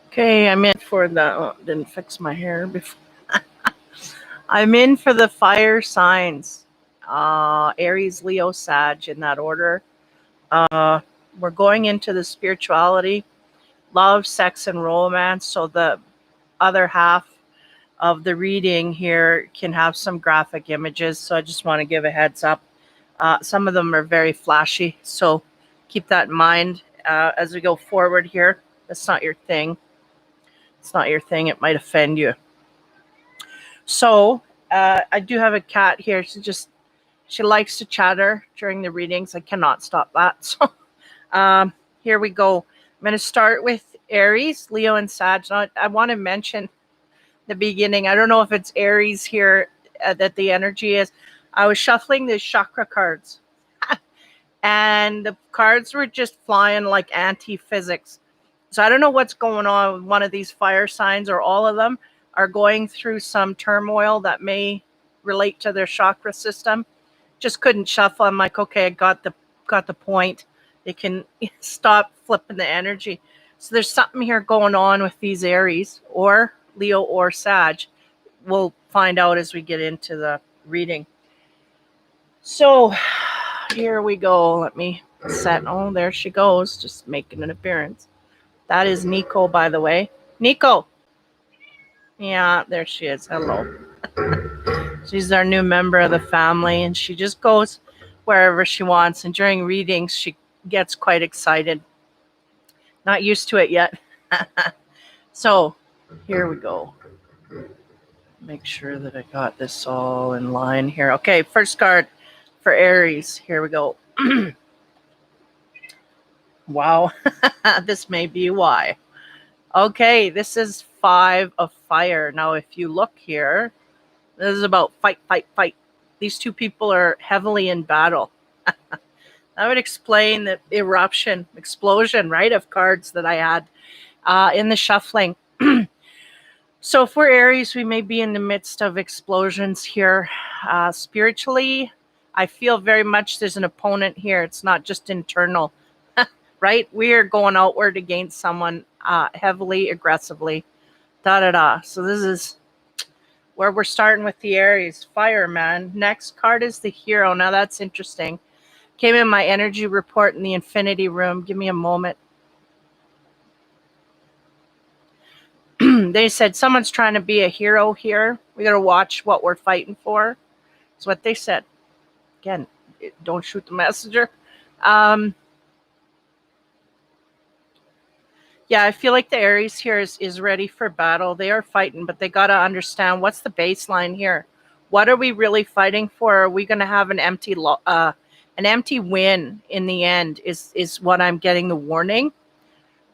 Okay, I'm in for the, oh, didn't fix my hair before. I'm in for the fire signs. Aries, Leo, Sag, in that order. Uh, we're going into the spirituality, love, sex, and romance. So the other half of the reading here can have some graphic images. So I just want to give a heads up. Some of them are very flashy. So keep that in mind as we go forward here. That's not your thing. It's not your thing. It might offend you. So I do have a cat here. She likes to chatter during the readings. I cannot stop that. So here we go. I'm going to start with Aries, Leo, and Sag. Now, I want to mention the beginning. I don't know if it's Aries here that the energy is. I was shuffling the chakra cards, and the cards were just flying like anti-physics. So I don't know what's going on with one of these fire signs, or all of them are going through some turmoil that may relate to their chakra system. Just couldn't shuffle. I'm like, okay, I got the point. They can stop flipping the energy. So there's something here going on with these Aries or Leo or Sag. We'll find out as we get into the reading. So here we go. Let me set. Oh, there she goes, just making an appearance. That is Nico, by the way. Nico. Yeah, there she is. Hello. She's our new member of the family, and she just goes wherever she wants. And during readings, she gets quite excited. Not used to it yet. So here we go. Make sure that I got this all in line here. Okay, first card for Aries. Here we go. Wow. This may be why. Okay, this is 5 of fire. Now, if you look here, this is about fight, fight, fight. These two people are heavily in battle. That would explain the explosion, right, of cards that I had in the shuffling. So for Aries, we may be in the midst of explosions here. Spiritually, I feel very much there's an opponent here. It's not just internal, right? We are going outward against someone heavily, aggressively. So this is where we're starting with the Aries. Fireman. Next card is the Hero. Now that's interesting. Came in my energy report in the Infinity Room. Give me a moment. They said someone's trying to be a hero here. We got to watch what we're fighting for. That's what they said. Again, don't shoot the messenger. Yeah, I feel like the Aries here is ready for battle. They are fighting, but they got to understand what's the baseline here. What are we really fighting for? Are we going to have an empty win in the end? Is what I'm getting the warning.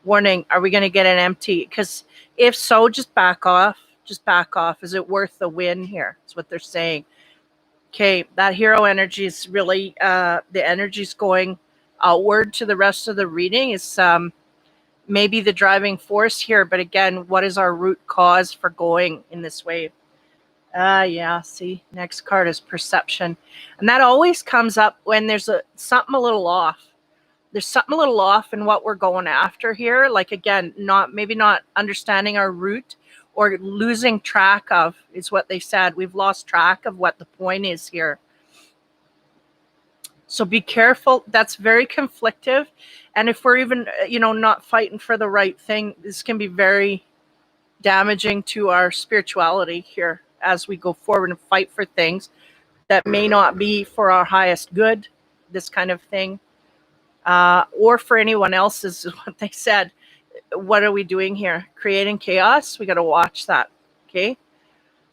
Warning, are we going to get an empty? Because if so, just back off. Just back off. Is it worth the win here? That's what they're saying. Okay, that hero energy is really, the energy is going outward to the rest of the reading. Is maybe the driving force here. But again, what is our root cause for going in this way? Yeah, see, next card is perception. And that always comes up when there's something a little off. There's something a little off in what we're going after here. Like, again, maybe not understanding our route, or losing track of, is what they said. We've lost track of what the point is here. So be careful. That's very conflictive. And if we're even, not fighting for the right thing, this can be very damaging to our spirituality here as we go forward and fight for things that may not be for our highest good, this kind of thing. Or for anyone else's, is what they said. What are we doing here? Creating chaos? We got to watch that. Okay.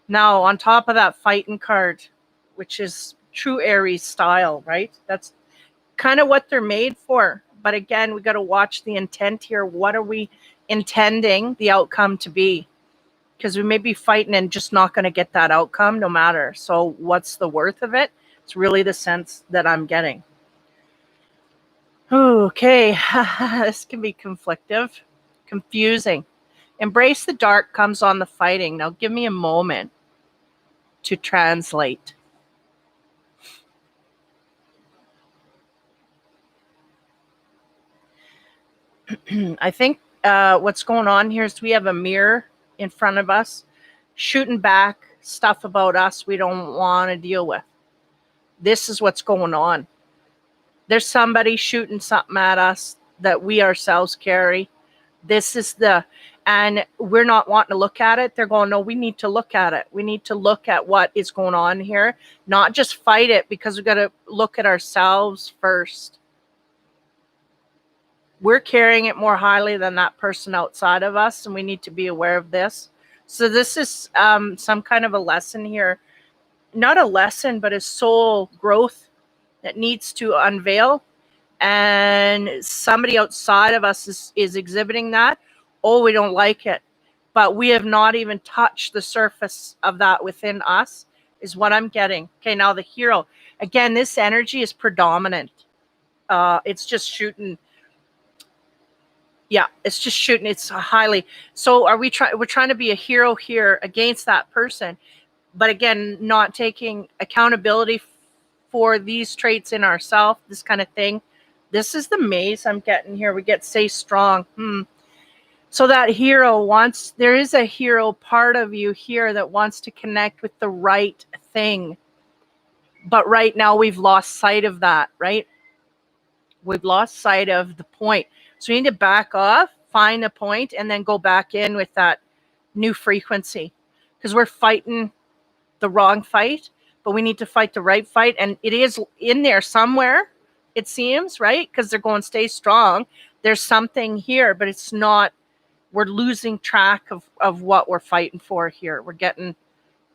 Now, on top of that fighting card, which is true Aries style, right? That's kind of what they're made for. But again, we got to watch the intent here. What are we intending the outcome to be? Because we may be fighting and just not going to get that outcome no matter. So what's the worth of it? It's really the sense that I'm getting. Okay, this can be confusing. Embrace the dark comes on the fighting. Now give me a moment to translate. I think what's going on here is we have a mirror in front of us shooting back stuff about us we don't want to deal with. This is what's going on. There's somebody shooting something at us that we ourselves carry. This is and we're not wanting to look at it. They're going, no, we need to look at it. We need to look at what is going on here, not just fight it, because we've got to look at ourselves first. We're carrying it more highly than that person outside of us, and we need to be aware of this. So this is some kind of a lesson here. Not a lesson, but a soul growth that needs to unveil. And somebody outside of us is exhibiting that. Oh, we don't like it. But we have not even touched the surface of that within us, is what I'm getting. Okay, now the hero. Again, this energy is predominant. It's just shooting. Yeah, it's just shooting. It's highly. So we're trying to be a hero here against that person. But again, not taking accountability for these traits in ourselves, this kind of thing. This is the maze I'm getting here. We get stay strong. So that hero there is a hero part of you here that wants to connect with the right thing. But right now we've lost sight of that, right? We've lost sight of the point. So we need to back off, find a point, and then go back in with that new frequency. Because we're fighting the wrong fight, but we need to fight the right fight. And it is in there somewhere, it seems, right? Because they're going, stay strong. There's something here, but it's not, we're losing track of what we're fighting for here. We're getting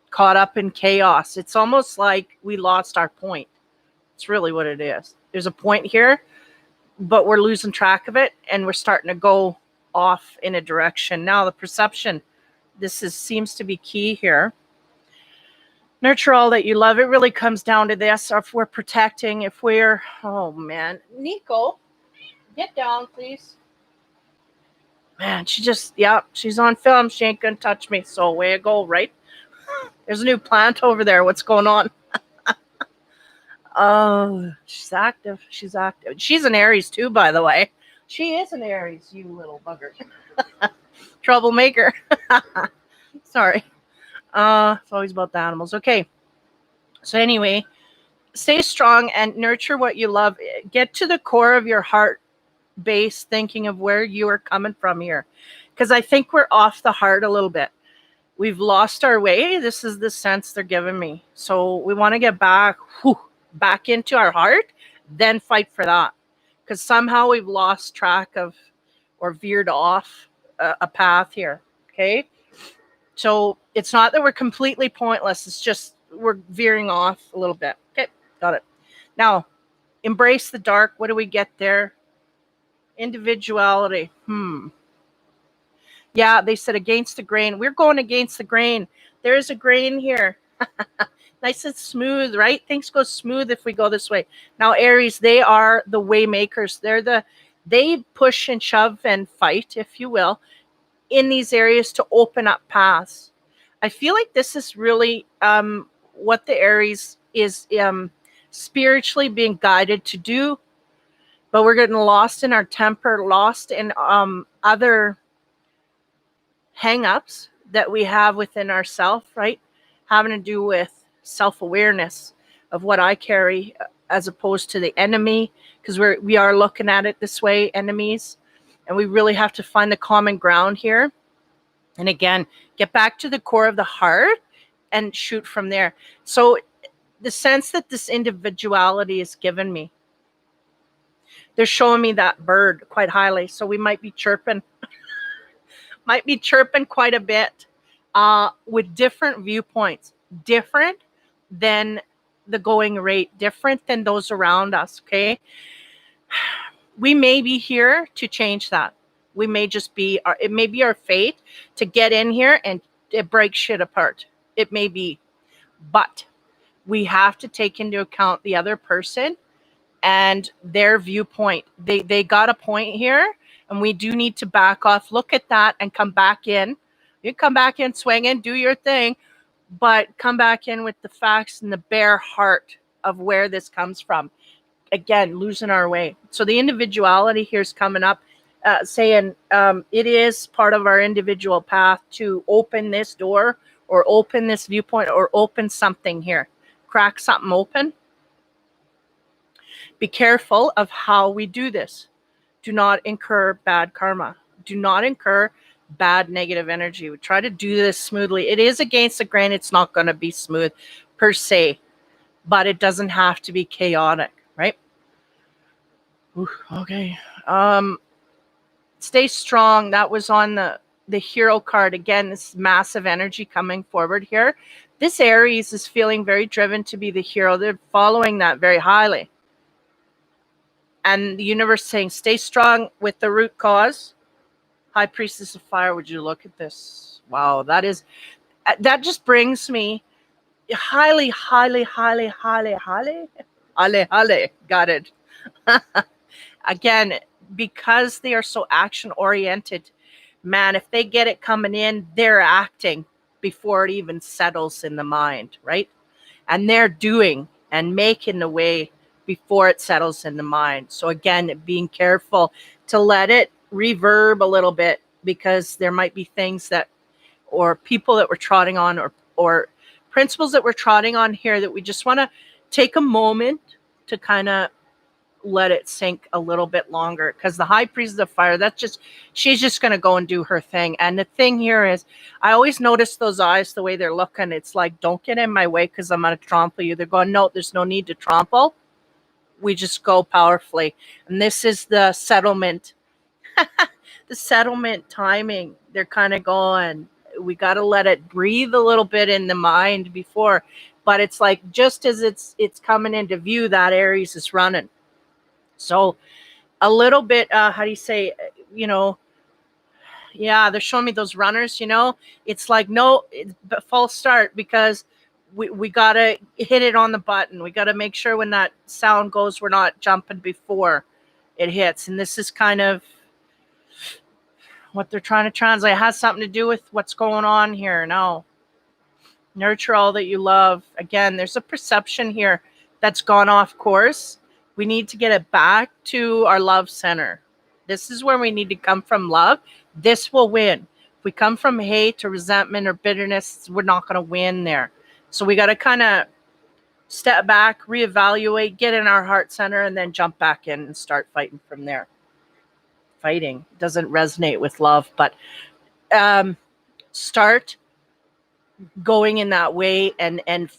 caught up in chaos. It's almost like we lost our point. It's really what it is. There's a point here, but we're losing track of it, and we're starting to go off in a direction. Now the perception, seems to be key here. Nurture all that you love. It really comes down to this. If we're protecting, oh man, Nico, get down, please. Man, she's on film. She ain't gonna touch me. So away I go, right? There's a new plant over there. What's going on? Oh, she's active. She's an Aries too, by the way. She is an Aries, you little bugger. Troublemaker. Sorry. It's always about the animals. Okay. So anyway, stay strong and nurture what you love. Get to the core of your heart base, thinking of where you are coming from here. Because I think we're off the heart a little bit. We've lost our way. This is the sense they're giving me. So we want to get back into our heart, then fight for that. Because somehow we've lost track of or veered off a path here. Okay. So it's not that we're completely pointless. It's just we're veering off a little bit. Okay. Got it. Now, embrace the dark. What do we get there? Individuality. Yeah, they said against the grain. We're going against the grain. There is a grain here. Nice and smooth, right? Things go smooth if we go this way. Now, Aries, they are the way makers. They push and shove and fight, if you will, in these areas to open up paths. I feel like this is really what the Aries is spiritually being guided to do, but we're getting lost in our temper, lost in other hang-ups that we have within ourselves, right? Having to do with self-awareness of what I carry as opposed to the enemy, because we are looking at it this way, enemies, and we really have to find the common ground here. And again, get back to the core of the heart and shoot from there. So the sense that this individuality is given me, they're showing me that bird quite highly. So we might be chirping quite a bit with different viewpoints, different than the going rate, different than those around us, okay? We may be here to change that. We may just be, it may be our fate to get in here and it breaks shit apart. It may be, but we have to take into account the other person and their viewpoint. They got a point here, and we do need to back off, look at that, and come back in. You come back in swinging, do your thing, but come back in with the facts and the bare heart of where this comes from. Again, losing our way. So the individuality here is coming up. saying it is part of our individual path to open this door or open this viewpoint or open something here, crack something open. Be careful of how we do this. Do not incur bad karma. Do not incur bad negative energy. We try to do this smoothly. It is against the grain. It's not going to be smooth per se, but it doesn't have to be chaotic, right? Ooh, okay. Stay strong. That was on the hero card. Again, this massive energy coming forward here. This Aries is feeling very driven to be the hero. They're following that very highly. And the universe saying, stay strong with the root cause. High Priestess of Fire, would you look at this? Wow, that just brings me highly, got it. Again, because they are so action oriented, man, if they get it coming in, they're acting before it even settles in the mind, right? And they're doing and making the way before it settles in the mind. So again, being careful to let it reverb a little bit, because there might be things that, or people that we're trotting on, or principles that we're trotting on here that we just want to take a moment to kind of let it sink a little bit longer. Because the High Priestess of Fire, she's just going to go and do her thing. And the thing here is, I always notice those eyes, the way they're looking. It's like, don't get in my way because I'm going to trample you. They're going, no, there's no need to trample. We just go powerfully. And this is the settlement. The settlement timing. They're kind of going, we got to let it breathe a little bit in the mind before. But it's like, just as it's coming into view, that Aries is running. So a little bit, how do you say, yeah, they're showing me those runners, it's like, no, false start, because we got to hit it on the button. We got to make sure when that sound goes, we're not jumping before it hits. And this is kind of what they're trying to translate. It has something to do with what's going on here. No. Nurture all that you love. Again, there's a perception here that's gone off course. We need to get it back to our love center. This is where we need to come from, love. This will win. If we come from hate or resentment or bitterness, we're not going to win there. So we got to kind of step back, reevaluate, get in our heart center, and then jump back in and start fighting from there. Fighting doesn't resonate with love, but start going in that way. And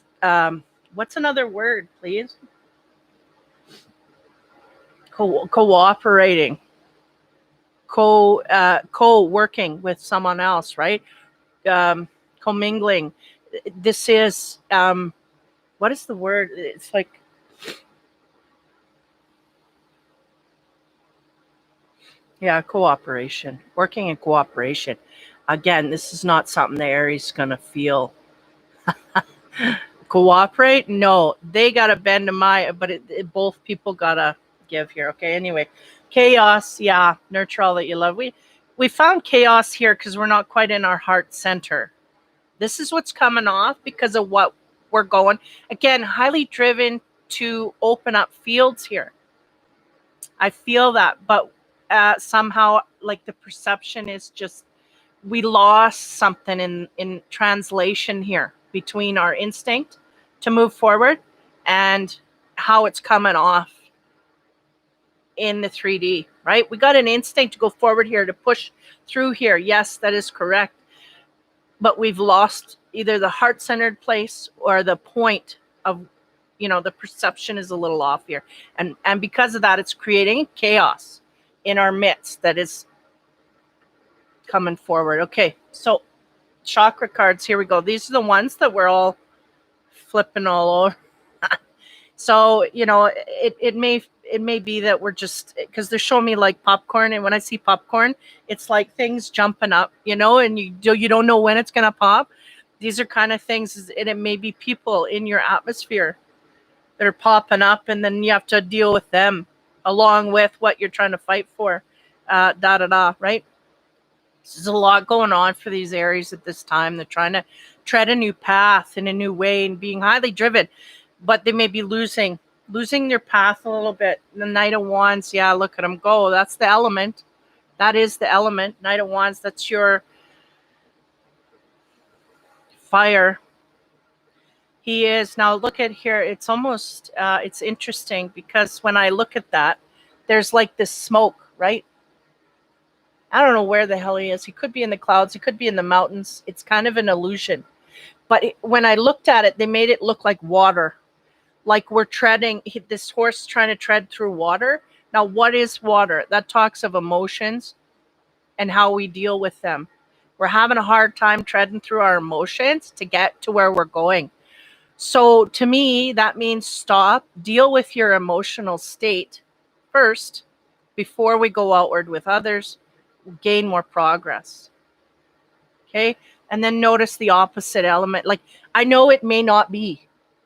what's another word, please? Cooperating, co-working with someone else, right? Commingling. This is what is the word? It's like, yeah, cooperation, working in cooperation. Again, this is not something the Aries is going to feel. Cooperate? No, they got to bend to my, but both people got to give here. Okay, anyway, chaos. Yeah, nurture all that you love. We found chaos here because we're not quite in our heart center. This is what's coming off because of what we're going. Again, highly driven to open up fields here. I feel that, but somehow, like, the perception is just, we lost something in translation here between our instinct to move forward and how it's coming off in the 3D, right? We got an instinct to go forward here, to push through here. Yes, that is correct. But we've lost either the heart-centered place or the point of, the perception is a little off here. And because of that, it's creating chaos in our midst that is coming forward. Okay, so chakra cards, here we go. These are the ones that we're all flipping all over. So, it may be that we're just, because they're showing me like popcorn, and when I see popcorn, it's like things jumping up, and you don't know when it's going to pop. These are kind of things, and it may be people in your atmosphere that are popping up, and then you have to deal with them along with what you're trying to fight for, right? There's a lot going on for these Aries at this time. They're trying to tread a new path in a new way and being highly driven, but they may be losing their path a little bit. The Knight of Wands, yeah, look at them go. That's the element. That is the element. Knight of Wands, that's your fire. He is, now look at here, it's almost, it's interesting because when I look at that, there's like this smoke, right? I don't know where the hell he is. He could be in the clouds. He could be in the mountains. It's kind of an illusion. But when I looked at it, they made it look like water. Like we're treading, this horse trying to tread through water. Now, what is water? That talks of emotions and how we deal with them. We're having a hard time treading through our emotions to get to where we're going. So to me, that means stop, deal with your emotional state first before we go outward with others, gain more progress. Okay. And then notice the opposite element. Like, I know it may not be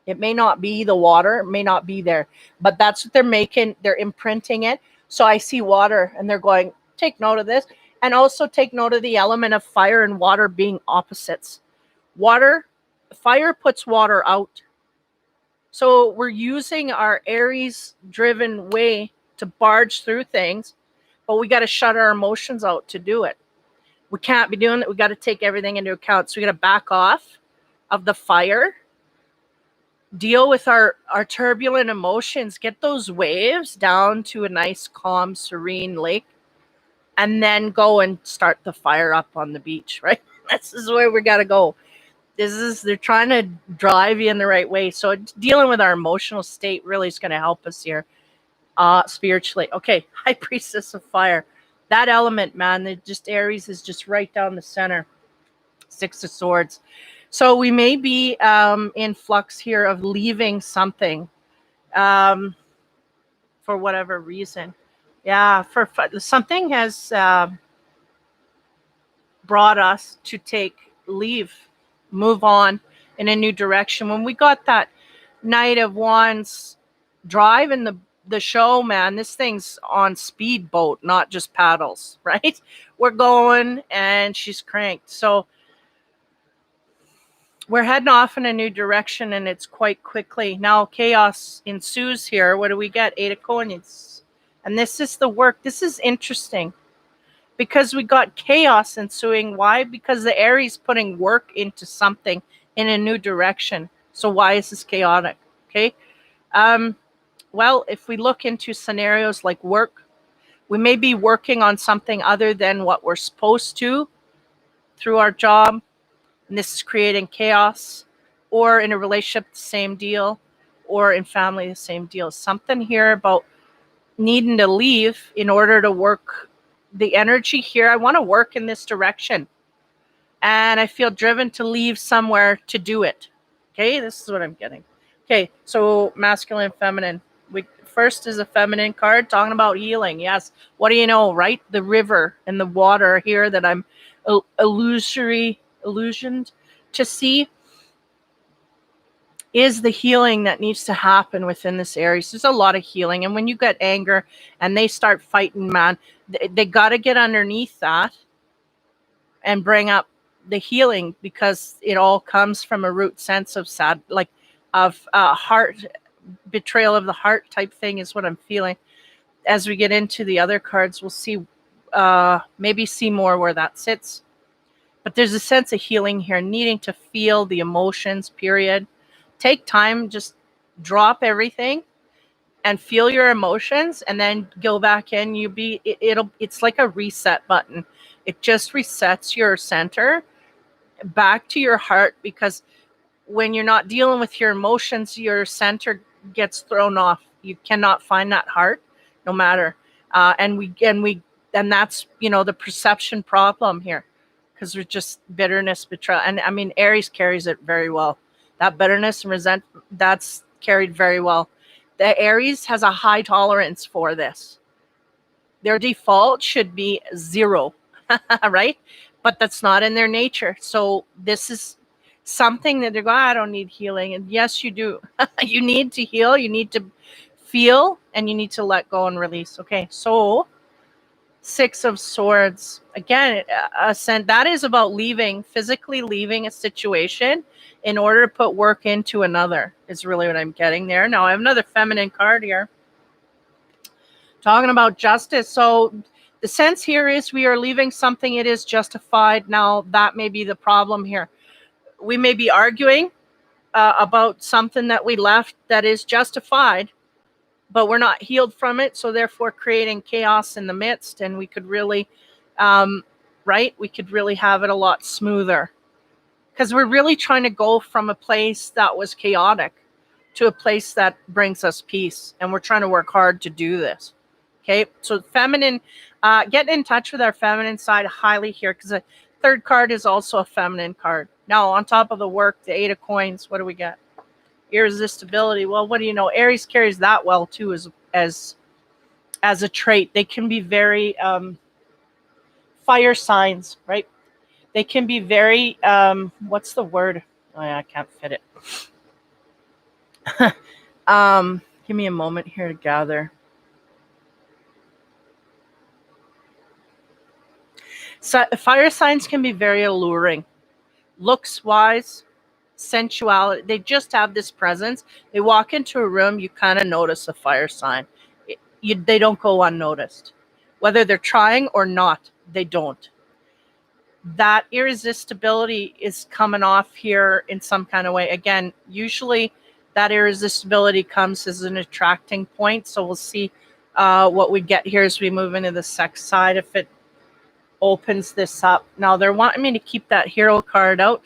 the water, it may not be there, but that's what they're making. They're imprinting it. So I see water and they're going, take note of this. And also take note of the element of fire and water being opposites. Fire puts water out. So we're using our Aries driven way to barge through things, but we got to shut our emotions out to do it. We can't be doing it. We got to take everything into account. So we got to back off of the fire, deal with our turbulent emotions, get those waves down to a nice, calm, serene lake, and then go and start the fire up on the beach, right? This is where we got to go. They're trying to drive you in the right way. So dealing with our emotional state really is going to help us here spiritually. Okay, High Priestess of Fire. That element, man, Aries is just right down the center. Six of Swords. So we may be in flux here of leaving something for whatever reason. Yeah, for something has brought us to move on in a new direction. When we got that Knight of Wands drive in the show, man, this thing's on speedboat, not just paddles, right? We're going and she's cranked. So we're heading off in a new direction and it's quite quickly. Now chaos ensues here. What do we get? 8 of Coins. And this is the work. This is interesting because we got chaos ensuing. Why? Because the Aries putting work into something in a new direction. So why is this chaotic? Okay. Well, if we look into scenarios like work, we may be working on something other than what we're supposed to through our job. And this is creating chaos, or in a relationship, the same deal, or in family, the same deal. Something here about needing to leave in order to work the energy here. I want to work in this direction and I feel driven to leave somewhere to do it. Okay, this is what I'm getting. Okay, so masculine, feminine. First is a feminine card talking about healing. Yes. What do you know, right? The river and the water here that I'm illusioned to see is the healing that needs to happen within this Aries. There's a lot of healing. And when you get anger and they start fighting, man, they got to get underneath that and bring up the healing, because it all comes from a root sense of heart, betrayal of the heart type thing is what I'm feeling. As we get into the other cards, we'll see, maybe see more where that sits. But there's a sense of healing here, needing to feel the emotions, period. Take time, just drop everything and feel your emotions and then go back in. It's like a reset button. It just resets your center back to your heart, because when you're not dealing with your emotions, your center gets thrown off. You cannot find that heart no matter. And that's, the perception problem here, because there's just bitterness, betrayal. And I mean, Aries carries it very well. That bitterness and resentment, that's carried very well. The Aries has a high tolerance for this. Their default should be 0, right? But that's not in their nature. So this is something that they're going, I don't need healing. And yes, you do. You need to heal. You need to feel, and you need to let go and release. Okay, so 6 of Swords. Again, that is about physically leaving a situation in order to put work into another, is really what I'm getting there. Now I have another feminine card here talking about justice. So The sense here is we are leaving something, it is justified. Now, that may be the problem here. We may be arguing about something that we left that is justified, but we're not healed from it. So therefore creating chaos in the midst, and we could really, right? We could really have it a lot smoother, because we're really trying to go from a place that was chaotic to a place that brings us peace. And we're trying to work hard to do this. Okay. So feminine, getting in touch with our feminine side highly here, because the third card is also a feminine card. Now, on top of the work, the 8 of coins, what do we get? Irresistibility. Well, what do you know? Aries carries that well too, as a trait. They can be very fire signs, right? They can be very what's the word? Oh yeah, I can't fit it. Give me a moment here to gather. So fire signs can be very alluring, looks wise, sensuality. They just have this presence. They walk into a room, you kind of notice a fire sign. They don't go unnoticed, whether they're trying or not. They don't. That irresistibility is coming off here in some kind of way. Again, usually that irresistibility comes as an attracting point. So we'll see what we get here as we move into the sex side, if it opens this up. Now, they're wanting me to keep that hero card out.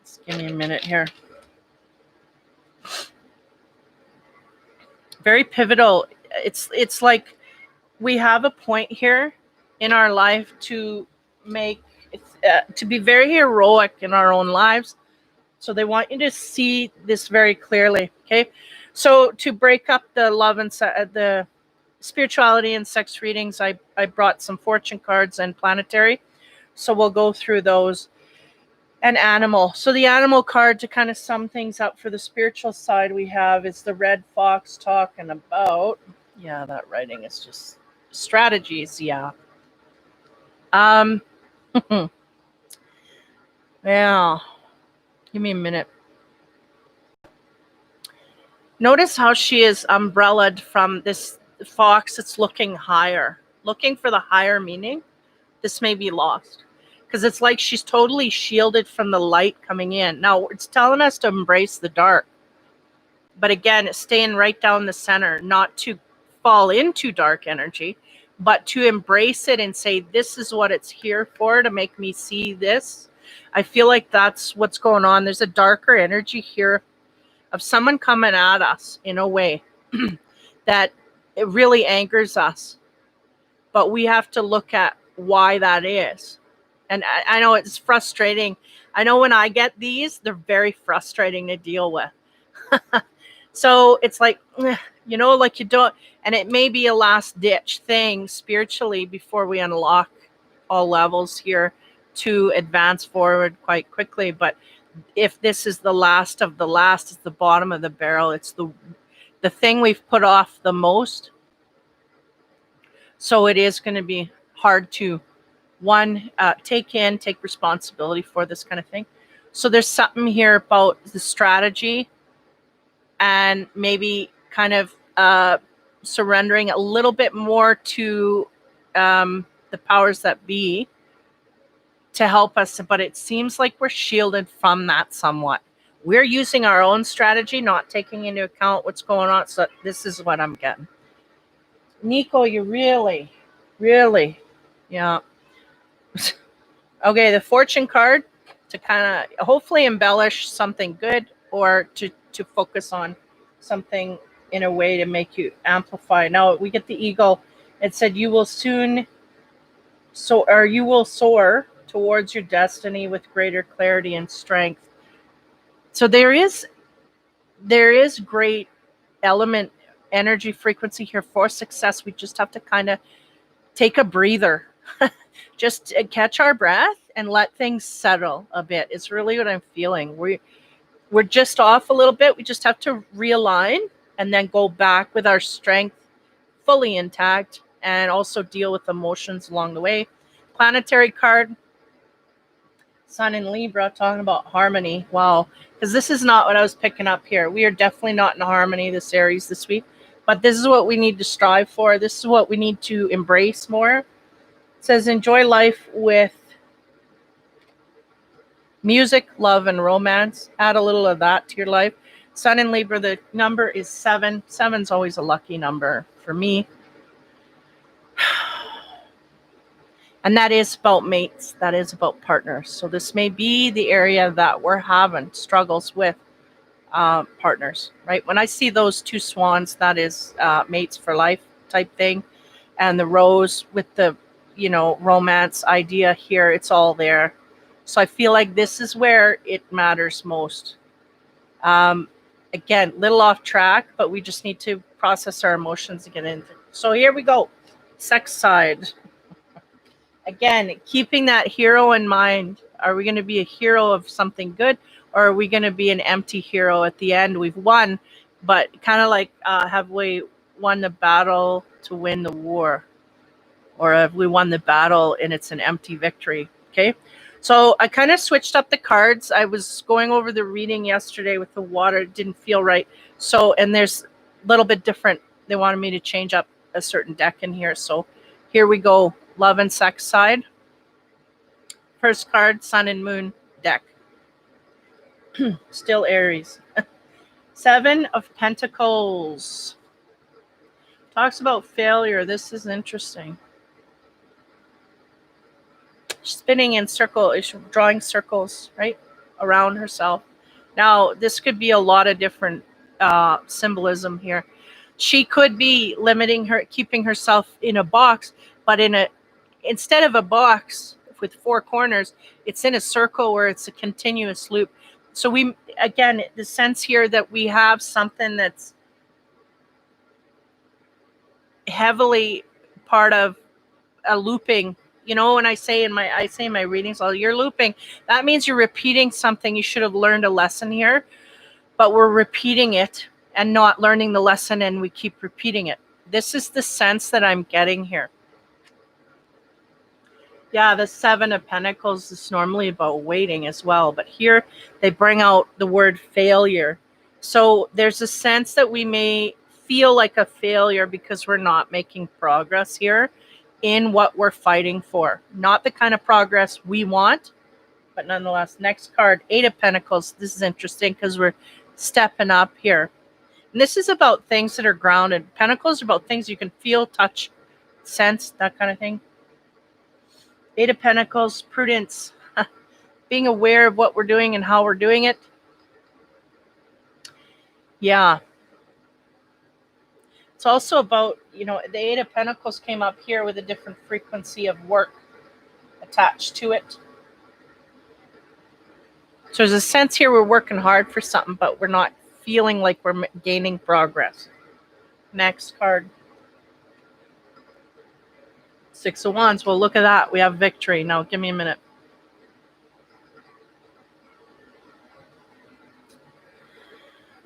Just give me a minute here. Very pivotal. It's like we have a point here in our life to make to be very heroic in our own lives. So they want you to see this very clearly. Okay, so to break up the love and the spirituality and sex readings, I brought some fortune cards and planetary, so we'll go through those. And animal. So the animal card, to kind of sum things up for the spiritual side, we have is the red fox talking about, yeah, that writing is just strategies. Yeah. Yeah. Give me a minute. Notice how she is umbrellaed from this fox. It's looking higher, looking for the higher meaning. This may be lost, because it's like she's totally shielded from the light coming in. Now, it's telling us to embrace the dark. But again, it's staying right down the center, not to fall into dark energy, but to embrace it and say, this is what it's here for, to make me see this. I feel like that's what's going on. There's a darker energy here of someone coming at us in a way that it really angers us. But we have to look at why that is. And I know it's frustrating. I know when I get these, they're very frustrating to deal with. So it's like, like you don't, and it may be a last ditch thing spiritually before we unlock all levels here to advance forward quite quickly. But if this is the last of the last, it's the bottom of the barrel. It's the thing we've put off the most. So it is going to be hard to take responsibility for this kind of thing. So there's something here about the strategy and maybe kind of surrendering a little bit more to the powers that be to help us. But it seems like we're shielded from that somewhat. We're using our own strategy, not taking into account what's going on. So this is what I'm getting. Nico, you really, yeah. Okay, the fortune card to kind of hopefully embellish something good, or to focus on something in a way to make you amplify. Now we get the eagle. It said you will soon you will soar towards your destiny with greater clarity and strength. So there is great element, energy, frequency here for success. We just have to kind of take a breather. Just catch our breath and let things settle a bit. It's really what I'm feeling. We're just off a little bit. We just have to realign and then go back with our strength fully intact, and also deal with emotions along the way. Planetary card, Sun in Libra, talking about harmony. Wow, because this is not what I was picking up here. We are definitely not in harmony, this Aries, this week. But this is what we need to strive for. This is what we need to embrace more. It says enjoy life with music, love, and romance. Add a little of that to your life. Sun in Libra, the number is 7. 7's always a lucky number for me. And that is about mates. That is about partners. So this may be the area that we're having struggles with partners, right? When I see those two swans, that is mates for life type thing. And the rose with the, romance idea here, it's all there. So I feel like this is where it matters most. Again, little off track, but we just need to process our emotions to get into. So here we go. Sex side. Again, keeping that hero in mind. Are we going to be a hero of something good, or are we going to be an empty hero at the end? We've won, but kind of like, have we won the battle to win the war? Or have we won the battle and it's an empty victory? Okay. So I kind of switched up the cards. I was going over the reading yesterday with the water. It didn't feel right. So, and there's a little bit different. They wanted me to change up a certain deck in here. So here we go. Love and sex side. First card, Sun and Moon deck. Still Aries. 7 of Pentacles. Talks about failure. This is interesting. Spinning in circle, drawing circles, right, around herself. Now, this could be a lot of different symbolism here. She could be limiting her, keeping herself in a box, but instead of a box with 4 corners, it's in a circle where it's a continuous loop. So again, the sense here that we have something that's heavily part of a looping. When I say in my readings, you're looping, that means you're repeating something. You should have learned a lesson here, but we're repeating it and not learning the lesson, and we keep repeating it. This is the sense that I'm getting here. Yeah, the 7 of Pentacles is normally about waiting as well, but here they bring out the word failure. So there's a sense that we may feel like a failure because we're not making progress here in what we're fighting for. Not the kind of progress we want, but nonetheless. Next card, 8 of Pentacles. This is interesting because we're stepping up here. And this is about things that are grounded. Pentacles are about things you can feel, touch, sense, that kind of thing. 8 of Pentacles, prudence. Being aware of what we're doing and how we're doing it. Yeah. It's also about, the 8 of Pentacles came up here with a different frequency of work attached to it. So there's a sense here we're working hard for something, but we're not feeling like we're gaining progress. Next card. 6 of Wands. Well, look at that. We have victory. Now, give me a minute.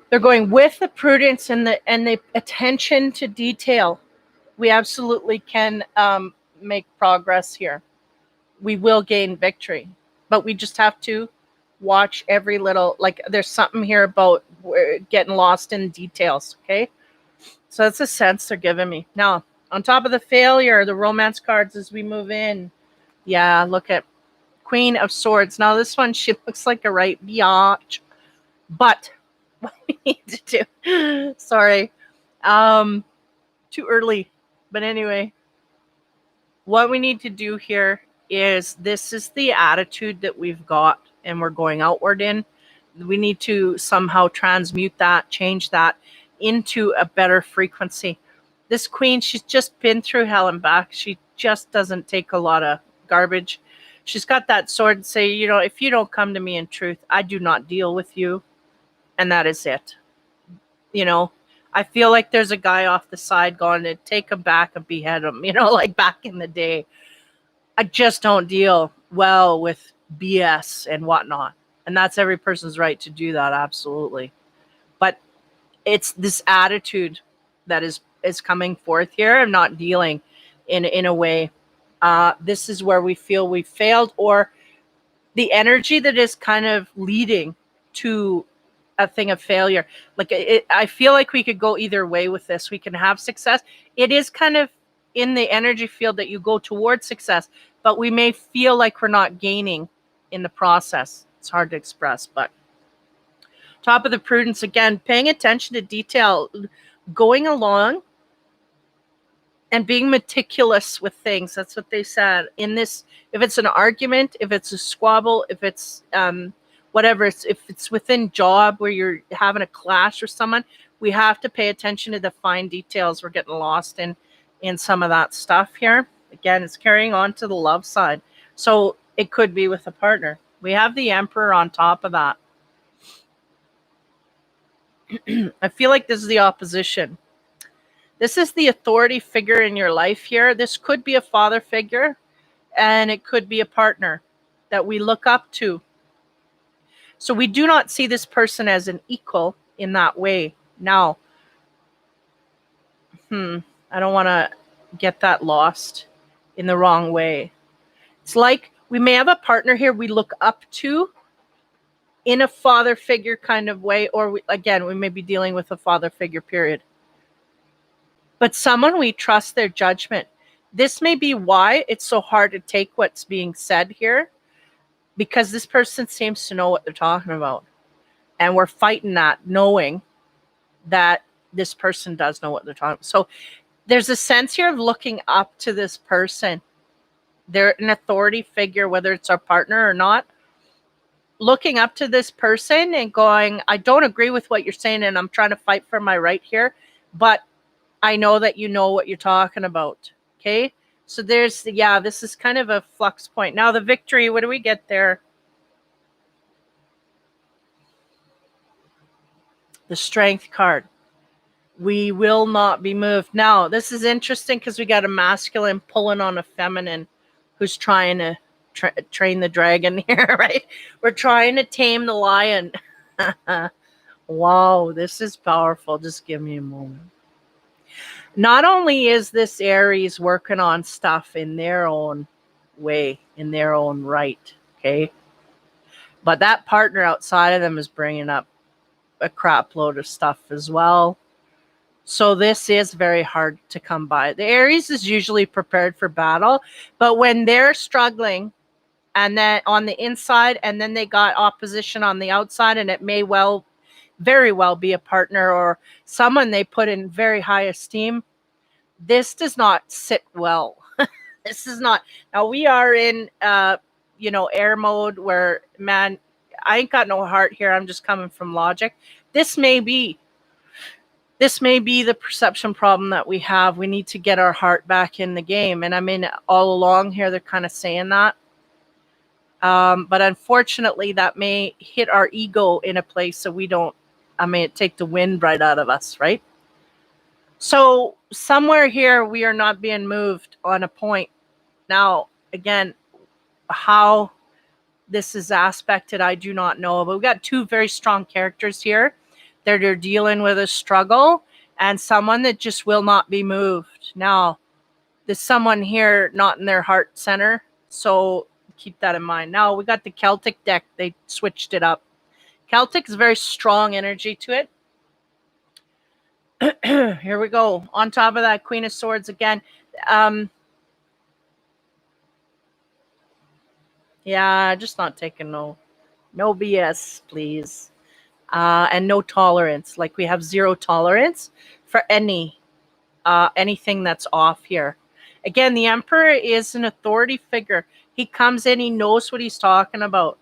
They're going with the prudence and the attention to detail. We absolutely can make progress here. We will gain victory, but we just have to watch every little, there's something here about getting lost in details. Okay. So that's a sense they're giving me. Now, on top of the failure, the romance cards as we move in. Yeah. Look at Queen of Swords. Now this one, she looks like a right biatch, but what we need to do, sorry, too early, but anyway, what we need to do here is, this is the attitude that we've got and we're going outward in. We need to somehow transmute that, change that into a better frequency. This queen, she's just been through hell and back. She just doesn't take a lot of garbage. She's got that sword and say, if you don't come to me in truth, I do not deal with you. And that is it. I feel like there's a guy off the side going to take him back and behead him, like back in the day. I just don't deal well with BS and whatnot. And that's every person's right to do that, absolutely. But it's this attitude that is coming forth here. I'm not dealing in a way. This is where we feel we failed, or the energy that is kind of leading to a thing of failure. Like I feel like we could go either way with this. We can have success. It is kind of in the energy field that you go towards success, but we may feel like we're not gaining in the process. It's hard to express, but top of the prudence again, paying attention to detail, going along and being meticulous with things. That's what they said in this. If it's an argument, if it's a squabble, if it's whatever, if it's within job where you're having a clash with someone, we have to pay attention to the fine details. We're getting lost in some of that stuff here. Again, it's carrying on to the love side. So it could be with a partner. We have the Emperor on top of that. I feel like this is the opposition. This is the authority figure in your life here. This could be a father figure, and it could be a partner that we look up to. So we do not see this person as an equal in that way. Now, I don't want to get that lost in the wrong way. It's like we may have a partner here we look up to in a father figure kind of way, or we may be dealing with a father figure, period. But someone we trust their judgment. This may be why it's so hard to take what's being said here, because this person seems to know what they're talking about. And we're fighting that, knowing that this person does know what they're talking about. So there's a sense here of looking up to this person. They're an authority figure, whether it's our partner or not. Looking up to this person and going, I don't agree with what you're saying, and I'm trying to fight for my right here, but I know that you know what you're talking about. Okay. So there's this is kind of a flux point. Now the victory, what do we get there? The strength card. We will not be moved. Now this is interesting because we got a masculine pulling on a feminine who's trying to train the dragon here, right? We're trying to tame the lion. Wow, this is powerful. Just give me a moment. Not only is this Aries working on stuff in their own way, in their own right, okay? But that partner outside of them is bringing up a crap load of stuff as well. So this is very hard to come by. The Aries is usually prepared for battle, but when they're struggling and then on the inside, and then they got opposition on the outside, and it may very well be a partner or someone they put in very high esteem, this does not sit well. This is not. Now we are in, air mode where, man, I ain't got no heart here. I'm just coming from logic. This may be the perception problem that we have. We need to get our heart back in the game. And I mean, all along here, they're kind of saying that. But unfortunately, that may hit our ego in a place so we don't, take the wind right out of us, right? So somewhere here, we are not being moved on a point. Now, again, how this is aspected, I do not know. But we've got two very strong characters here that are dealing with a struggle and someone that just will not be moved. Now, there's someone here not in their heart center. So keep that in mind. Now, we got the Celtic deck. They switched it up. Celtic is very strong energy to it. Here we go. On top of that, Queen of Swords again. Just not taking no BS, please. And no tolerance. Like we have zero tolerance for anything that's off here. Again, the Emperor is an authority figure. He comes in, he knows what he's talking about.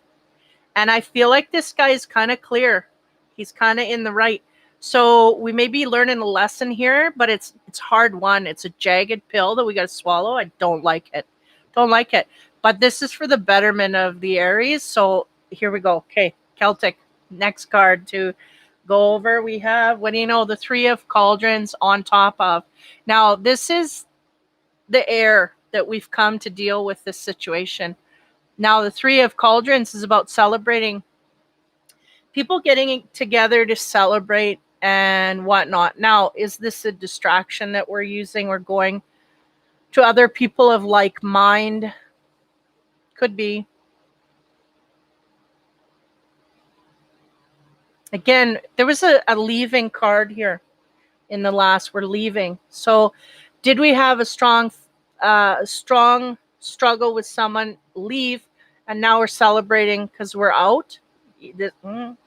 And I feel like this guy is kind of clear. He's kind of in the right. So we may be learning a lesson here, but it's hard won. It's a jagged pill that we got to swallow. I don't like it. But this is for the betterment of the Aries. So here we go. Okay, Celtic. Next card to go over. We have, the Three of Cauldrons on top of. Now, this is the air that we've come to deal with this situation. Now, the Three of Cauldrons is about celebrating, people getting together to celebrate and whatnot. Now, is this a distraction that we're using or going to other people of like mind? Could be. Again, there was a leaving card here in the last. We're leaving. So did we have a strong struggle with someone, leave, and now we're celebrating because we're out?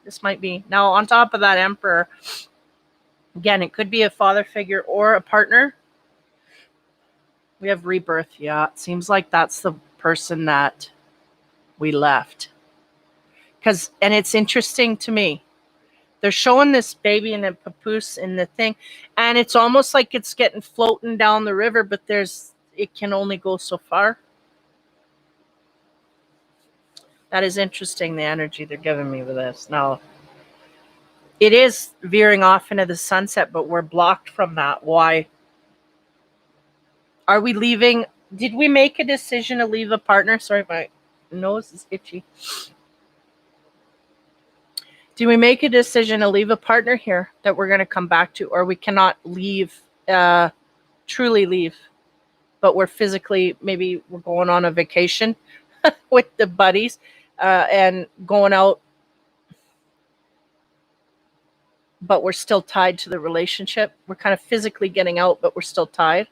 This might be. Now, on top of that, Emperor, again, it could be a father figure or a partner. We have rebirth. Yeah, it seems like that's the person that we left. And it's interesting to me. They're showing this baby in a papoose in the thing, and it's almost like it's getting floating down the river, but it can only go so far. That is interesting, the energy they're giving me with this. Now, it is veering off into the sunset, but we're blocked from that. Why? Are we leaving? Did we make a decision to leave a partner? Sorry, my nose is itchy. Do we make a decision to leave a partner here that we're going to come back to, or we cannot leave, truly leave, but we're physically, maybe we're going on a vacation with the buddies and going out, but we're still tied to the relationship. We're kind of physically getting out, but we're still tied.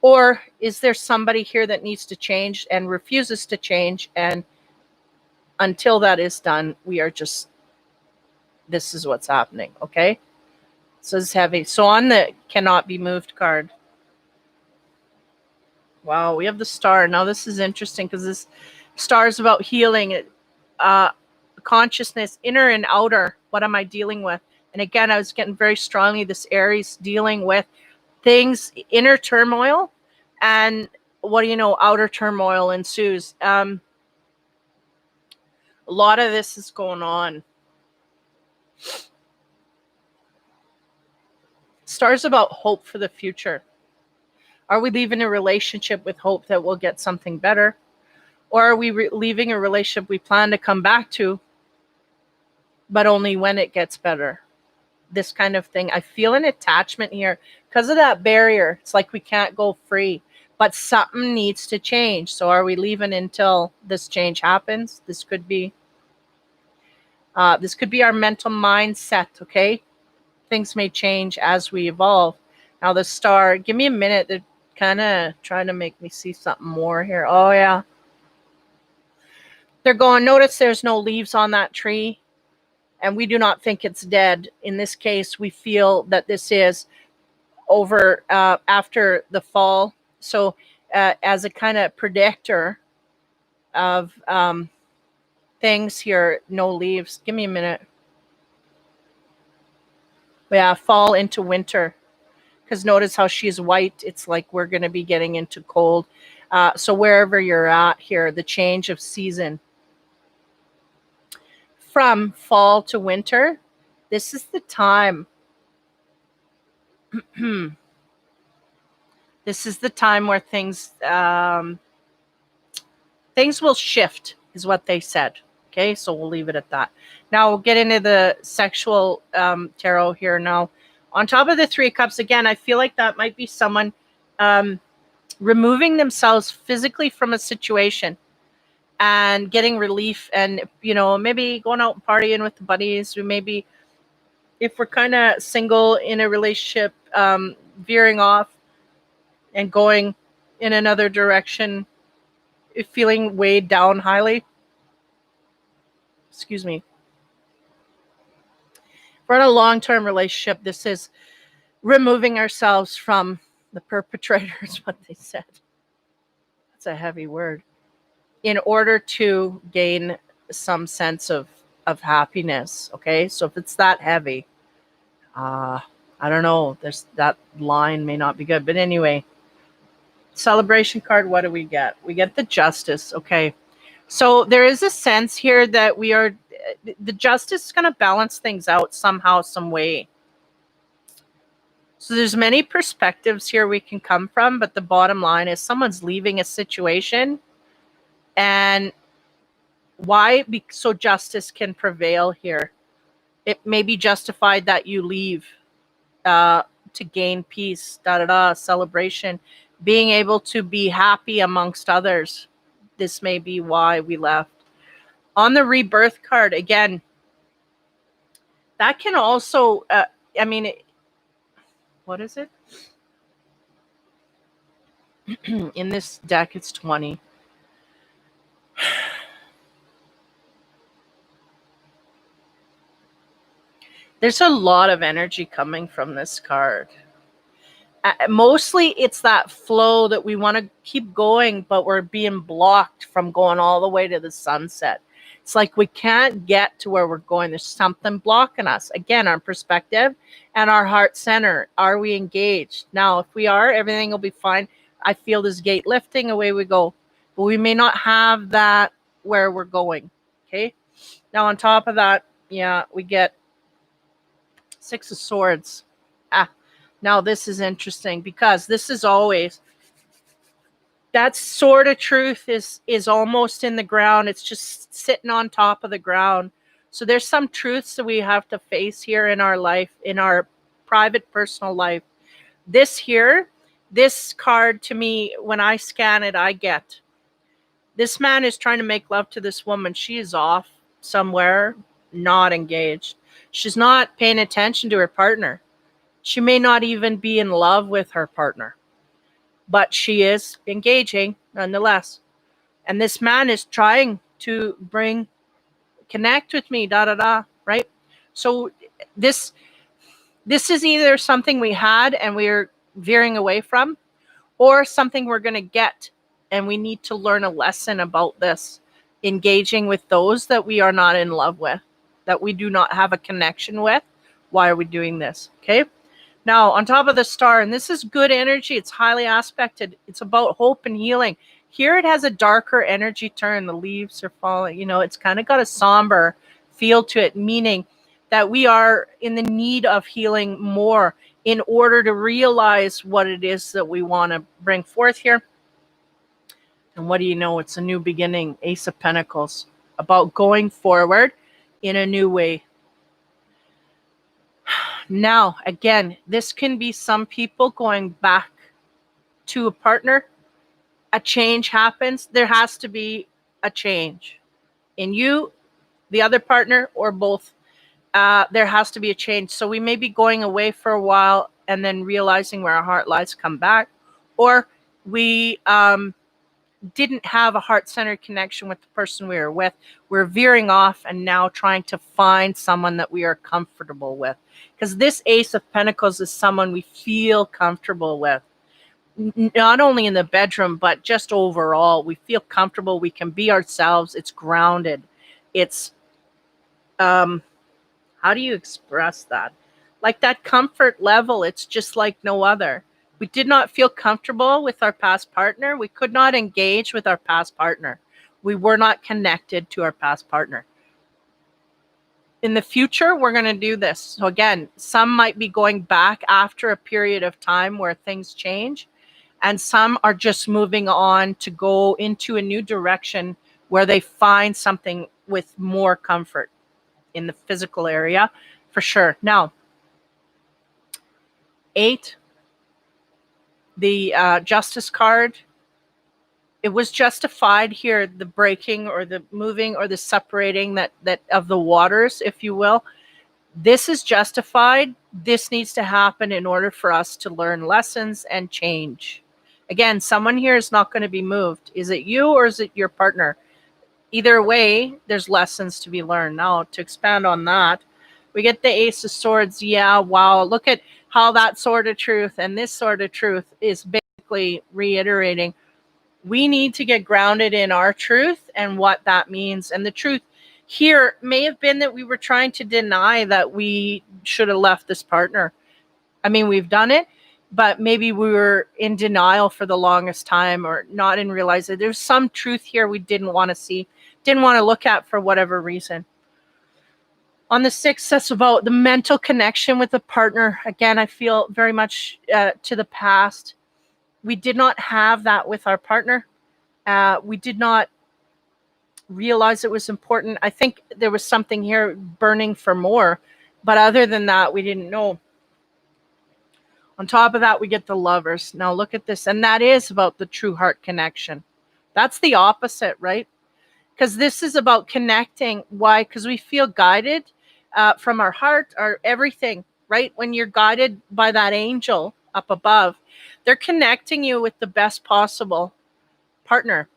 Or is there somebody here that needs to change and refuses to change, and until that is done, this is what's happening, okay? So it's heavy. So on the cannot be moved card. Wow, we have the star. Now this is interesting because this star is about healing, consciousness, inner and outer. What am I dealing with? And again, I was getting very strongly this Aries dealing with things, inner turmoil, and what do you know, outer turmoil ensues. A lot of this is going on. Stars about hope for the future. Are we leaving a relationship with hope that we'll get something better? Or are we leaving a relationship we plan to come back to, but only when it gets better? This kind of thing. I feel an attachment here because of that barrier. It's like we can't go free, but something needs to change. So are we leaving until this change happens? This could be our mental mindset, okay? Things may change as we evolve. Now the star, give me a minute. They're kind of trying to make me see something more here. Oh yeah. They're going, notice there's no leaves on that tree, and we do not think it's dead. In this case, we feel that this is over after the fall. So as a kind of predictor of things here, no leaves. Give me a minute. Yeah, fall into winter. Because notice how she's white. It's like we're going to be getting into cold. So wherever you're at here, the change of season. From fall to winter, this is the time. This is the time where things will shift, is what they said. Okay, so we'll leave it at that. Now we'll get into the sexual tarot here. Now, on top of the Three of Cups, again, I feel like that might be someone removing themselves physically from a situation and getting relief, and maybe going out and partying with the buddies, or maybe if we're kind of single in a relationship, veering off and going in another direction, feeling weighed down highly. Excuse me. If we're in a long-term relationship, this is removing ourselves from the perpetrator, is what they said. That's a heavy word. In order to gain some sense of happiness, okay? So if it's that heavy, I don't know. That line may not be good. But anyway, celebration card, what do we get? We get the Justice, okay? So there is a sense here that the Justice is going to balance things out somehow, some way. So there's many perspectives here we can come from, but the bottom line is someone's leaving a situation, and why? So justice can prevail here. It may be justified that you leave to gain peace, celebration, being able to be happy amongst others. This may be why we left. On the rebirth card, again, that can also, what is it? In this deck, it's 20. There's a lot of energy coming from this card. Mostly it's that flow that we want to keep going, but we're being blocked from going all the way to the sunset. It's like we can't get to where we're going. There's something blocking us. Again, our perspective and our heart center. Are we engaged? Now, if we are, everything will be fine. I feel this gate lifting, away we go. But we may not have that where we're going. Okay. Now, on top of that, yeah, we get Six of Swords. Now this is interesting because this is always that sword of truth is almost in the ground. It's just sitting on top of the ground. So there's some truths that we have to face here in our life, in our private personal life. This card to me, when I scan it, I get this man is trying to make love to this woman. She is off somewhere, not engaged. She's not paying attention to her partner. She may not even be in love with her partner, but she is engaging nonetheless. And this man is trying to connect with me, right? So this is either something we had and we're veering away from, or something we're going to get, and we need to learn a lesson about this, engaging with those that we are not in love with, that we do not have a connection with. Why are we doing this? Okay. Now, on top of the star, and this is good energy, it's highly aspected. It's about hope and healing. Here it has a darker energy turn. The leaves are falling. It's kind of got a somber feel to it, meaning that we are in the need of healing more in order to realize what it is that we want to bring forth here. And what do you know? It's a new beginning. Ace of Pentacles. About going forward in a new way. Now, again, this can be some people going back to a partner. A change happens. There has to be a change in you, the other partner, or both. There has to be a change. So we may be going away for a while and then realizing where our heart lies, come back. Or we didn't have a heart-centered connection with the person we were with. We're veering off and now trying to find someone that we are comfortable with. Because this Ace of Pentacles is someone we feel comfortable with. Not only in the bedroom, but just overall. We feel comfortable. We can be ourselves. It's grounded. It's, how do you express that? Like that comfort level, it's just like no other. We did not feel comfortable with our past partner. We could not engage with our past partner. We were not connected to our past partner. In the future, we're going to do this. So again, some might be going back after a period of time where things change, and some are just moving on to go into a new direction where they find something with more comfort in the physical area, for sure. Now, 8, the Justice card, it was justified here, the breaking or the moving or the separating that of the waters, if you will. This is justified. This needs to happen in order for us to learn lessons and change. Again, someone here is not going to be moved. Is it you or is it your partner? Either way, there's lessons to be learned. Now, to expand on that, we get the Ace of Swords. Yeah, wow. Look at how that Sword of Truth and this Sword of Truth is basically reiterating. We need to get grounded in our truth and what that means. And the truth here may have been that we were trying to deny that we should have left this partner. I mean, we've done it, but maybe we were in denial for the longest time, or not in realizing there's some truth here we didn't want to see, didn't want to look at for whatever reason. On the 6th, that's about the mental connection with the partner. Again, I feel very much to the past. We did not have that with our partner. We did not realize it was important. I think there was something here burning for more, but other than that, we didn't know. On top of that, we get the Lovers. Now look at this, and that is about the true heart connection. That's the opposite, right? because this is about connecting. Why? Because we feel guided from our heart, our everything, right? When you're guided by that angel up above, they're connecting you with the best possible partner.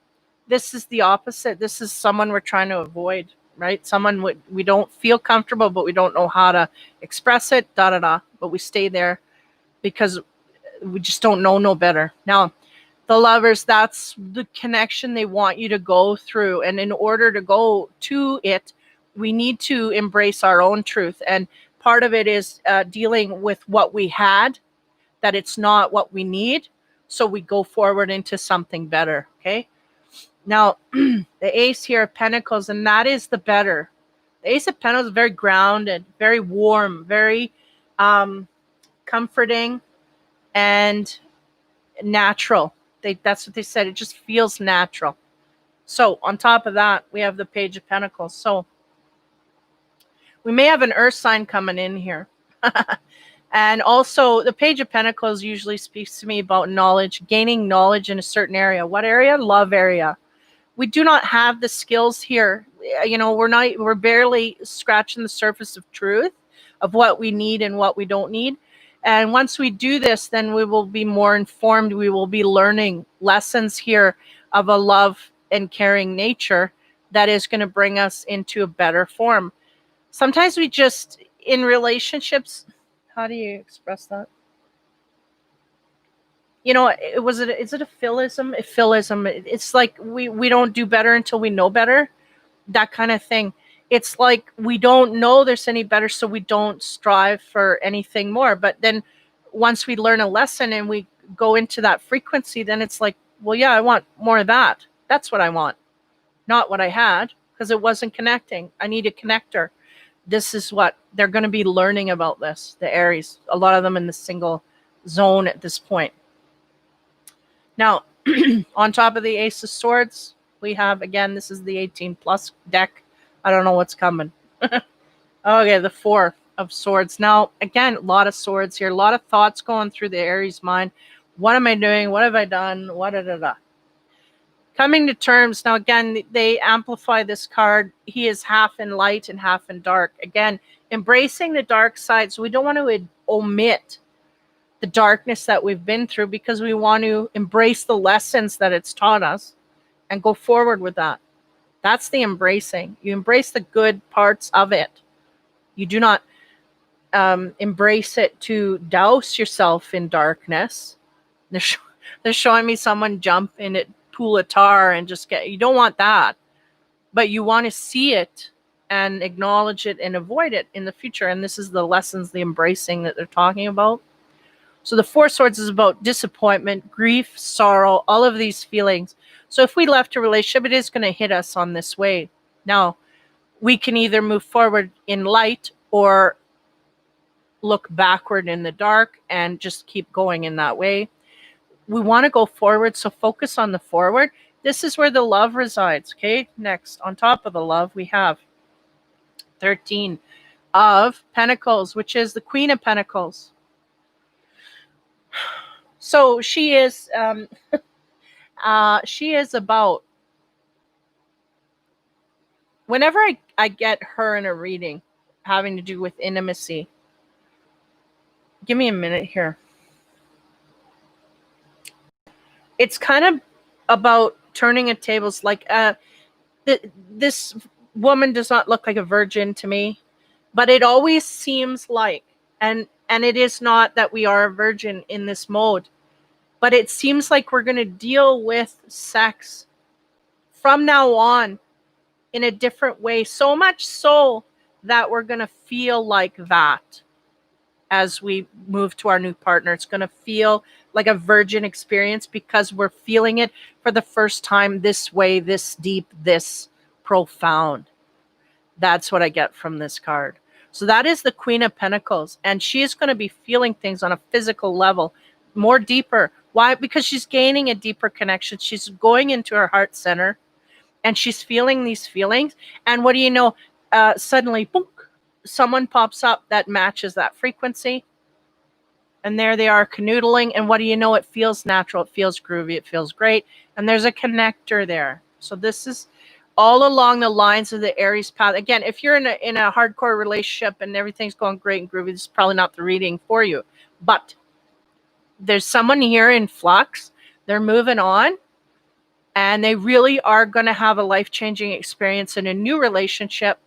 This is the opposite. This is someone we're trying to avoid, right? Someone we don't feel comfortable, but we don't know how to express it, da da da. But we stay there because we just don't know no better. Now, the lovers, that's the connection they want you to go through. And in order to go to it, we need to embrace our own truth. And part of it is dealing with what we had, that it's not what we need. So we go forward into something better. Okay. Now, the ace here of pentacles, and that is the better. The ace of pentacles is very grounded, very warm, very comforting, and natural. That's what they said. It just feels natural. So on top of that, we have the page of pentacles. So we may have an earth sign coming in here. And also the page of pentacles usually speaks to me about knowledge, gaining knowledge in a certain area. What area? Love area. We do not have the skills here. You know, we're barely scratching the surface of truth of what we need and what we don't need. And once we do this, then we will be more informed. We will be learning lessons here of a love and caring nature that is going to bring us into a better form. Sometimes we just, in relationships, how do you express that? You know, is it a philism? A philism. It's like we don't do better until we know better. That kind of thing. It's like we don't know there's any better, so we don't strive for anything more. But then once we learn a lesson and we go into that frequency, then it's like, well, yeah, I want more of that. That's what I want, not what I had, because it wasn't connecting. I need a connector. This is what they're going to be learning about this, the Aries. A lot of them in the single zone at this point. Now, on top of the Ace of Swords, we have, again, this is the 18 plus deck. I don't know what's coming. Okay, the Four of Swords. Now, again, a lot of swords here. A lot of thoughts going through the Aries mind. What am I doing? What have I done? What da da da. Coming to terms. Now, again, they amplify this card. He is half in light and half in dark. Again, embracing the dark side. So we don't want to omit the darkness that we've been through, because we want to embrace the lessons that it's taught us and go forward with that. That's the embracing. You embrace the good parts of it. You do not embrace it to douse yourself in darkness. They're showing me someone jump in a pool of tar and just you don't want that. But you want to see it and acknowledge it and avoid it in the future. And this is the lessons, the embracing that they're talking about. So the Four Swords is about disappointment, grief, sorrow, all of these feelings. So if we left a relationship, it is going to hit us on this way. Now, we can either move forward in light or look backward in the dark and just keep going in that way. We want to go forward, so focus on the forward. This is where the love resides, okay? Next, on top of the love, we have 13 of Pentacles, which is the Queen of Pentacles. So she is about, whenever I get her in a reading having to do with intimacy. Give me a minute here. It's kind of about turning a tables. Like this woman does not look like a virgin to me, but it always seems like, and it is not that we are a virgin in this mode, but it seems like we're going to deal with sex from now on in a different way. So much so that we're going to feel like that as we move to our new partner. It's going to feel like a virgin experience because we're feeling it for the first time this way, this deep, this profound. That's what I get from this card. So that is the Queen of Pentacles. And she is going to be feeling things on a physical level, more deeper. Why? Because she's gaining a deeper connection. She's going into her heart center and she's feeling these feelings. And what do you know? Suddenly, boom, someone pops up that matches that frequency. And there they are canoodling. And what do you know? It feels natural. It feels groovy. It feels great. And there's a connector there. So this is all along the lines of the Aries path. Again, if you're in a hardcore relationship and everything's going great and groovy, this is probably not the reading for you. But there's someone here in flux. They're moving on, and they really are going to have a life-changing experience in a new relationship.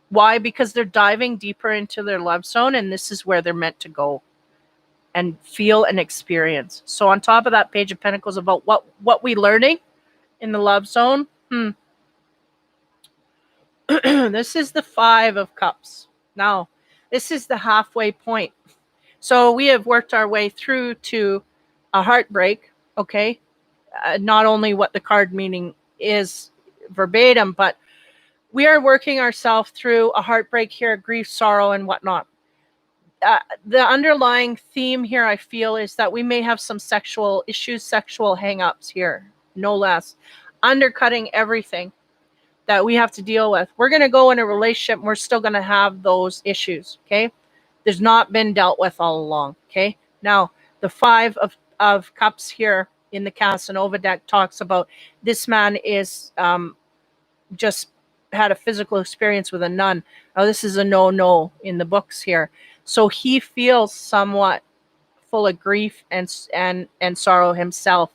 Why? Because they're diving deeper into their love zone, and this is where they're meant to go and feel and experience. So on top of that Page of Pentacles, about what we learning in the love zone. This is the Five of Cups. Now, this is the halfway point. So we have worked our way through to a heartbreak, okay? Not only what the card meaning is verbatim, but we are working ourselves through a heartbreak here, grief, sorrow, and whatnot. The underlying theme here, I feel, is that we may have some sexual issues, sexual hang-ups here, no less, undercutting everything that we have to deal with. We're going to go in a relationship and we're still going to have those issues, okay? There's not been dealt with all along, okay? Now, the Five of Cups here in the Casanova deck talks about this man is just had a physical experience with a nun. Now, this is a no in the books here. So he feels somewhat full of grief and sorrow himself.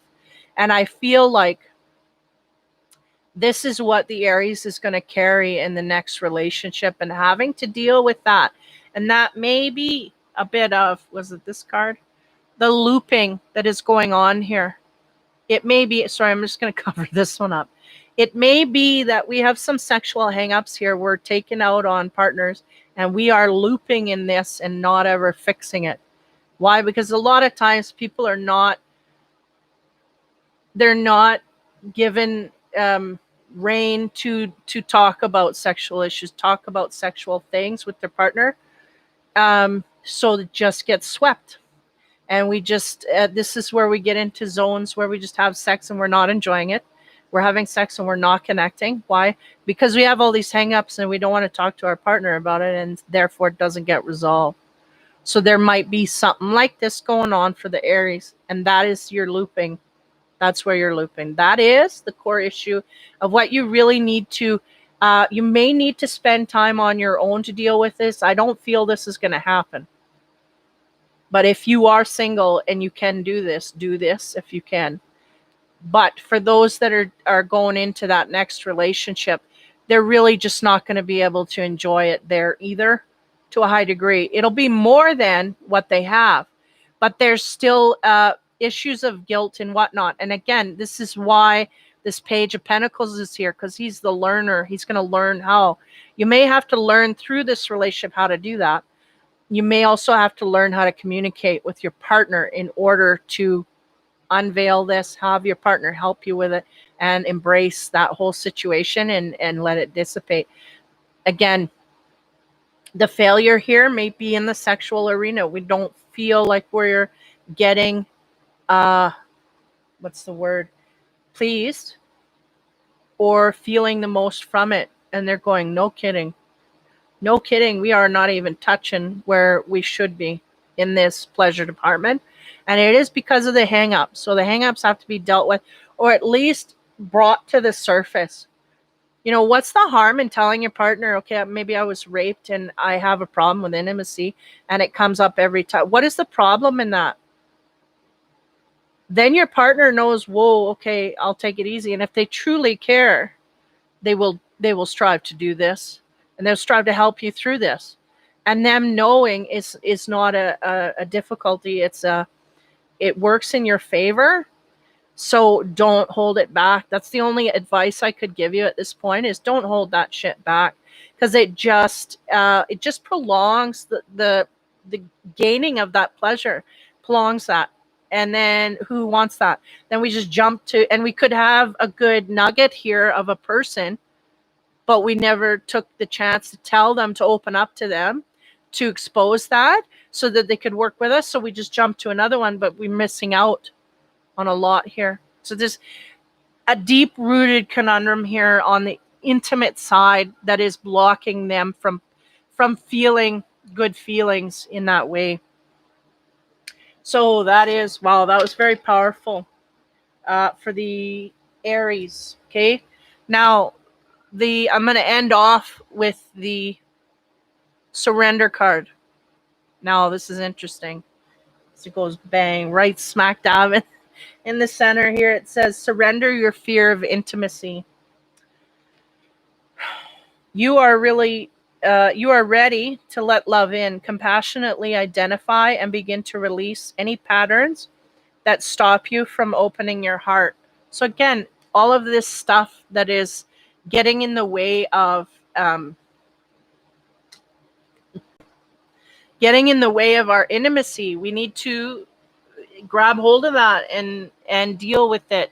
And I feel like this is what the Aries is going to carry in the next relationship, and having to deal with that. And that may be a bit of, was it this card? The looping that is going on here. It may be, sorry, I'm just going to cover this one up. It may be that we have some sexual hangups here. We're taken out on partners and we are looping in this and not ever fixing it. Why? Because a lot of times people are not, they're not given rein to talk about sexual issues, talk about sexual things with their partner. So it just gets swept. And we just, this is where we get into zones where we just have sex and we're not enjoying it. We're having sex and we're not connecting. Why? Because we have all these hang-ups and we don't want to talk to our partner about it, and therefore it doesn't get resolved. So there might be something like this going on for the Aries, and that is your looping. That's where you're looping. That is the core issue of what you really need to, you may need to spend time on your own to deal with this. I don't feel this is going to happen. But if you are single and you can do this if you can. But for those that are going into that next relationship, they're really just not going to be able to enjoy it there either to a high degree. It'll be more than what they have, but there's still issues of guilt and whatnot. And again, this is why this Page of Pentacles is here, because he's the learner. He's going to learn how. You may have to learn through this relationship how to do that. You may also have to learn how to communicate with your partner in order to unveil this, have your partner help you with it, and embrace that whole situation and let it dissipate. Again, the failure here may be in the sexual arena. We don't feel like we're getting, what's the word, pleased or feeling the most from it. And they're going, no kidding. No kidding. We are not even touching where we should be in this pleasure department. And it is because of the hang-ups. So the hang-ups have to be dealt with, or at least brought to the surface. You know, what's the harm in telling your partner, okay, maybe I was raped and I have a problem with intimacy, and it comes up every time. What is the problem in that? Then your partner knows, whoa, okay, I'll take it easy. And if they truly care, they will strive to do this, and they'll strive to help you through this. And them knowing is not a difficulty. It works in your favor. So don't hold it back. That's the only advice I could give you at this point, is don't hold that shit back, because it just prolongs the gaining of that pleasure, prolongs that. And then who wants that? Then we just jump to, and we could have a good nugget here of a person, but we never took the chance to tell them, to open up to them, to expose that so that they could work with us. So we just jump to another one, but we're missing out on a lot here. So there's a deep-rooted conundrum here on the intimate side that is blocking them from feeling good feelings in that way. So that is, wow, that was very powerful for the Aries. Okay, now I'm going to end off with the surrender card. Now, this is interesting. So it goes bang, right smack dab in the center here. It says, surrender your fear of intimacy. You are ready to let love in, compassionately identify and begin to release any patterns that stop you from opening your heart. So again, all of this stuff that is getting in the way of our intimacy, we need to grab hold of that and deal with it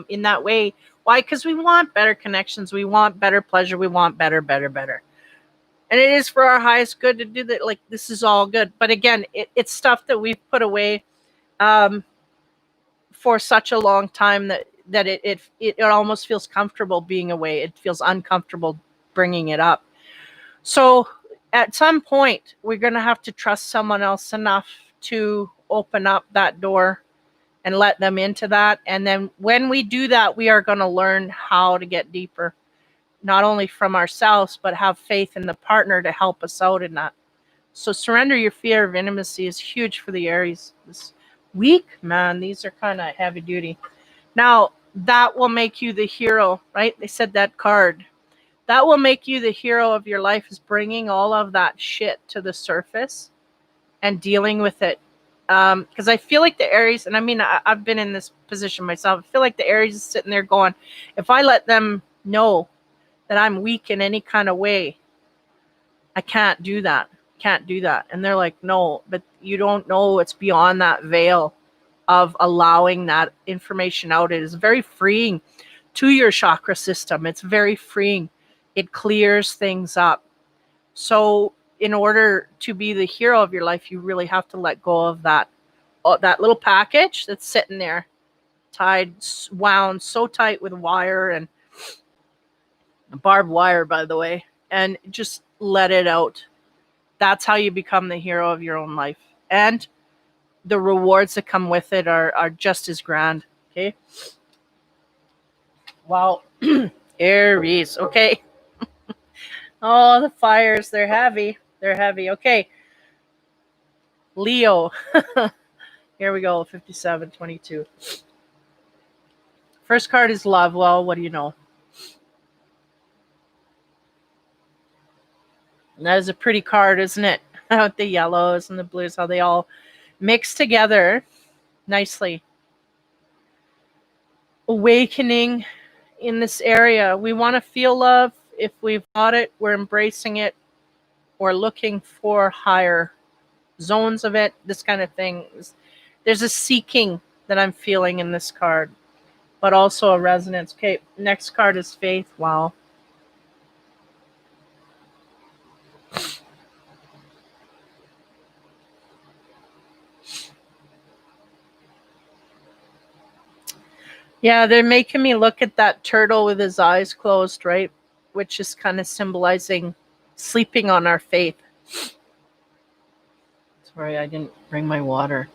in that way. Why? Because we want better connections, we want better pleasure, we want better, and it is for our highest good to do that. Like, this is all good, but again, it's stuff that we've put away for such a long time that it almost feels comfortable being away. It feels uncomfortable bringing it up. So at some point, we're going to have to trust someone else enough to open up that door and let them into that. And then when we do that, we are going to learn how to get deeper, not only from ourselves, but have faith in the partner to help us out in that. So surrender your fear of intimacy is huge for the Aries this week, man. These are kind of heavy duty. Now, that will make you the hero, right? They said that card. That will make you the hero of your life, is bringing all of that shit to the surface and dealing with it. Because I feel like the Aries, and I mean, I've been in this position myself. I feel like the Aries is sitting there going, if I let them know that I'm weak in any kind of way, I can't do that. And they're like, no, but you don't know it's beyond that veil of allowing that information out. It is very freeing to your chakra system. It's very freeing. It clears things up. So in order to be the hero of your life, you really have to let go of that little package that's sitting there, tied, wound so tight with wire and barbed wire, by the way, and just let it out. That's how you become the hero of your own life. And the rewards that come with it are just as grand. Okay. Wow. Aries. Okay. Oh, the fires. They're heavy. Okay. Leo. Here we go. 5722. First card is love. Well, what do you know? That is a pretty card, isn't it? With the yellows and the blues, how they all mix together nicely. Awakening in this area. We want to feel love. If we've got it, we're embracing it. We're looking for higher zones of it, this kind of thing. There's a seeking that I'm feeling in this card, but also a resonance. Okay, next card is faith. Wow. Yeah, they're making me look at that turtle with his eyes closed, right? Which is kind of symbolizing sleeping on our faith. Sorry, I didn't bring my water.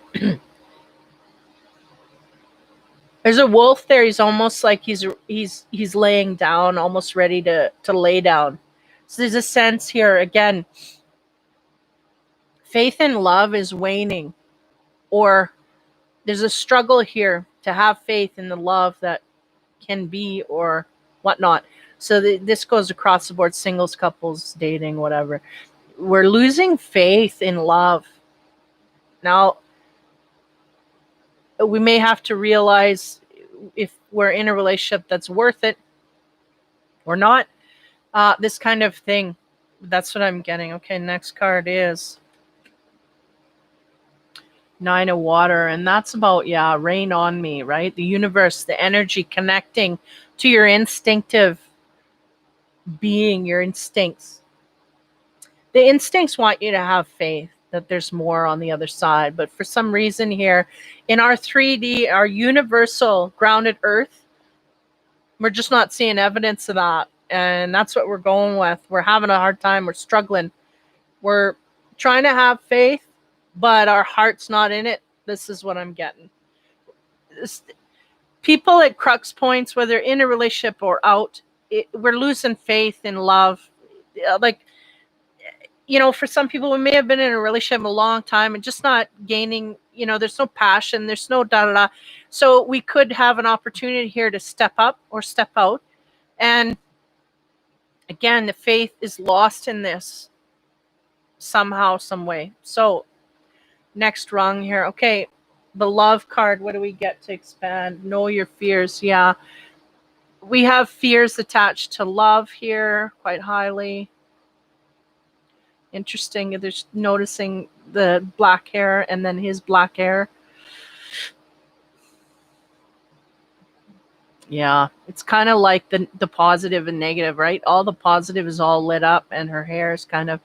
There's a wolf there. He's almost like he's laying down, almost ready to lay down. So there's a sense here, again, faith and love is waning, or there's a struggle here to have faith in the love that can be or whatnot. So this goes across the board, singles, couples, dating, whatever. We're losing faith in love. Now, we may have to realize if we're in a relationship that's worth it or not. This kind of thing. That's what I'm getting. Okay, next card is Nine of Water, and that's about, rain on me, right? The universe, the energy connecting to your instinctive being, your instincts. The instincts want you to have faith that there's more on the other side, but for some reason here in our 3D, our universal grounded earth, we're just not seeing evidence of that. And that's what we're going with. We're having a hard time. We're struggling. We're trying to have faith, but our heart's not in it. This is what I'm getting. People at crux points, whether in a relationship or out, we're losing faith in love. Like, for some people, we may have been in a relationship a long time and just not gaining, there's no passion, there's no da da da. So we could have an opportunity here to step up or step out. And again, the faith is lost in this somehow, some way. So next rung here. Okay, the love card. What do we get to expand? Know your fears. Yeah, we have fears attached to love here quite highly. Interesting. There's noticing the black hair and then his black hair. Yeah, it's kind of like the positive and negative, right? All the positive is all lit up, and her hair is kind of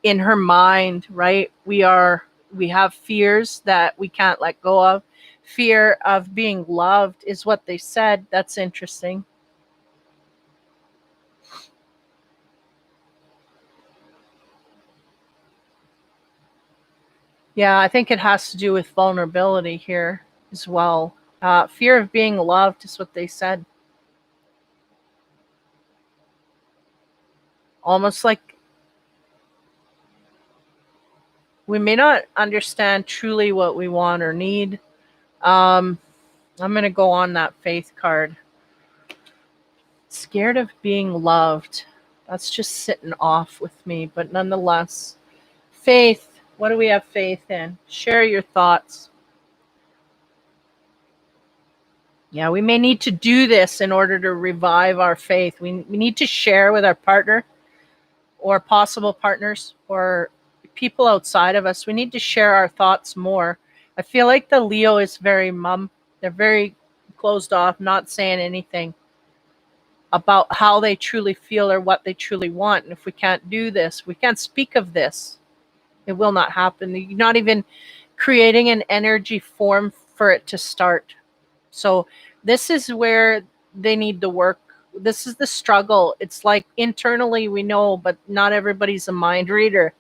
in her mind, right? We have fears that we can't let go of. Fear of being loved is what they said. That's interesting. Yeah, I think it has to do with vulnerability here as well. Fear of being loved is what they said. Almost like we may not understand truly what we want or need. I'm going to go on that faith card. Scared of being loved. That's just sitting off with me, but nonetheless. Faith. What do we have faith in? Share your thoughts. Yeah, we may need to do this in order to revive our faith. We need to share with our partner or possible partners or people outside of us. We need to share our thoughts more. I feel like the Leo is very mum. They're very closed off, not saying anything about how they truly feel or what they truly want. And if we can't do this, we can't speak of this, it will not happen. You're not even creating an energy form for it to start. So this is where they need to work. This is the struggle. It's like internally we know, but not everybody's a mind reader.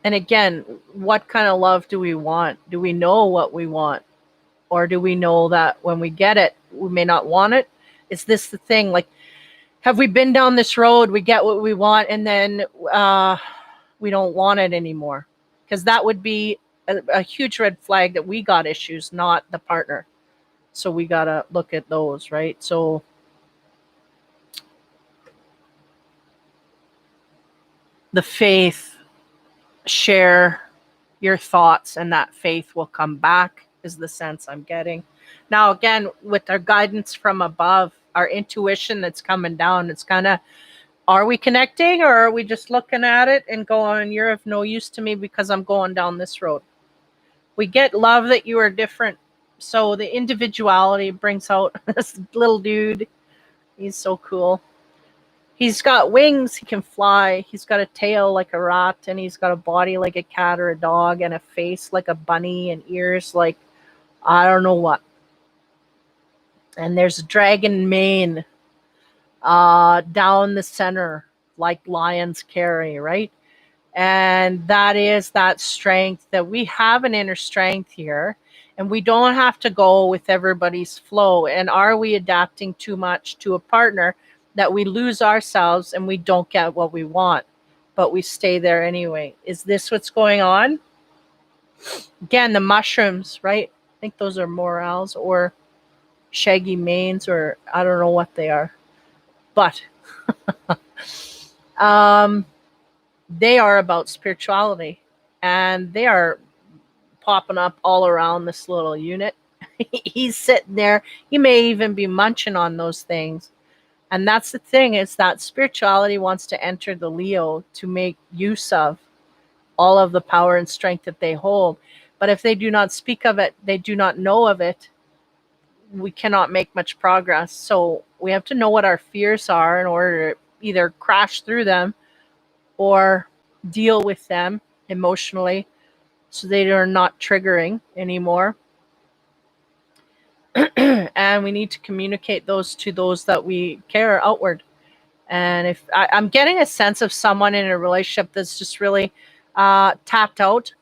And again, what kind of love do we want? Do we know what we want? Or do we know that when we get it, we may not want it? Is this the thing? Like, have we been down this road, we get what we want, and then we don't want it anymore? Because that would be a huge red flag that we got issues, not the partner. So we got to look at those, right? So the faith, share your thoughts, and that faith will come back, is the sense I'm getting. Now, again, with our guidance from above, our intuition that's coming down, it's kind of, are we connecting or are we just looking at it and going, you're of no use to me because I'm going down this road? We get love that you are different. So the individuality brings out this little dude. He's so cool. He's got wings, he can fly. He's got a tail like a rat, and he's got a body like a cat or a dog, and a face like a bunny, and ears like I don't know what. And there's a dragon mane down the center, like lions carry, right? And that is that strength, that we have an inner strength here, and we don't have to go with everybody's flow. And are we adapting too much to a partner that we lose ourselves and we don't get what we want, but we stay there anyway? Is this what's going on? Again, the mushrooms, right? I think those are morels or shaggy manes, or I don't know what they are. But they are about spirituality, and they are popping up all around this little unit. He's sitting there. He may even be munching on those things. And that's the thing, is that spirituality wants to enter the Leo to make use of all of the power and strength that they hold. But if they do not speak of it, they do not know of it, we cannot make much progress. So we have to know what our fears are in order to either crash through them or deal with them emotionally so they are not triggering anymore. And we need to communicate those to those that we care outward. And if I'm getting a sense of someone in a relationship that's just really tapped out,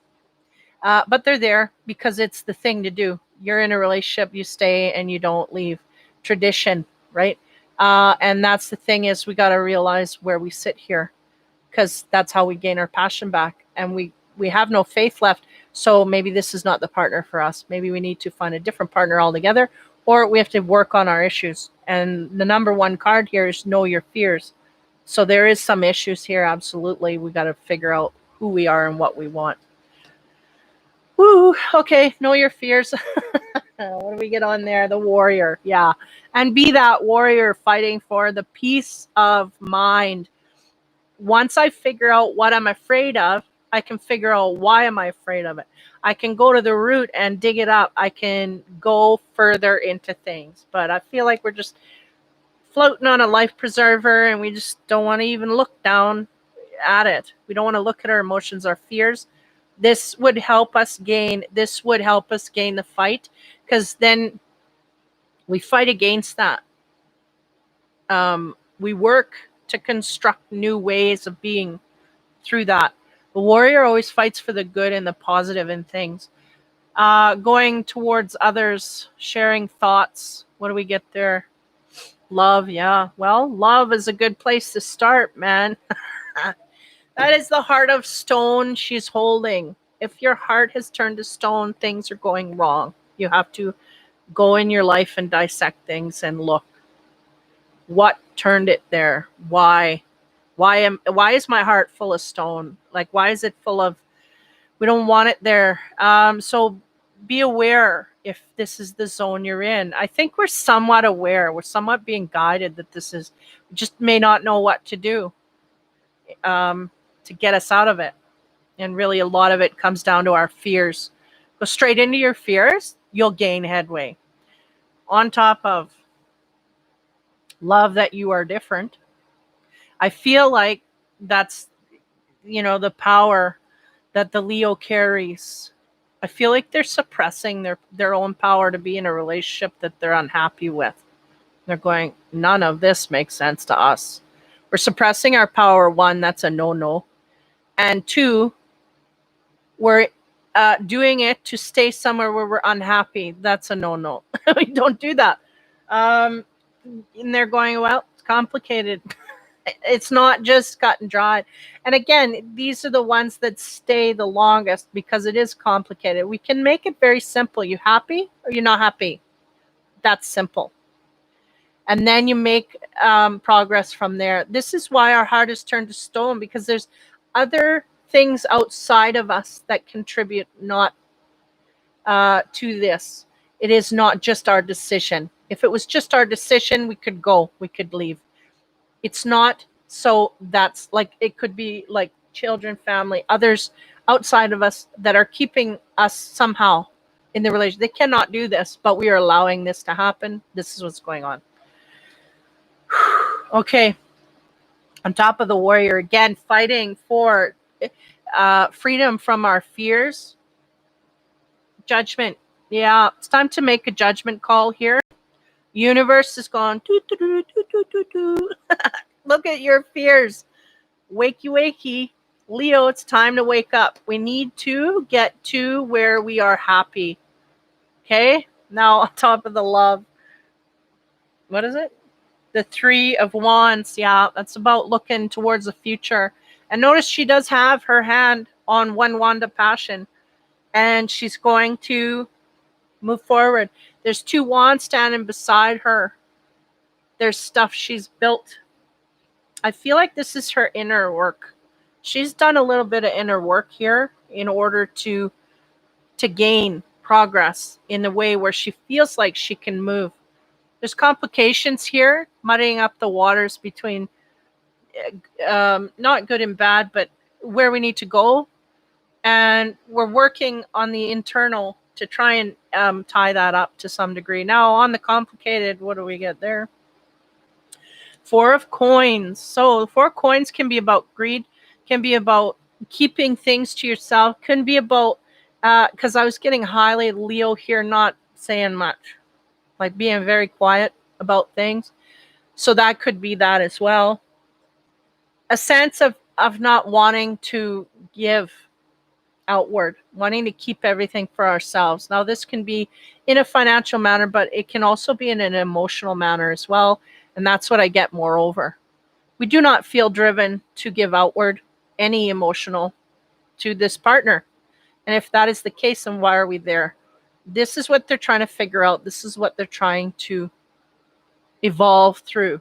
But they're there because it's the thing to do. You're in a relationship, you stay and you don't leave. Tradition, right? And that's the thing, is we got to realize where we sit here, because that's how we gain our passion back. And we have no faith left. So maybe this is not the partner for us. Maybe we need to find a different partner altogether, or we have to work on our issues. And the number one card here is know your fears. So there is some issues here. Absolutely. We got to figure out who we are and what we want. Woo. Okay. Know your fears. What do we get on there? The warrior. Yeah. And be that warrior fighting for the peace of mind. Once I figure out what I'm afraid of, I can figure out why am I afraid of it. I can go to the root and dig it up. I can go further into things. But I feel like we're just floating on a life preserver and we just don't want to even look down at it. We don't want to look at our emotions, our fears. This would help us gain the fight, because then we fight against that. We work to construct new ways of being through that. The warrior always fights for the good and the positive in things. Going towards others, sharing thoughts. What do we get there? Love, yeah. Well, love is a good place to start, man. That is the heart of stone she's holding. If your heart has turned to stone, things are going wrong. You have to go in your life and dissect things and look. What turned it there? Why is my heart full of stone? Like, why is it full of, we don't want it there. So be aware if this is the zone you're in. I think we're somewhat aware. We're somewhat being guided that this is, just may not know what to do to get us out of it. And really a lot of it comes down to our fears. Go straight into your fears, you'll gain headway. On top of love that you are different. I feel like that's, the power that the Leo carries. I feel like they're suppressing their own power to be in a relationship that they're unhappy with. They're going, none of this makes sense to us. We're suppressing our power. One, that's a no-no. And two, we're doing it to stay somewhere where we're unhappy. That's a no-no. We don't do that. And they're going, well, it's complicated. It's not just cut and dry. And again, these are the ones that stay the longest because it is complicated. We can make it very simple. You happy or you're not happy? That's simple. And then you make progress from there. This is why our heart is turned to stone, because there's other things outside of us that contribute not to this. It is not just our decision. If it was just our decision, we could go, we could leave. It's not. So that's like, it could be like children, family, others outside of us that are keeping us somehow in the relation. They cannot do this, but we are allowing this to happen. This is what's going on. Okay. On top of the warrior, again, fighting for freedom from our fears. Judgment. Yeah, it's time to make a judgment call here. Universe is gone. Look at your fears. Wakey, wakey. Leo, it's time to wake up. We need to get to where we are happy. Okay? Now, on top of the love. What is it? The Three of Wands. Yeah, that's about looking towards the future. And notice she does have her hand on one wand of passion. And she's going to move forward. There's two wands standing beside her. There's stuff she's built. I feel like this is her inner work. She's done a little bit of inner work here in order to gain progress in a way where she feels like she can move. There's complications here, muddying up the waters between not good and bad, but where we need to go. And we're working on the internal to try and tie that up to some degree. Now, on the complicated, what do we get there? Four of Coins. So the Four of Coins can be about greed, can be about keeping things to yourself, can be about, because I was getting highly Leo here, not saying much, like being very quiet about things. So that could be that as well. A sense of not wanting to give. outward, wanting to keep everything for ourselves. Now, this can be in a financial manner, but it can also be in an emotional manner as well. And that's what I get moreover. We do not feel driven to give outward any emotional to this partner. And if that is the case, then why are we there? This is what they're trying to figure out. This is what they're trying to evolve through.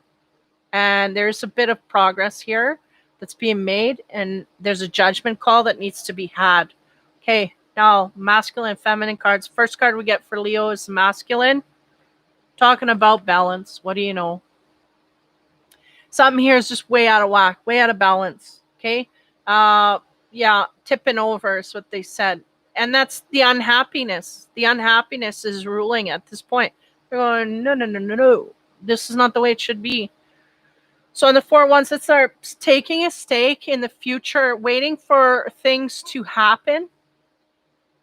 And there's a bit of progress here that's being made, and there's a judgment call that needs to be had. Okay, now masculine and feminine cards. First card we get for Leo is masculine, talking about balance. What do you know? Something here is just way out of whack, way out of balance. Okay, yeah, tipping over is what they said, and that's the unhappiness. The unhappiness is ruling at this point. They're going, no, no, no, no, no. This is not the way it should be. So in the 4-1s, it's our taking a stake in the future, waiting for things to happen.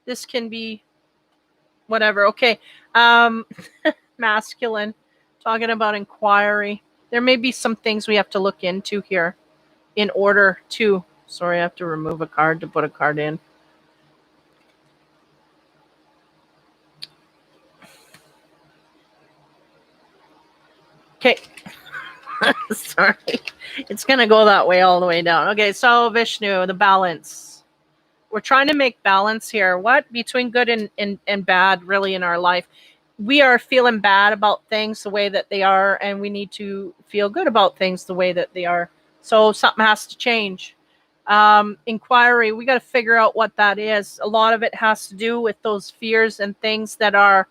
This can be whatever. Okay. Masculine, talking about inquiry. There may be some things we have to look into here in order to, sorry, I have to remove a card to put a card in. Okay. Sorry. It's going to go that way all the way down. Okay, so Vishnu, the balance. We're trying to make balance here. What? Between good and bad, really, in our life. We are feeling bad about things the way that they are, and we need to feel good about things the way that they are. So something has to change. Inquiry, we got to figure out what that is. A lot of it has to do with those fears and things that are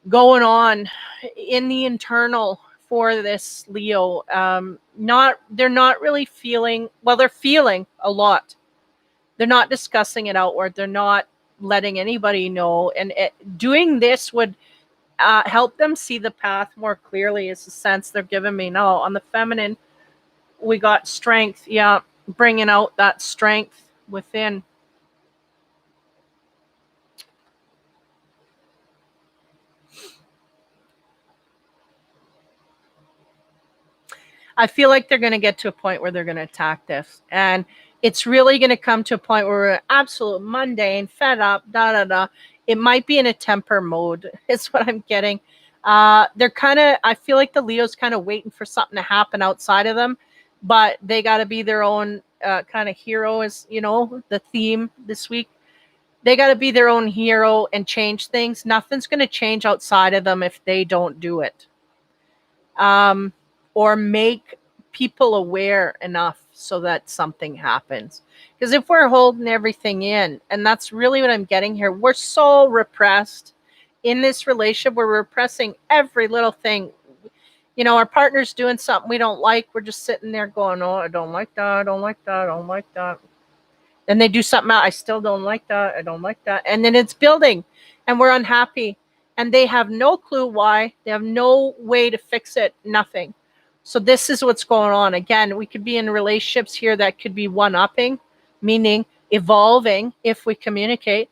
going on in the internal for this Leo. They're not really feeling, well, they're feeling a lot. They're not discussing it outward. They're not letting anybody know. And doing this would help them see the path more clearly, is the sense they're giving me. Now, on the feminine, we got strength. Yeah, bringing out that strength within. I feel like they're going to get to a point where they're going to attack this. And it's really going to come to a point where we're absolute mundane, fed up, da-da-da. It might be in a temper mode, is what I'm getting. They're kind of, I feel like the Leo's kind of waiting for something to happen outside of them, but they got to be their own kind of hero, is, you know, the theme this week. They got to be their own hero and change things. Nothing's going to change outside of them if they don't do it. Or make people aware enough so that something happens. Because if we're holding everything in, and that's really what I'm getting here, we're so repressed in this relationship. We're repressing every little thing. You know, our partner's doing something we don't like. We're just sitting there going, oh, I don't like that. I don't like that. I don't like that. Then they do something else. I still don't like that. I don't like that. And then it's building and we're unhappy. And they have no clue why. They have no way to fix it. Nothing. So this is what's going on. Again, we could be in relationships here that could be one-upping, meaning evolving if we communicate,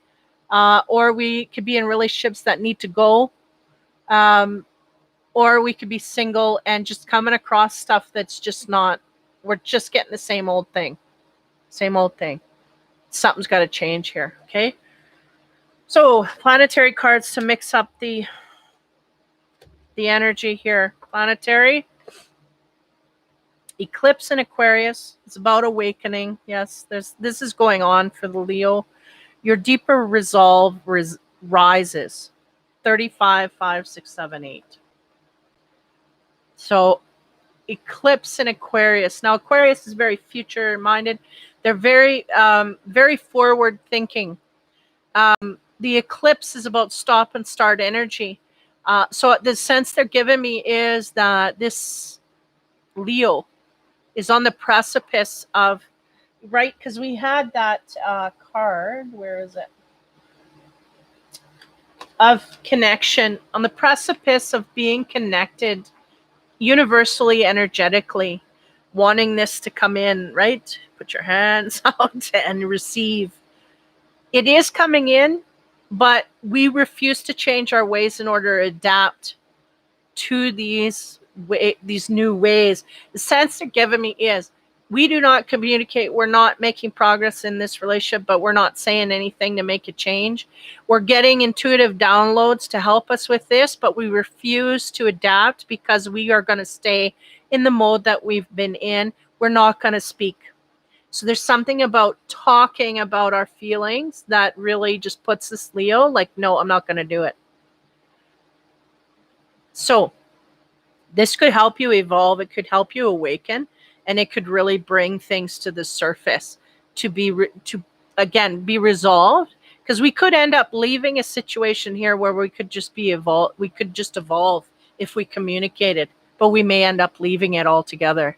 or we could be in relationships that need to go, or we could be single and just coming across stuff that's just not, we're just getting the same old thing. Same old thing. Something's got to change here, okay? So planetary cards to mix up the energy here. Planetary. Eclipse in Aquarius. It's about awakening. Yes, this is going on for the Leo. Your deeper resolve rises. 35, 5, 6, 7, 8. So eclipse in Aquarius. Now, Aquarius is very future-minded. They're very, very forward-thinking. The eclipse is about stop and start energy. So the sense they're giving me is that this Leo is on the precipice of, right? Because we had that card, where is it? Of connection, on the precipice of being connected universally, energetically, wanting this to come in, right? Put your hands out and receive. It is coming in, but we refuse to change our ways in order to adapt to these new ways. The sense they're giving me is we do not communicate. We're not making progress in this relationship, but we're not saying anything to make a change. We're getting intuitive downloads to help us with this, but we refuse to adapt because we are going to stay in the mode that we've been in. We're not going to speak. So there's something about talking about our feelings that really just puts this Leo like, no, I'm not going to do it. So this could help you evolve. It could help you awaken, and it could really bring things to the surface to be resolved. Because we could end up leaving a situation here where we could just evolve if we communicated, but we may end up leaving it altogether.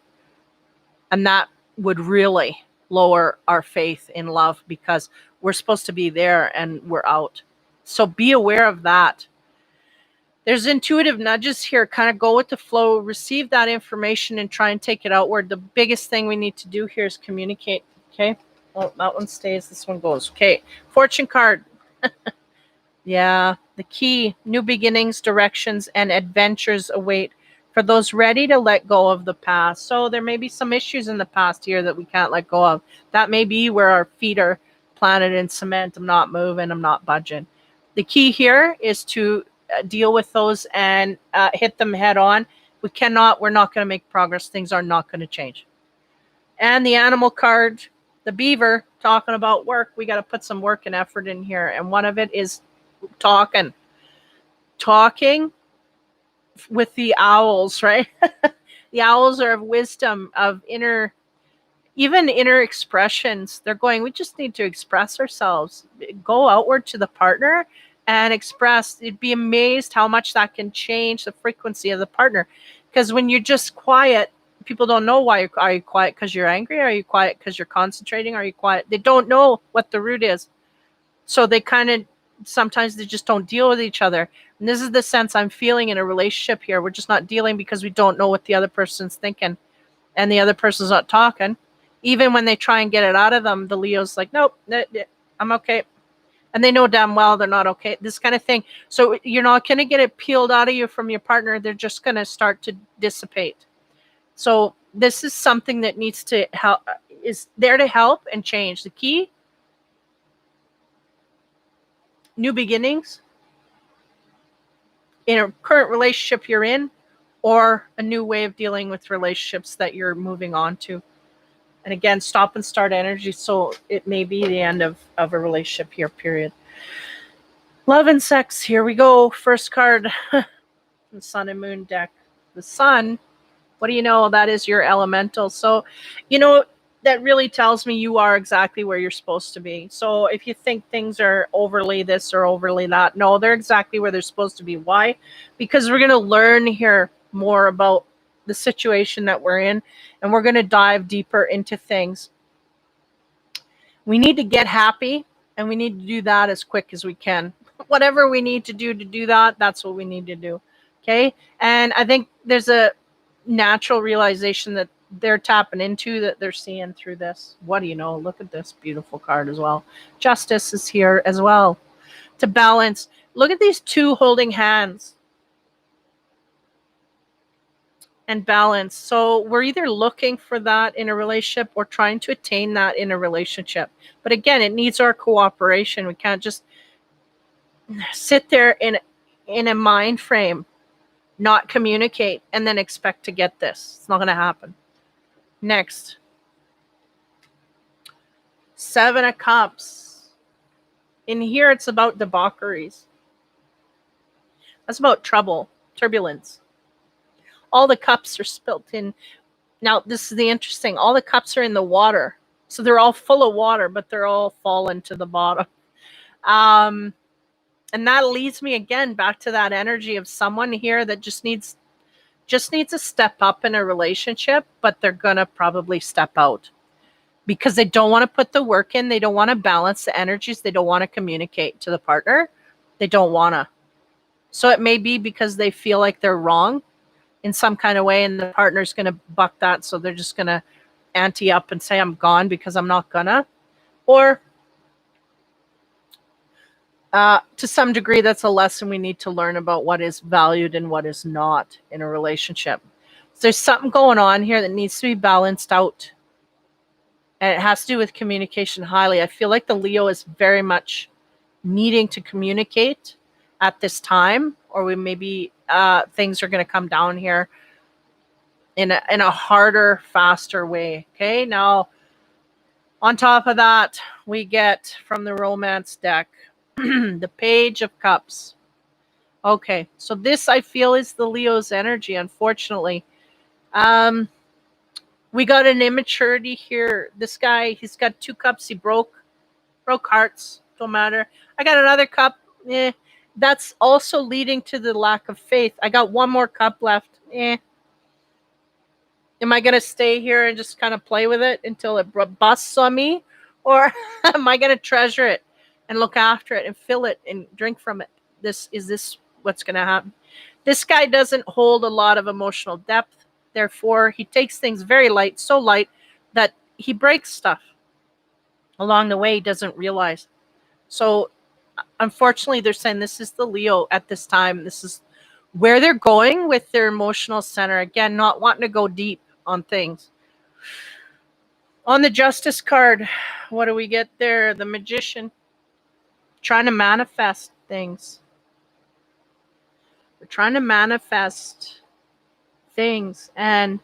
And that would really lower our faith in love because we're supposed to be there and we're out. So be aware of that. There's intuitive nudges here. Kind of go with the flow, receive that information and try and take it outward. The biggest thing we need to do here is communicate. Okay. Well, that one stays. This one goes. Okay. Fortune card. Yeah. The key, new beginnings, directions, and adventures await for those ready to let go of the past. So there may be some issues in the past here that we can't let go of. That may be where our feet are planted in cement. I'm not moving. I'm not budging. The key here is to deal with those and hit them head on. We're not going to make progress. Things are not going to change. And the animal card, the beaver, talking about work. We got to put some work and effort in here. And one of it is talking with the owls, right? The owls are of wisdom, of inner expressions. They're going, we just need to express ourselves. Go outward to the partner and express. You'd be amazed how much that can change the frequency of the partner. Because when you're just quiet, people don't know why. Are you quiet because you're angry? Are you quiet because you're concentrating? Are you quiet? They don't know what the root is. So they sometimes they just don't deal with each other. And this is the sense I'm feeling in a relationship here. We're just not dealing because we don't know what the other person's thinking. And the other person's not talking. Even when they try and get it out of them, the Leo's like, nope, I'm okay. And they know damn well they're not okay. This kind of thing. So you're not going to get it peeled out of you from your partner. They're just going to start to dissipate. So this is something that needs to help, is there to help and change. The key, new beginnings in a current relationship you're in, or a new way of dealing with relationships that you're moving on to. And again, stop and start energy. So it may be the end of a relationship here, period. Love and sex. Here we go. First card, the sun and moon deck. The sun, what do you know? That is your elemental. So, that really tells me you are exactly where you're supposed to be. So if you think things are overly this or overly that, no, they're exactly where they're supposed to be. Why? Because we're going to learn here more about the situation that we're in, and we're going to dive deeper into things. We need to get happy, and we need to do that as quick as we can. Whatever we need to do that, that's what we need to do. Okay? And I think there's a natural realization that they're tapping into, that they're seeing through this. What do you know? Look at this beautiful card as well. Justice is here as well to balance. Look at these two holding hands and balance. So we're either looking for that in a relationship or trying to attain that in a relationship. But again, it needs our cooperation. We can't just sit there in a mind frame, not communicate, and then expect to get this. It's not going to happen. Next, 7 of Cups. In here, it's about debaucheries. That's about trouble, turbulence. All the cups are spilt in. Now, this is the interesting. All the cups are in the water. So they're all full of water, but they're all fallen to the bottom. And that leads me again back to that energy of someone here that just needs to step up in a relationship, but they're going to probably step out because they don't want to put the work in. They don't want to balance the energies. They don't want to communicate to the partner. They don't want to. So it may be because they feel like they're wrong in some kind of way, and the partner's going to buck that. So they're just going to ante up and say, I'm gone because I'm not gonna. Or to some degree, that's a lesson we need to learn about what is valued and what is not in a relationship. So there's something going on here that needs to be balanced out. And it has to do with communication highly. I feel like the Leo is very much needing to communicate at this time, or we maybe things are going to come down here in a harder, faster way. Okay, now on top of that, we get from the romance deck the Page of Cups. Okay, so this I feel is the Leo's energy, unfortunately. We got an immaturity here. This guy, he's got 2 cups. He broke hearts. Don't matter. I got another cup. That's also leading to the lack of faith. I got 1 more cup left. Am I gonna stay here and just kind of play with it until it busts on me, or am I gonna treasure it and look after it and fill it and drink from it? This what's gonna happen? This guy doesn't hold a lot of emotional depth. Therefore, he takes things very light, so light that he breaks stuff along the way. He doesn't realize. So, unfortunately, they're saying this is the Leo at this time. This is where they're going with their emotional center. Again, not wanting to go deep on things. On the Justice card, what do we get there? The Magician. Trying to manifest things. We're trying to manifest things, and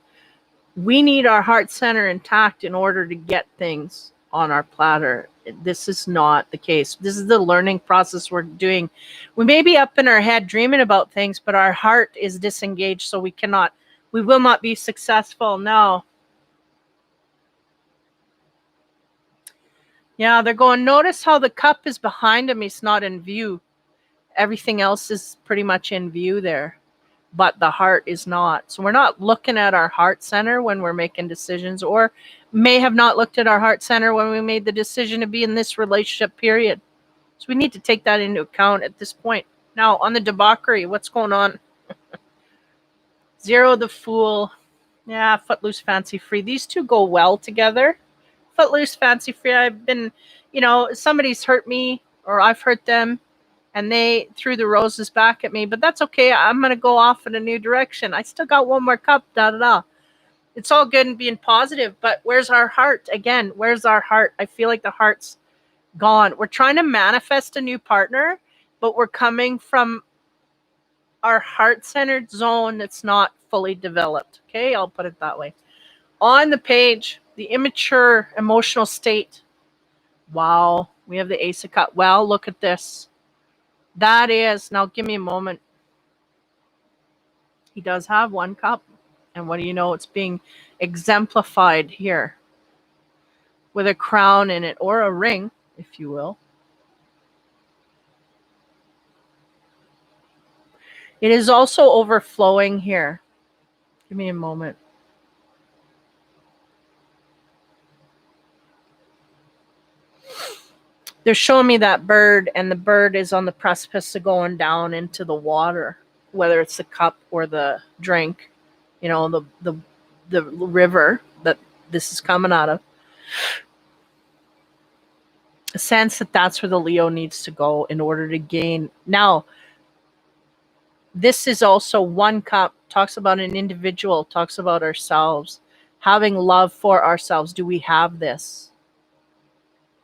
we need our heart center intact in order to get things on our platter. This is not the case. This is the learning process we're doing. We may be up in our head dreaming about things, but our heart is disengaged, so we will not be successful. No. Yeah, they're going, notice how the cup is behind him. He's not in view. Everything else is pretty much in view there, but the heart is not. So we're not looking at our heart center when we're making decisions, or may have not looked at our heart center when we made the decision to be in this relationship period. So we need to take that into account at this point. Now, on the debauchery, what's going on? 0, the Fool. Yeah, Footloose, Fancy Free. These two go well together. Footloose, Fancy Free. I've been, somebody's hurt me or I've hurt them, and they threw the roses back at me, but that's okay. I'm going to go off in a new direction. I still got 1 more cup, da-da-da. It's all good and being positive, but where's our heart? Again, where's our heart? I feel like the heart's gone. We're trying to manifest a new partner, but we're coming from our heart-centered zone that's not fully developed. Okay, I'll put it that way. On the page, the immature emotional state. Wow, we have the Ace of Cups. Well, look at this. That is, now give me a moment. He does have 1 cup. And what do you know? It's being exemplified here with a crown in it, or a ring, if you will. It is also overflowing here. Give me a moment. They're showing me that bird, and the bird is on the precipice of going down into the water, whether it's the cup or the drink, the river that this is coming out of. A sense that that's where the Leo needs to go in order to gain. Now, this is also 1 cup, talks about an individual, talks about ourselves, having love for ourselves. Do we have this?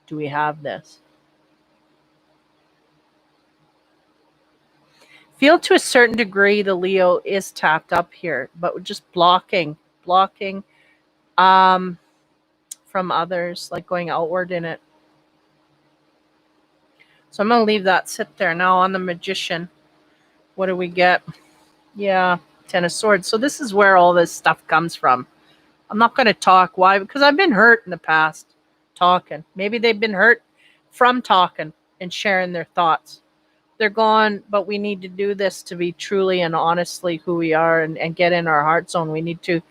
Do we have this? Feel to a certain degree the Leo is tapped up here, but we're just blocking from others, like going outward in it. So I'm going to leave that sit there. Now on the Magician, what do we get? Yeah, 10 of Swords. So this is where all this stuff comes from. I'm not going to talk. Why? Because I've been hurt in the past talking. Maybe they've been hurt from talking and sharing their thoughts. They're gone, but we need to do this to be truly and honestly who we are, and get in our heart zone. We need to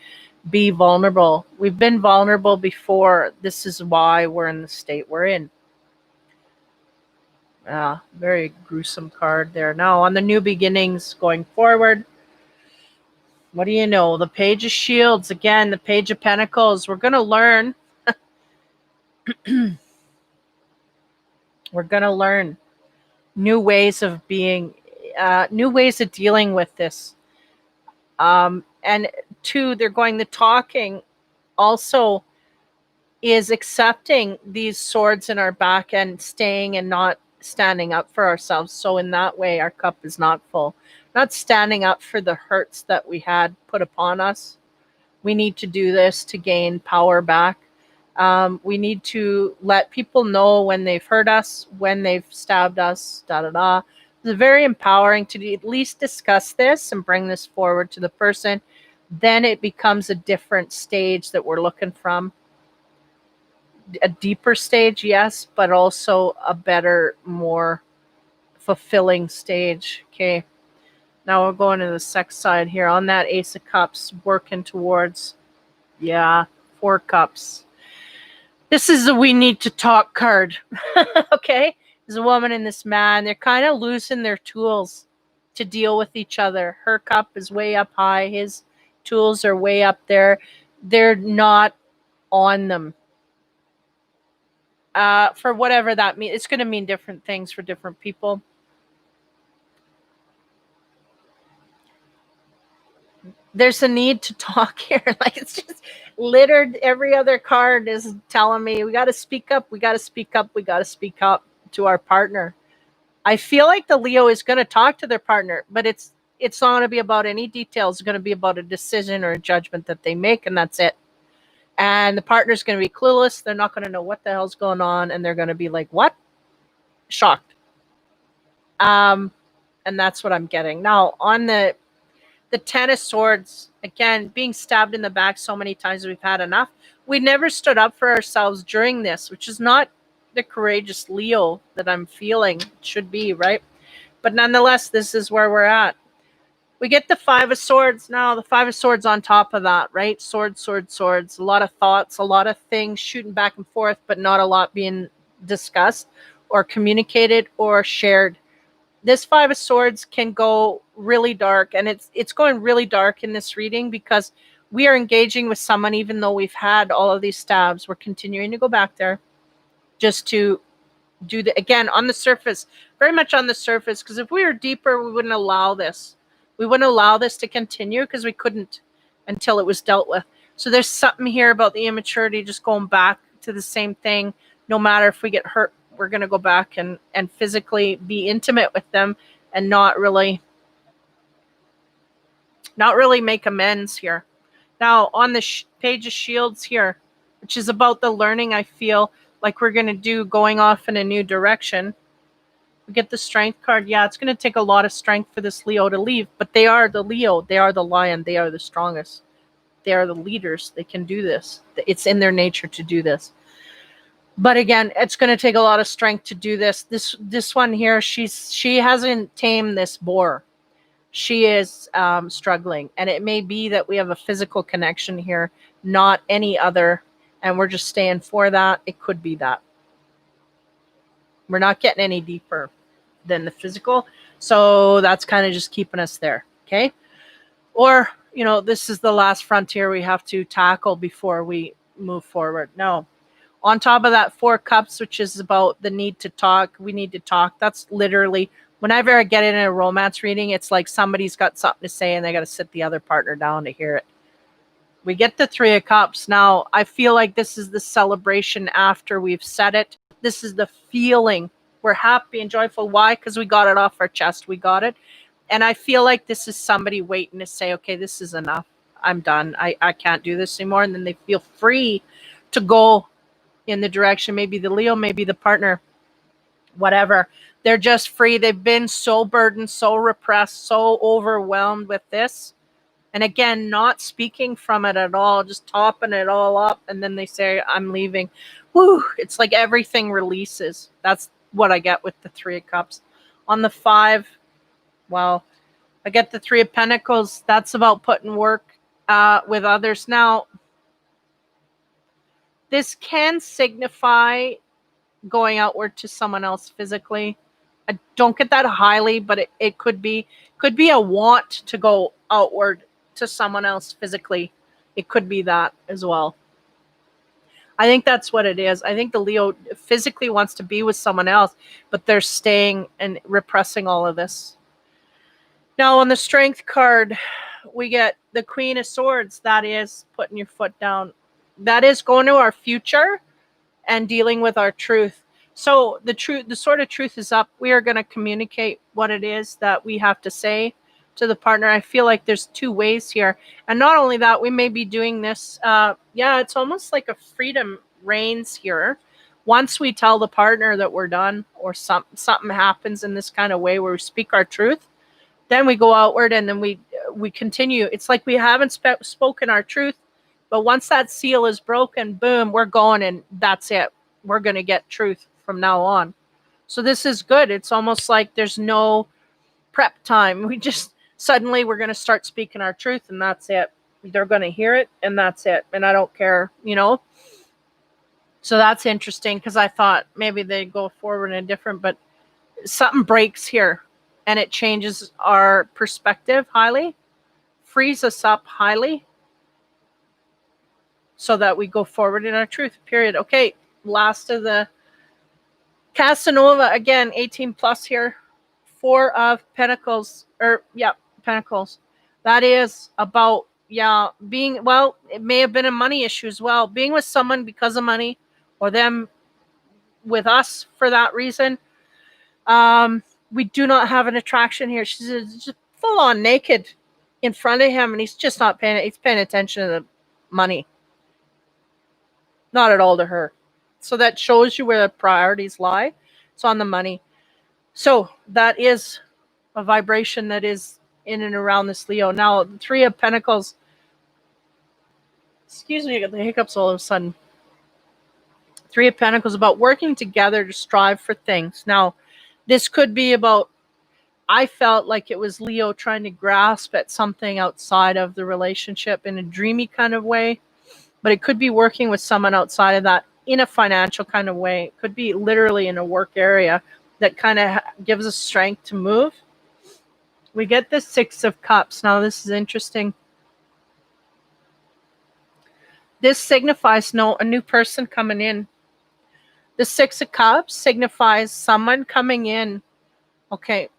be vulnerable. We've been vulnerable before. This is why we're in the state we're in. Very gruesome card there. Now on the new beginnings going forward, what do you know? The Page of Shields. Again, the Page of Pentacles. We're going to learn. We're going to learn new ways of being, new ways of dealing with this. And 2, they're going the talking. Also, is accepting these swords in our back and staying and not standing up for ourselves. So in that way, our cup is not full. Not standing up for the hurts that we had put upon us. We need to do this to gain power back. We need to let people know when they've hurt us, when they've stabbed us, da da da. It's very empowering to at least discuss this and bring this forward to the person. Then it becomes a different stage that we're looking from. A deeper stage, yes, but also a better, more fulfilling stage. Okay. Now we're going to the sex side here. On that Ace of Cups, working towards, yeah, 4 Cups. This is the we need to talk card. Okay? There's a woman and this man. They're kind of losing their tools to deal with each other. Her cup is way up high. His tools are way up there. They're not on them. For whatever that means. It's going to mean different things for different people. There's a need to talk here. Like, it's just littered. Every other card is telling me we got to speak up. We got to speak up. We got to speak up to our partner. I feel like the Leo is going to talk to their partner, but it's not going to be about any details. It's going to be about a decision or a judgment that they make, and that's it. And the partner's going to be clueless. They're not going to know what the hell's going on, and they're going to be like, what? Shocked. And that's what I'm getting. Now, on the 10 of Swords, again, being stabbed in the back so many times we've had enough. We never stood up for ourselves during this, which is not the courageous Leo that I'm feeling it should be, right? But nonetheless, this is where we're at. We get the 5 of Swords now. The 5 of Swords on top of that, right? Swords, swords, swords. A lot of thoughts, a lot of things shooting back and forth, but not a lot being discussed or communicated or shared. This 5 of Swords can go really dark, and it's going really dark in this reading because we are engaging with someone even though we've had all of these stabs. We're continuing to go back there just to do the, again, on the surface, very much on the surface, because if we were deeper, we wouldn't allow this. We wouldn't allow this to continue because we couldn't until it was dealt with. So there's something here about the immaturity, just going back to the same thing. No matter if we get hurt, we're going to go back and physically be intimate with them and not really make amends here. Now, on the Page of Shields here, which is about the learning I feel like we're going to do going off in a new direction. We get the Strength card. Yeah, it's going to take a lot of strength for this Leo to leave, but they are the Leo. They are the lion. They are the strongest. They are the leaders. They can do this. It's in their nature to do this. But again, it's going to take a lot of strength to do this. This one here, she hasn't tamed this boar. She is struggling, and it may be that we have a physical connection here, not any other, and we're just staying for that. It could be that. We're not getting any deeper than the physical, so that's kind of just keeping us there, okay? Or, this is the last frontier we have to tackle before we move forward. No. On top of that 4 Cups, which is about the need to talk, we need to talk. That's literally, whenever I get in a romance reading, it's like somebody's got something to say and they got to sit the other partner down to hear it. We get the 3 of Cups. Now, I feel like this is the celebration after we've said it. This is the feeling. We're happy and joyful. Why? Because we got it off our chest. We got it. And I feel like this is somebody waiting to say, okay, this is enough. I'm done. I can't do this anymore. And then they feel free to go in the direction, maybe the Leo, maybe the partner, whatever. They're just free. They've been so burdened, so repressed, so overwhelmed with this. And again, not speaking from it at all, just topping it all up. And then they say, I'm leaving. Whew, it's like everything releases. That's what I get with the 3 of Cups. On the 5, well, I get the 3 of Pentacles. That's about putting work with others. Now, this can signify going outward to someone else physically. I don't get that highly, but it could be a want to go outward to someone else physically. It could be that as well. I think that's what it is. I think the Leo physically wants to be with someone else, but they're staying and repressing all of this. Now, on the Strength card, we get the Queen of Swords. That is putting your foot down. that is going to our future and dealing with our truth. So the sort of truth is up. We are going to communicate what it is that we have to say to the partner. I feel like there's two ways here. And not only that, we may be doing this. It's almost like a freedom reigns here. Once we tell the partner that we're done, or something happens in this kind of way where we speak our truth, then we go outward and then we continue. It's like we haven't spoken our truth, but once that seal is broken, boom, we're going, and that's it. We're going to get truth from now on. So this is good. It's almost like there's no prep time. We just suddenly we're going to start speaking our truth, and that's it. They're going to hear it, and that's it. And I don't care, So that's interesting, because I thought maybe they'd go forward in a different, but something breaks here, and it changes our perspective highly, frees us up highly, so that we go forward in our truth, period. Okay, last of the Casanova, again, 18 plus here. 4 of Pentacles, Pentacles. That is about, being, well, it may have been a money issue as well. Being with someone because of money, or them with us for that reason. We do not have an attraction here. She's just full on naked in front of him, and he's just not paying attention to the money. Not at all to her. So that shows you where the priorities lie. It's on the money. So that is a vibration that is in and around this Leo. Now, the 3 of Pentacles. Excuse me, I got the hiccups all of a sudden. 3 of Pentacles, about working together to strive for things. Now, this could be about, I felt like it was Leo trying to grasp at something outside of the relationship in a dreamy kind of way. But it could be working with someone outside of that in a financial kind of way. It could be literally in a work area that kind of gives us strength to move. We get the 6 of Cups. Now, this is interesting. This signifies a new person coming in. The 6 of Cups signifies someone coming in. Okay.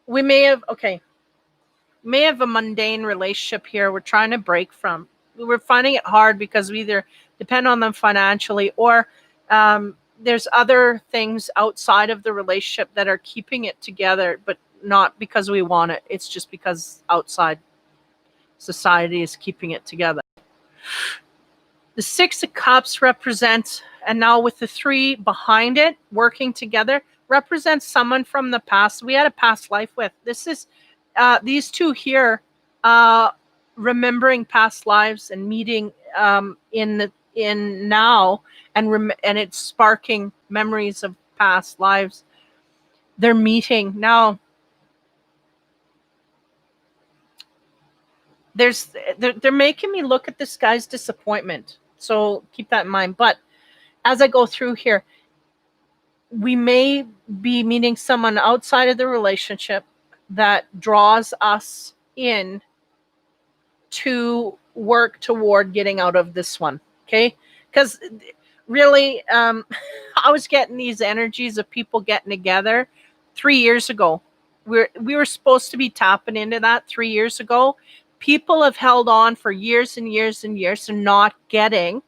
We may have a mundane relationship here we're trying to break from. We're finding it hard because we either depend on them financially, or there's other things outside of the relationship that are keeping it together, but not because we want it. It's just because outside society is keeping it together. The 6 of Cups represents, and now with the 3 behind it, working together, represents someone from the past we had a past life with. This is these two here, remembering past lives and meeting in now, and it's sparking memories of past lives. They're meeting now. They're making me look at this guy's disappointment, so keep that in mind. But as I go through here, we may be meeting someone outside of the relationship that draws us in to work toward getting out of this one. Okay, because really, I was getting these energies of people getting together 3 years ago. We were supposed to be tapping into that 3 years ago. People have held on for years and years and years and not getting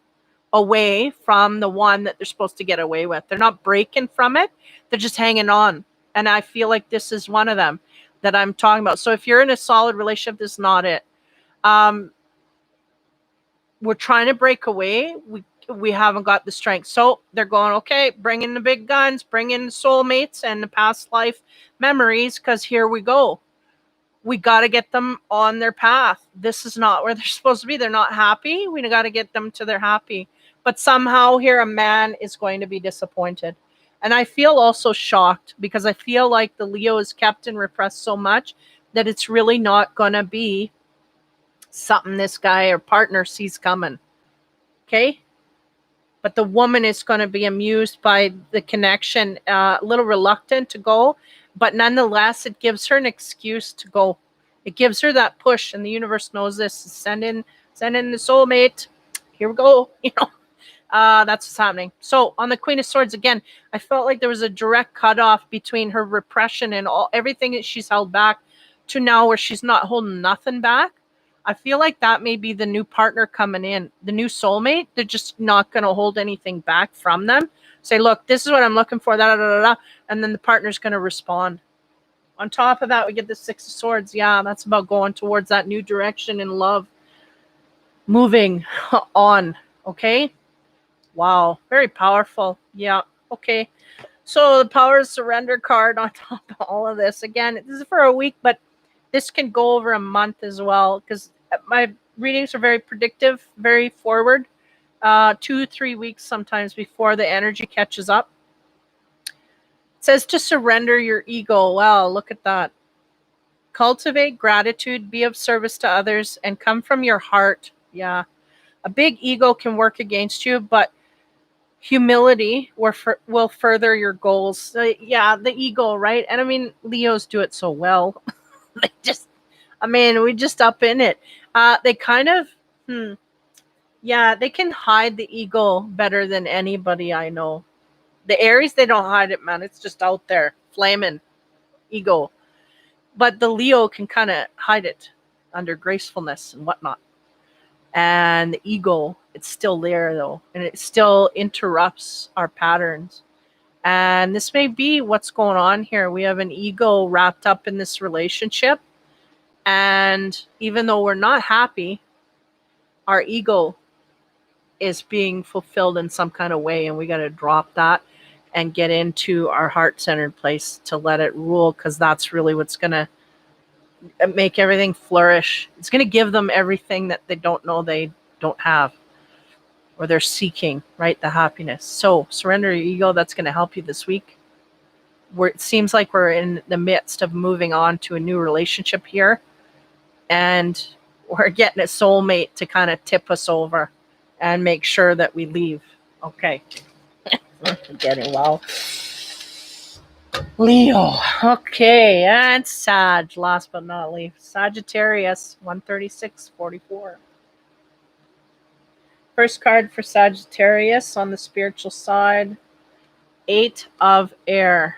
away from the one that they're supposed to get away with. They're not breaking from it. They're just hanging on. And I feel like this is one of them that I'm talking about. So if you're in a solid relationship, this is not it. We're trying to break away. We haven't got the strength. So they're going, okay, bring in the big guns, bring in the soulmates and the past life memories, because here we go. We got to get them on their path. This is not where they're supposed to be. They're not happy. We got to get them to their happy. But somehow here a man is going to be disappointed. And I feel also shocked, because I feel like the Leo is kept and repressed so much that it's really not going to be something this guy or partner sees coming. Okay? But the woman is going to be amused by the connection, a little reluctant to go. But nonetheless, it gives her an excuse to go. It gives her that push, and the universe knows this. Send in the soulmate. Here we go. That's what's happening. So on the Queen of Swords, again, I felt like there was a direct cutoff between her repression and everything that she's held back to now where she's not holding nothing back. I feel like that may be the new partner coming in, the new soulmate. They're just not going to hold anything back from them. Say, look, this is what I'm looking for, da, da, da, da, and then the partner's going to respond. On top of that, we get the Six of Swords. Yeah, that's about going towards that new direction in love. Moving on, okay? Wow, very powerful. Yeah, okay. So the Power of Surrender card on top of all of this. Again, this is for a week, but this can go over a month as well, because my readings are very predictive, very forward. 2-3 weeks sometimes before the energy catches up. It says to surrender your ego. Wow, look at that. Cultivate gratitude, be of service to others, and come from your heart. Yeah. A big ego can work against you, but humility will further your goals. Yeah, the ego, right? And I mean, Leos do it so well. We just up in it. They kind of, yeah, they can hide the ego better than anybody I know. The Aries, they don't hide it, man. It's just out there, flaming ego. But the Leo can kind of hide it under gracefulness and whatnot. And the ego, it's still there though, and it still interrupts our patterns. And this may be what's going on here. We have an ego wrapped up in this relationship, and even though we're not happy, our ego is being fulfilled in some kind of way, and we got to drop that and get into our heart-centered place to let it rule, because that's really what's going to make everything flourish. It's going to give them everything that they don't know they don't have, or they're seeking, right? The happiness. So surrender your ego. That's going to help you this week. It seems like we're in the midst of moving on to a new relationship here, and we're getting a soulmate to kind of tip us over and make sure that we leave. Okay. Getting well. Leo. Okay, and Sag, last but not least. Sagittarius, 136-44. First card for Sagittarius on the spiritual side, 8 of Air.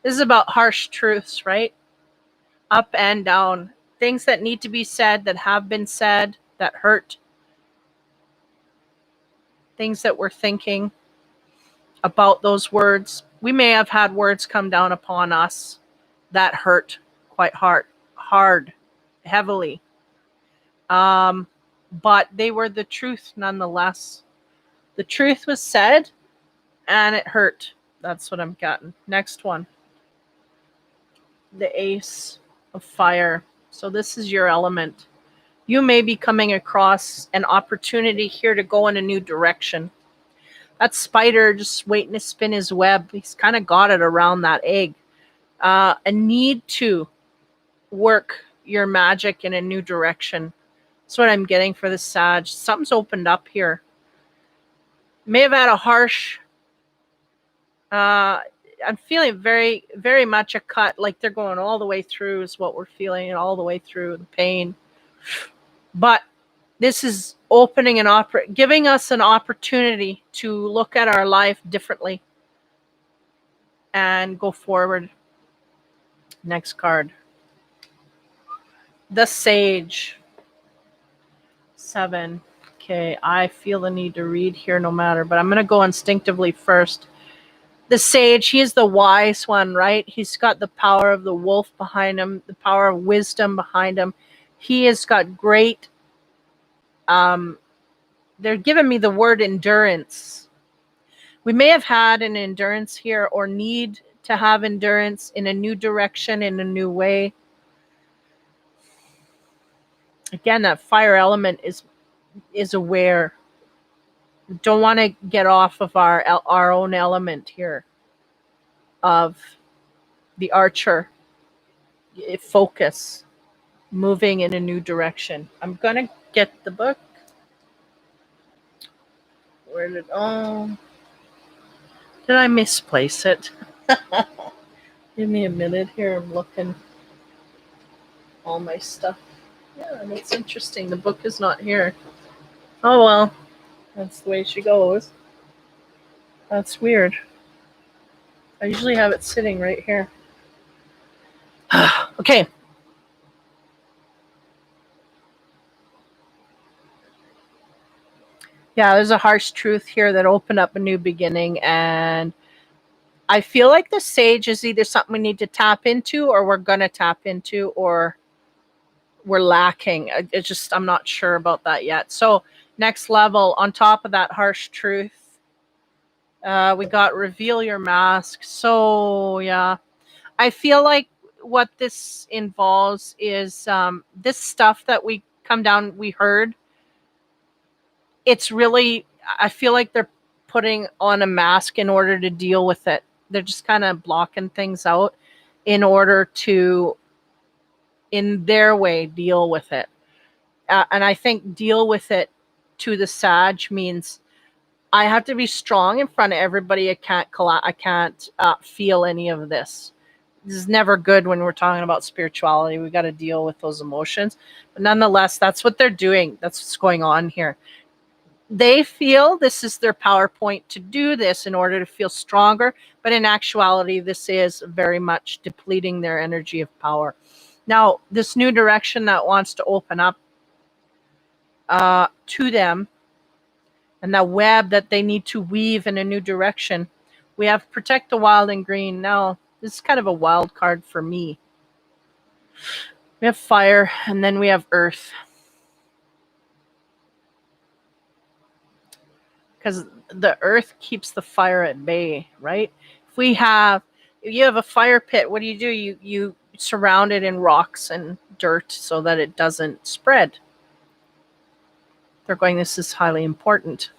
This is about harsh truths, right? Up and down. Things that need to be said, that have been said, that hurt. Things that we're thinking about those words. We may have had words come down upon us that hurt quite hard, heavily. But they were the truth nonetheless. The truth was said, and it hurt. That's what I'm getting. Next one. The Ace of Fire. So this is your element. You may be coming across an opportunity here to go in a new direction. That spider just waiting to spin his web. He's kind of got it around that egg. A need to work your magic in a new direction. That's what I'm getting for the Sag. Something's opened up here. May have had a harsh... I'm feeling very, very much a cut, like they're going all the way through is what we're feeling, and all the way through the pain. But this is opening giving us an opportunity to look at our life differently and go forward. Next card. The Sage. 7. Okay, I feel the need to read here no matter, but I'm going to go instinctively first. The Sage, he is the wise one, right? He's got the power of the wolf behind him, the power of wisdom behind him. He has got great... they're giving me the word endurance. We may have had an endurance here, or need to have endurance in a new direction, in a new way. Again, that fire element is aware. We don't want to get off of our own element here of the archer. Focus, moving in a new direction. I'm gonna get the book. Where did did I misplace it? Give me a minute here. I'm looking all my stuff. Yeah, and it's interesting. The book is not here. Oh well, that's the way she goes. That's weird. I usually have it sitting right here. Okay. Yeah, there's a harsh truth here that opened up a new beginning, and I feel like the Sage is either something we need to tap into, or we're gonna tap into, or we're lacking. It's just, I'm not sure about that yet. So next level, on top of that harsh truth, we got reveal your mask. So yeah, I feel like what this involves is this stuff that we come down, we heard. It's really, I feel like they're putting on a mask in order to deal with it. They're just kind of blocking things out in order to, in their way, deal with it. And I think deal with it to the Sag means I have to be strong in front of everybody. I can't feel any of this. This is never good when we're talking about spirituality. We got to deal with those emotions. But nonetheless, that's what they're doing. That's what's going on here. They feel this is their PowerPoint to do this in order to feel stronger. But in actuality, this is very much depleting their energy of power. Now, this new direction that wants to open up to them, and that web that they need to weave in a new direction. We have protect the wild and green. Now, this is kind of a wild card for me. We have fire, and then we have earth. Because the earth keeps the fire at bay, right? If you have a fire pit, what do? You surround it in rocks and dirt so that it doesn't spread. They're going, this is highly important.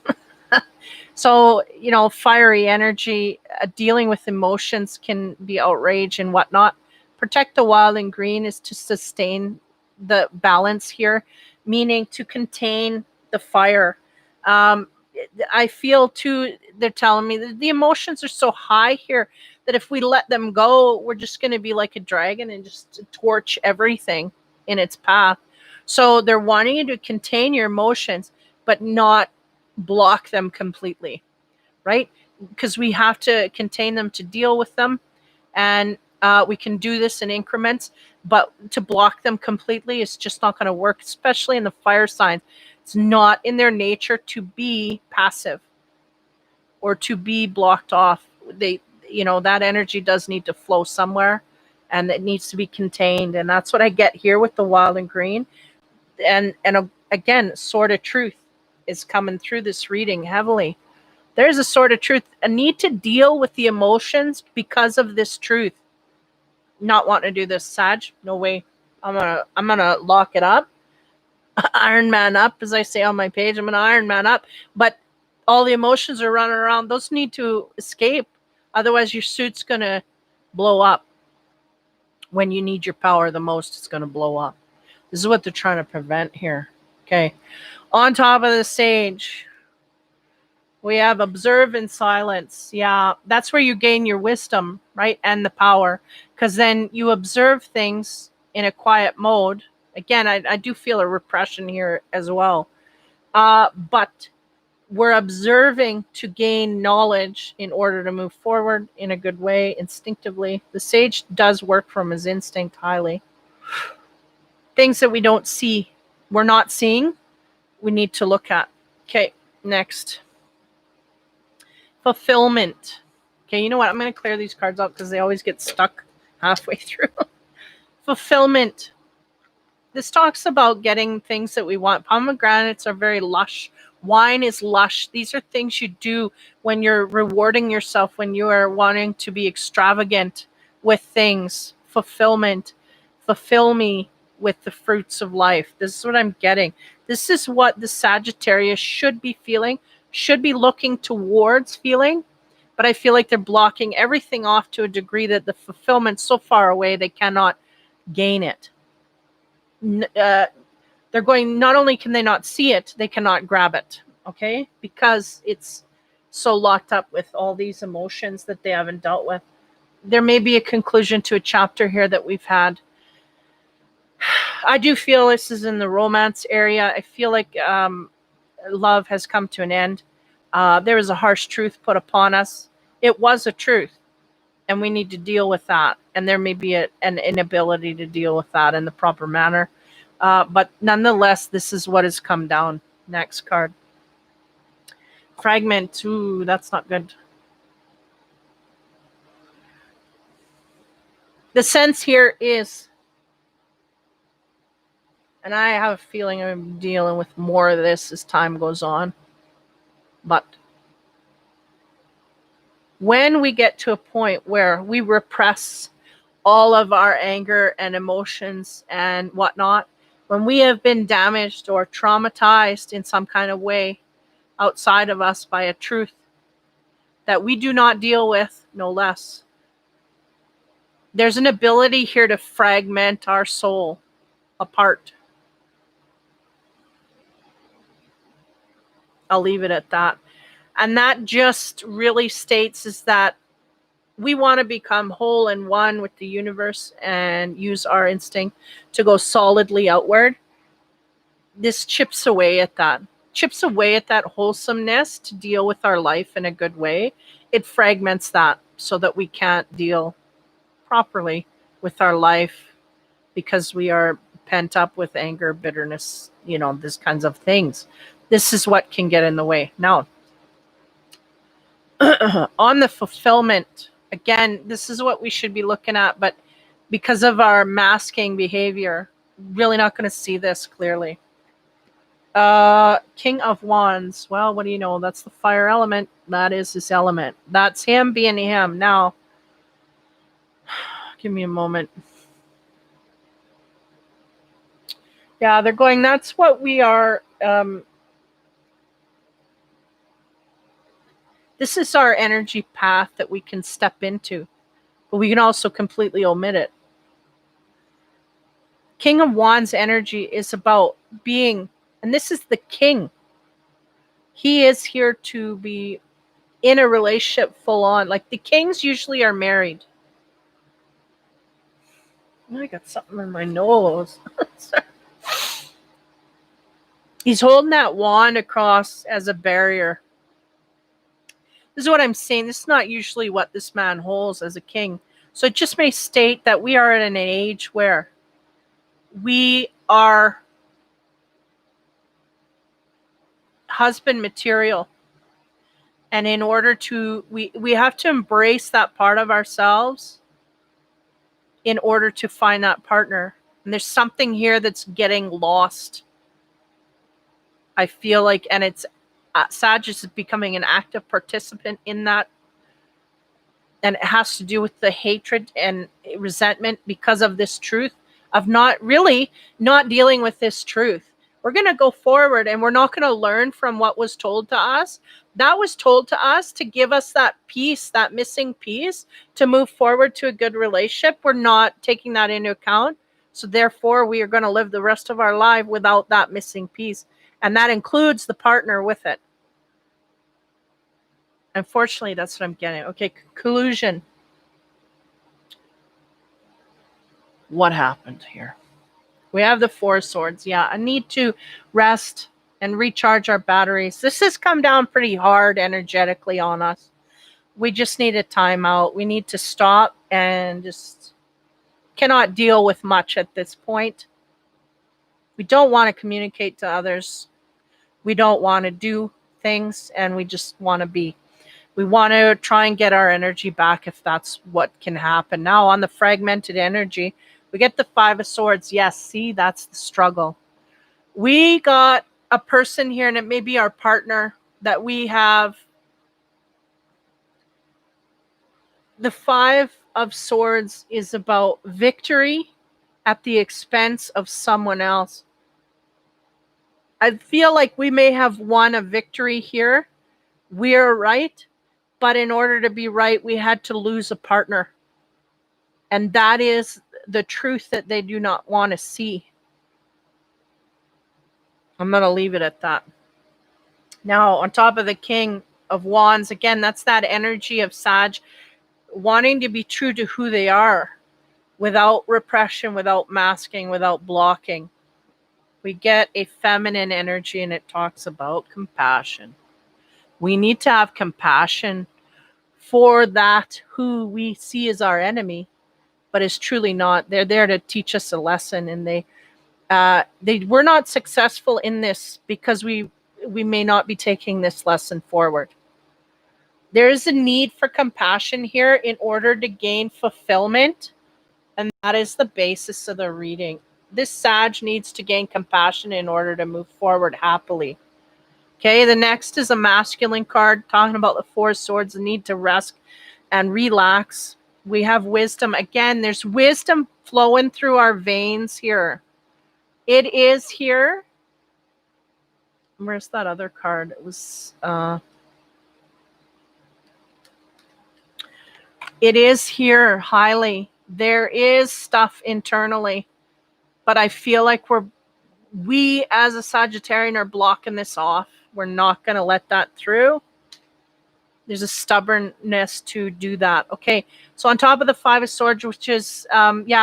So, fiery energy, dealing with emotions can be outrage and whatnot. Protect the wild and green is to sustain the balance here, meaning to contain the fire. Um, I feel too, they're telling me that the emotions are so high here that if we let them go, we're just going to be like a dragon and just torch everything in its path. So they're wanting you to contain your emotions, but not block them completely, right? Because we have to contain them to deal with them, and we can do this in increments, but to block them completely is just not going to work, especially in the fire signs. It's not in their nature to be passive or to be blocked off. That energy does need to flow somewhere, and it needs to be contained, and that's what I get here with the wild and green. And again, sword of truth is coming through this reading heavily. There's a sword of truth, a need to deal with the emotions because of this truth. Not wanting to do this, Sag. No way. I'm gonna lock it up. Iron Man up, as I say on my page. I'm gonna Iron Man up. But all the emotions are running around. Those need to escape. Otherwise, your suit's gonna blow up. When you need your power the most, it's gonna blow up. This is what they're trying to prevent here. Okay. On top of the Sage, we have observe in silence. Yeah, that's where you gain your wisdom, right? And the power. Because then you observe things in a quiet mode. Again, I do feel a repression here as well. But we're observing to gain knowledge in order to move forward in a good way, instinctively. The Sage does work from his instinct highly. Things that we don't see, we're not seeing, we need to look at. Okay, next. Fulfillment. Okay, you know what? I'm going to clear these cards out because they always get stuck halfway through. Fulfillment. This talks about getting things that we want. Pomegranates are very lush. Wine is lush. These are things you do when you're rewarding yourself, when you are wanting to be extravagant with things. Fulfillment. Fulfill me with the fruits of life. This is what I'm getting. This is what the Sagittarius should be feeling, should be looking towards feeling. But I feel like they're blocking everything off to a degree that the fulfillment's so far away they cannot gain it. They're going, not only can they not see it, they cannot grab it, okay? Because it's so locked up with all these emotions that they haven't dealt with. There may be a conclusion to a chapter here that we've had. I do feel this is in the romance area. I feel like love has come to an end. There is a harsh truth put upon us. It was a truth, and we need to deal with that. And there may be an inability to deal with that in the proper manner. But nonetheless, this is what has come down. Next card. Fragment. Ooh, that's not good. The sense here is, and I have a feeling I'm dealing with more of this as time goes on, but when we get to a point where we repress all of our anger and emotions and whatnot, when we have been damaged or traumatized in some kind of way outside of us by a truth that we do not deal with, no less, there's an ability here to fragment our soul apart. I'll leave it at that. And that just really states is that we want to become whole and one with the universe and use our instinct to go solidly outward. This chips away at that. Chips away at that wholesomeness to deal with our life in a good way. It fragments that so that we can't deal properly with our life because we are pent up with anger, bitterness, these kinds of things. This is what can get in the way. Now, on the fulfillment, again, this is what we should be looking at, but because of our masking behavior, really not going to see this clearly. King of Wands. Well, what do you know? That's the fire element. That is his element. That's him being him. Now, give me a moment. Yeah, they're going, that's what we are. This is our energy path that we can step into, but we can also completely omit it. King of Wands energy is about being, and this is the king. He is here to be in a relationship full on. Like the kings usually are married. I got something in my nose. He's holding that wand across as a barrier. This is what I'm saying. This is not usually what this man holds as a king. So it just may state that we are at an age where we are husband material. And in order to, we have to embrace that part of ourselves in order to find that partner. And there's something here that's getting lost. I feel like, and it's Sag is becoming an active participant in that. And it has to do with the hatred and resentment because of this truth of not dealing with this truth. We're going to go forward and we're not going to learn from what was told to us. That was told to us to give us that piece, that missing piece, to move forward to a good relationship. We're not taking that into account. So therefore, we are going to live the rest of our life without that missing piece. And that includes the partner with it. Unfortunately, that's what I'm getting. Okay, conclusion. What happened here? We have the Four of Swords. Yeah, I need to rest and recharge our batteries. This has come down pretty hard energetically on us. We just need a timeout. We need to stop and just cannot deal with much at this point. We don't want to communicate to others. We don't want to do things, and we just want to be. We want to try and get our energy back if that's what can happen. Now, on the fragmented energy, we get the Five of Swords. Yes, see, that's the struggle. We got a person here, and it may be our partner, that we have the Five of Swords is about victory at the expense of someone else. I feel like we may have won a victory here. We're right. But in order to be right, we had to lose a partner. And that is the truth that they do not want to see. I'm going to leave it at that. Now, on top of the King of Wands, again, that's that energy of Sag wanting to be true to who they are without repression, without masking, without blocking. We get a feminine energy, and it talks about compassion. We need to have compassion for that who we see as our enemy, but is truly not. They're there to teach us a lesson, and they were not successful in this because we may not be taking this lesson forward. There is a need for compassion here in order to gain fulfillment, and that is the basis of the reading. This Sag needs to gain compassion in order to move forward happily. Okay, the next is a masculine card talking about the Four of Swords, the need to rest and relax. We have wisdom. Again, there's wisdom flowing through our veins here. It is here. Where's that other card? It was it is here highly. There is stuff internally, but I feel like we as a Sagittarian are blocking this off. We're not going to let that through. There's a stubbornness to do that. Okay, so on top of the Five of Swords, which is,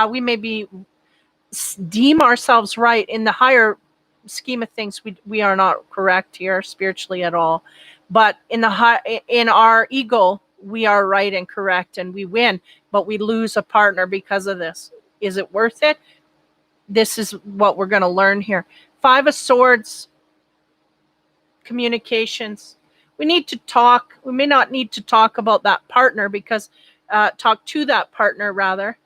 we maybe deem ourselves right in the higher scheme of things. We are not correct here spiritually at all, but in our ego, we are right and correct, and we win. But we lose a partner because of this. Is it worth it? This is what we're going to learn here. Five of Swords, communications. We need to talk. We may not need to talk about that partner because talk to that partner rather,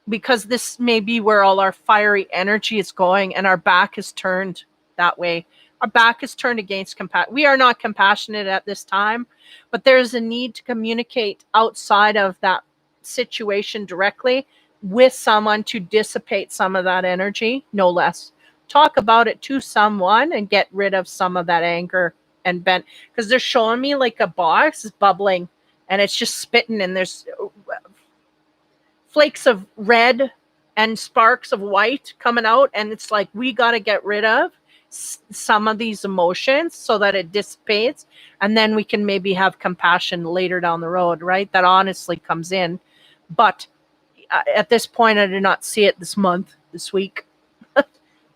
because this may be where all our fiery energy is going, and our back is turned that way. Our back is turned against compassion. We are not compassionate at this time, but there's a need to communicate outside of that situation directly with someone to dissipate some of that energy, no less. Talk about it to someone and get rid of some of that anger and bent, because they're showing me like a box is bubbling and it's just spitting, and there's flakes of red and sparks of white coming out, and it's like we got to get rid of some of these emotions so that it dissipates, and then we can maybe have compassion later down the road, right? That honestly comes in. But at this point, I do not see it this month, this week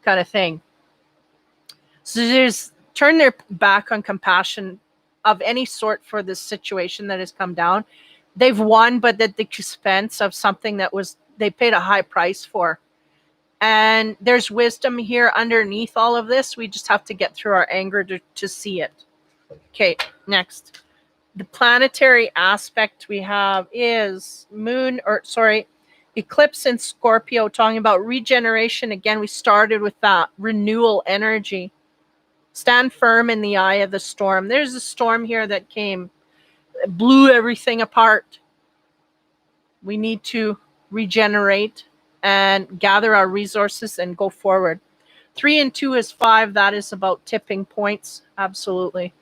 kind of thing. So there's turn their back on compassion of any sort for this situation that has come down. They've won, but at the expense of something that they paid a high price for. And there's wisdom here underneath all of this. We just have to get through our anger to see it. Okay, next. The planetary aspect we have is eclipse in Scorpio, talking about regeneration. Again, we started with that renewal energy. Stand firm in the eye of the storm. There's a storm here that came, blew everything apart. We need to regenerate and gather our resources and go forward. 3 and 2 is 5. That is about tipping points. Absolutely.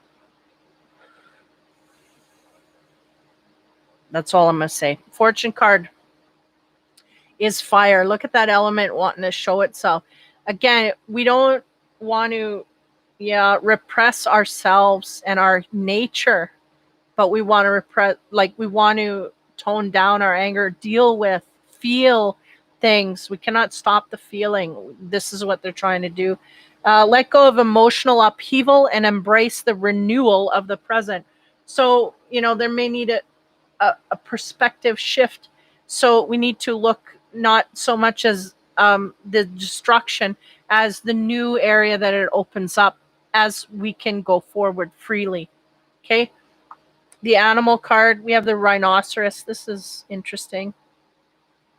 That's all I'm going to say. Fortune card is fire. Look at that element wanting to show itself. Again, we don't want to repress ourselves and our nature, but we want to we want to tone down our anger, feel things. We cannot stop the feeling. This is what they're trying to do. Let go of emotional upheaval and embrace the renewal of the present. So, there may need a perspective shift. So we need to look not so much as the destruction as the new area that it opens up as we can go forward freely. Okay. The animal card, we have the rhinoceros. This is interesting.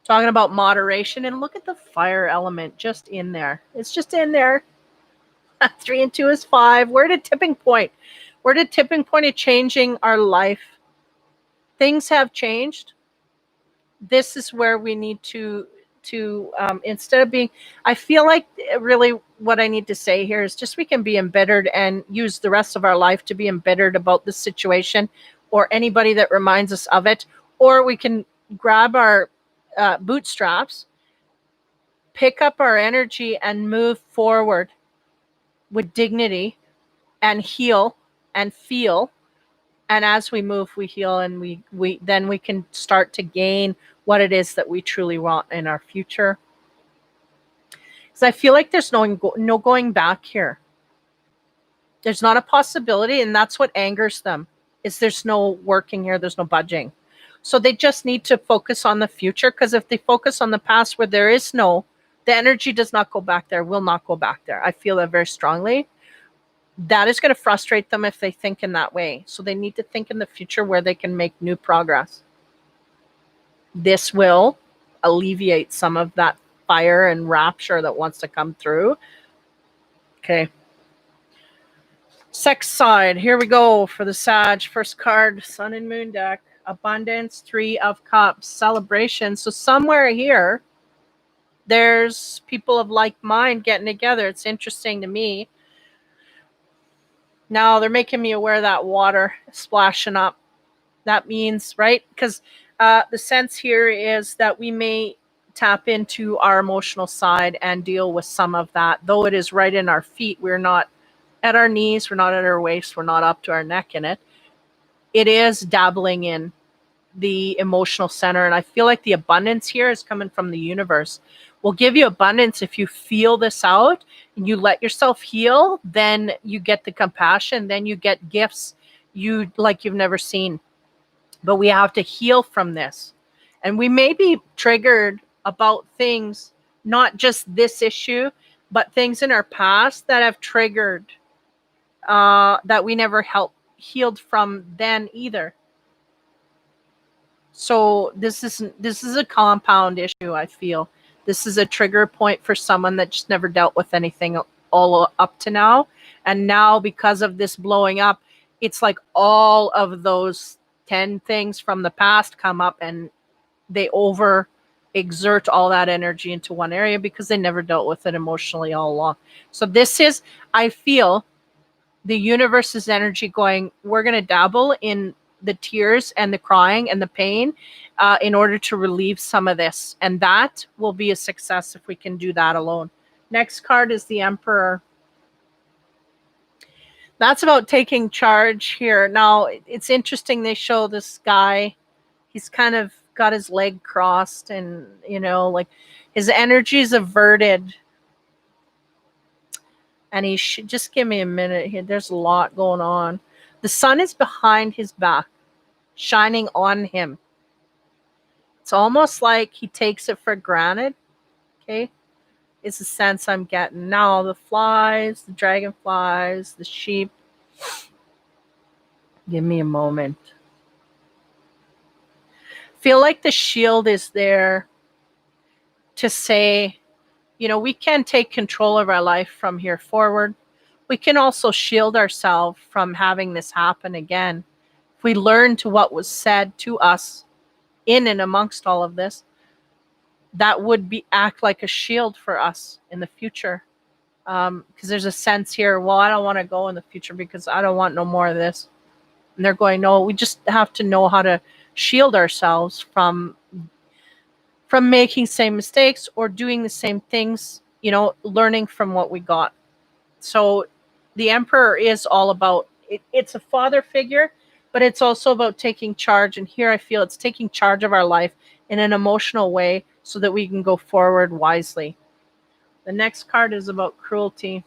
Talking about moderation, and look at the fire element just in there. It's just in there. 3 and 2 is 5. We're at a tipping point. We're at a tipping point of changing our life. Things have changed. This is where we need to instead of being, I feel like really what I need to say here is just we can be embittered and use the rest of our life to be embittered about the situation or anybody that reminds us of it, or we can grab our bootstraps, pick up our energy and move forward with dignity and heal and feel. And as we move, we heal, and we then we can start to gain what it is that we truly want in our future. Because I feel like there's no going back here. There's not a possibility, and that's what angers them. Is there's no working here, there's no budging. So they just need to focus on the future, because if they focus on the past where there is the energy does not go back there, will not go back there. I feel that very strongly. that is going to frustrate them if they think in that way. So they need to think in the future where they can make new progress. This will alleviate some of that fire and rapture that wants to come through. Okay. Sex side. Here we go for the Sag. First card, Sun and Moon deck. Abundance, 3 of Cups, celebration. So somewhere here, there's people of like mind getting together. It's interesting to me. Now they're making me aware of that water splashing up. That means, right? Because the sense here is that we may tap into our emotional side and deal with some of that. Though it is right in our feet, we're not at our knees, we're not at our waist, we're not up to our neck in it. It is dabbling in the emotional center. And I feel like the abundance here is coming from the universe. We'll give you abundance if you feel this out and you let yourself heal. Then you get the compassion, then you get gifts you've never seen. But we have to heal from this. And we may be triggered about things, not just this issue, but things in our past that have triggered that we never healed from then either. So this is a compound issue, I feel. This is a trigger point for someone that just never dealt with anything all up to now. And now, because of this blowing up, it's like all of those 10 things from the past come up and they over exert all that energy into one area because they never dealt with it emotionally all along. So this is, I feel, the universe's energy going, we're going to dabble in the tears and the crying and the pain in order to relieve some of this. And that will be a success if we can do that alone. Next card is the Emperor. That's about taking charge here. Now, it's interesting. They show this guy. He's kind of got his leg crossed and, like his energy is averted. And he should just give me a minute here. There's a lot going on. The sun is behind his back, shining on him. It's almost like he takes it for granted. Okay. It's the sense I'm getting. Now the flies, the dragonflies, the sheep. Give me a moment. Feel like the shield is there to say, we can take control of our life from here forward. We can also shield ourselves from having this happen again. If we learn to what was said to us in and amongst all of this, that would act like a shield for us in the future. Because there's a sense here, well, I don't want to go in the future because I don't want no more of this. And they're going, no, we just have to know how to shield ourselves from making same mistakes or doing the same things, learning from what we got. So the Emperor is all about, it's a father figure, but it's also about taking charge. And here I feel it's taking charge of our life in an emotional way so that we can go forward wisely. The next card is about cruelty.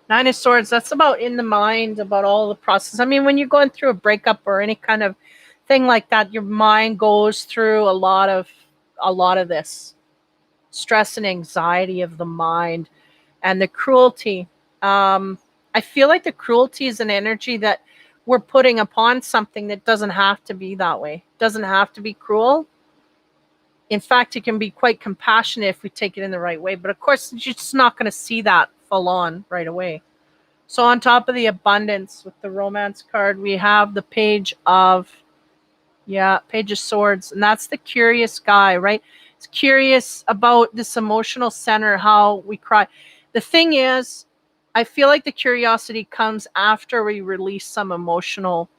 9 of Swords, that's about in the mind, about all the process. I mean, when you're going through a breakup or any kind of thing like that, your mind goes through a lot of this stress and anxiety of the mind. And the cruelty, I feel like the cruelty is an energy that we're putting upon something that doesn't have to be that way. Doesn't have to be cruel. In fact, it can be quite compassionate if we take it in the right way. But of course, you're just not going to see that full on right away. So on top of the abundance with the romance card, we have the Page of Swords. And that's the curious guy, right? It's curious about this emotional center, how we cry. The thing is, I feel like the curiosity comes after we release some emotional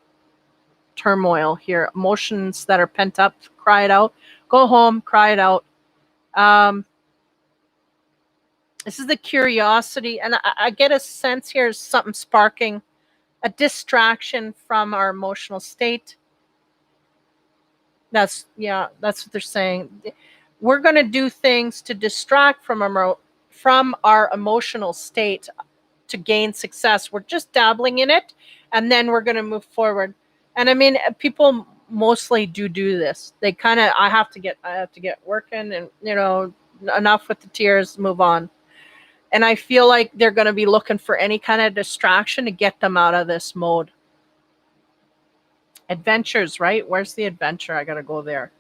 turmoil here. Emotions that are pent up, cry it out. Go home, cry it out. This is the curiosity. And I get a sense here is something sparking, a distraction from our emotional state. That's what they're saying. We're going to do things to distract from our emotional state to gain success. We're just dabbling in it, and then we're going to move forward. And I mean, people mostly do this. They kind of, I have to get working, and enough with the tears, move on. And I feel like they're going to be looking for any kind of distraction to get them out of this mode. Adventures, right? Where's the adventure? I got to go there.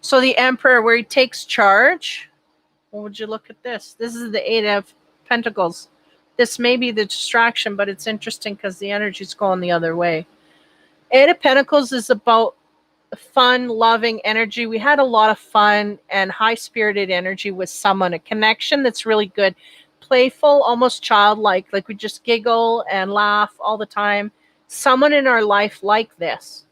So the Emperor, where he takes charge. What would you look at this? This is the Eight of Pentacles. This may be the distraction, but it's interesting because the energy's going the other way. Eight of Pentacles is about fun, loving energy. We had a lot of fun and high-spirited energy with someone, a connection that's really good, playful, almost childlike, like we just giggle and laugh all the time. Someone in our life like this.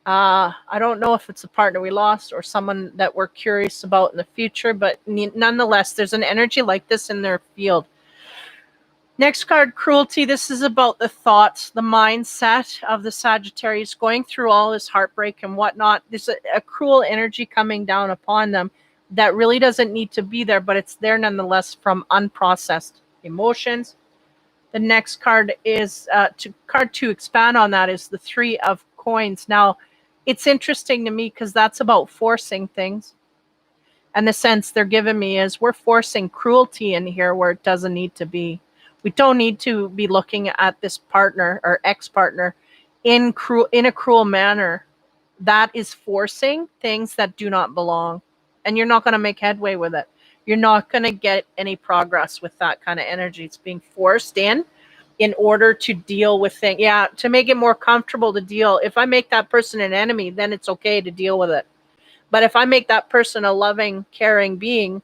I don't know if it's a partner we lost or someone that we're curious about in the future, but nonetheless, there's an energy like this in their field. Next card, Cruelty. This is about the thoughts, the mindset of the Sagittarius going through all this heartbreak and whatnot. There's a cruel energy coming down upon them that really doesn't need to be there, but it's there nonetheless from unprocessed emotions. The next card is, card to expand on that, is the Three of Coins. Now, it's interesting to me because that's about forcing things. And the sense they're giving me is we're forcing cruelty in here where it doesn't need to be. We don't need to be looking at this partner or ex-partner in a cruel manner. That is forcing things that do not belong. And you're not going to make headway with it. You're not going to get any progress with that kind of energy. It's being forced in order to deal with things. Yeah, to make it more comfortable to deal. If I make that person an enemy, then it's okay to deal with it. But if I make that person a loving, caring being,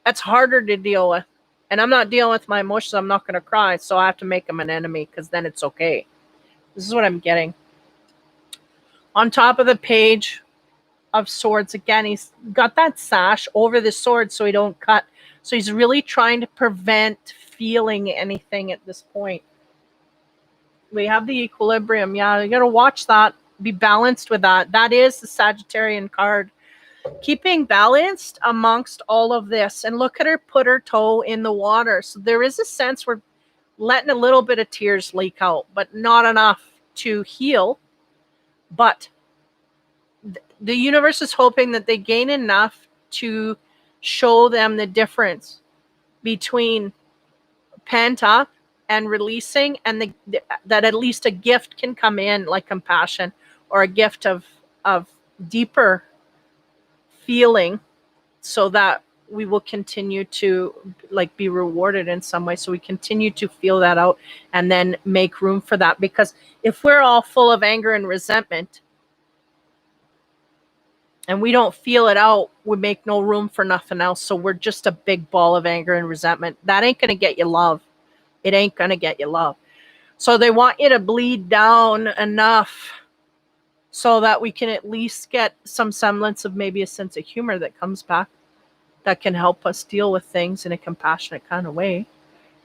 that's harder to deal with. And I'm not dealing with my emotions. I'm not going to cry. So I have to make them an enemy because then it's okay. This is what I'm getting. On top of the Page of Swords, again, he's got that sash over the sword so he don't cut. So he's really trying to prevent feeling anything at this point. We have the equilibrium. Yeah, you got to watch that. Be balanced with that. That is the Sagittarian card. Keeping balanced amongst all of this. And look at her put her toe in the water. So there is a sense we're letting a little bit of tears leak out, but not enough to heal. But the universe is hoping that they gain enough to show them the difference between pent up and releasing, and that at least a gift can come in, like compassion or a gift of deeper feeling, so that we will continue to be rewarded in some way. So we continue to feel that out and then make room for that. Because if we're all full of anger and resentment and we don't feel it out, we make no room for nothing else. So we're just a big ball of anger and resentment. That ain't going to get you love. It ain't going to get you love. So they want you to bleed down enough so that we can at least get some semblance of maybe a sense of humor that comes back, that can help us deal with things in a compassionate kind of way.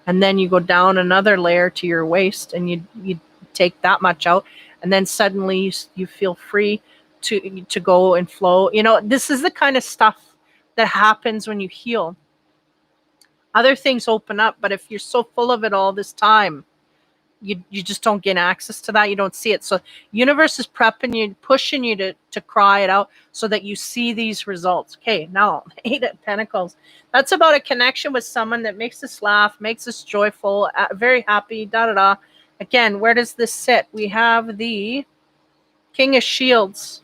And then you go down another layer to your waist and you take that much out, and then suddenly you feel free to go and flow. This is the kind of stuff that happens when you heal. Other things open up, but if you're so full of it all this time, you just don't get access to that. You don't see it. So universe is prepping you, pushing you to cry it out so that you see these results. Okay, now Eight of Pentacles. That's about a connection with someone that makes us laugh, makes us joyful, very happy, da-da-da. Again, where does this sit? We have the King of Shields.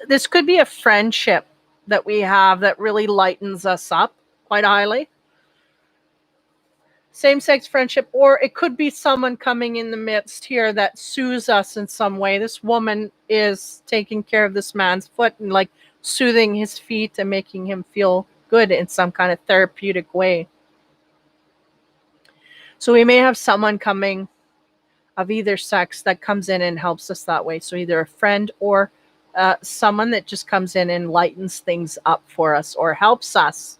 This could be a friendship that we have that really lightens us up quite highly. Same-sex friendship, or it could be someone coming in the midst here that soothes us in some way. This woman is taking care of this man's foot and soothing his feet and making him feel good in some kind of therapeutic way. So we may have someone coming of either sex that comes in and helps us that way. So either a friend or someone that just comes in and lightens things up for us or helps us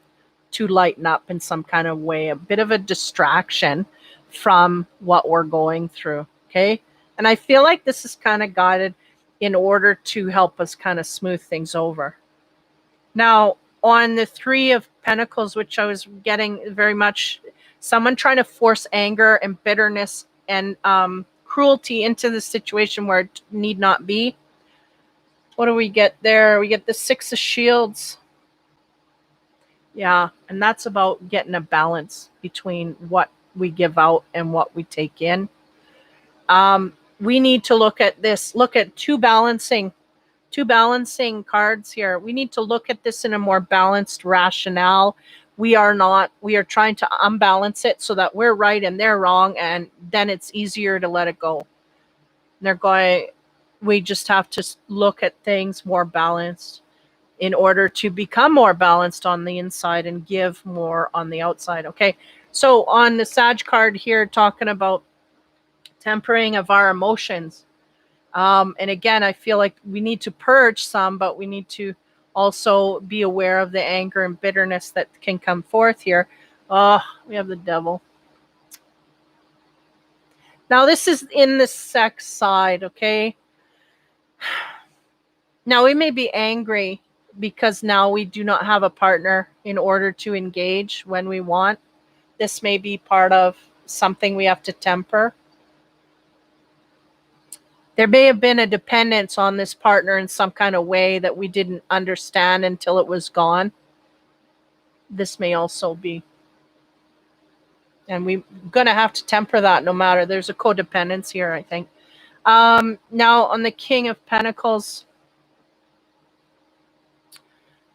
to lighten up in some kind of way, a bit of a distraction from what we're going through. Okay. And I feel like this is kind of guided in order to help us kind of smooth things over. Now, on the Three of Pentacles, which I was getting very much someone trying to force anger and bitterness and cruelty into the situation where it need not be. What do we get there? We get the Six of Shields. Yeah, and that's about getting a balance between what we give out and what we take in. We need to look at this, look at two balancing cards here. We need to look at this in a more balanced rationale. We are trying to unbalance it so that we're right and they're wrong, and then it's easier to let it go. We just have to look at things more balanced in order to become more balanced on the inside and give more on the outside. Okay, so on the Sag card here, talking about tempering of our emotions. And again, I feel like we need to purge some, but we need to also be aware of the anger and bitterness that can come forth here. We have the Devil. Now, this is in the sex side, okay? Now, we may be angry because now we do not have a partner in order to engage when we want. This may be part of something we have to temper. There may have been a dependence on this partner in some kind of way that we didn't understand until it was gone. This may also be. And we're going to have to temper that no matter. There's a codependence here, I think. Now, on the King of Pentacles,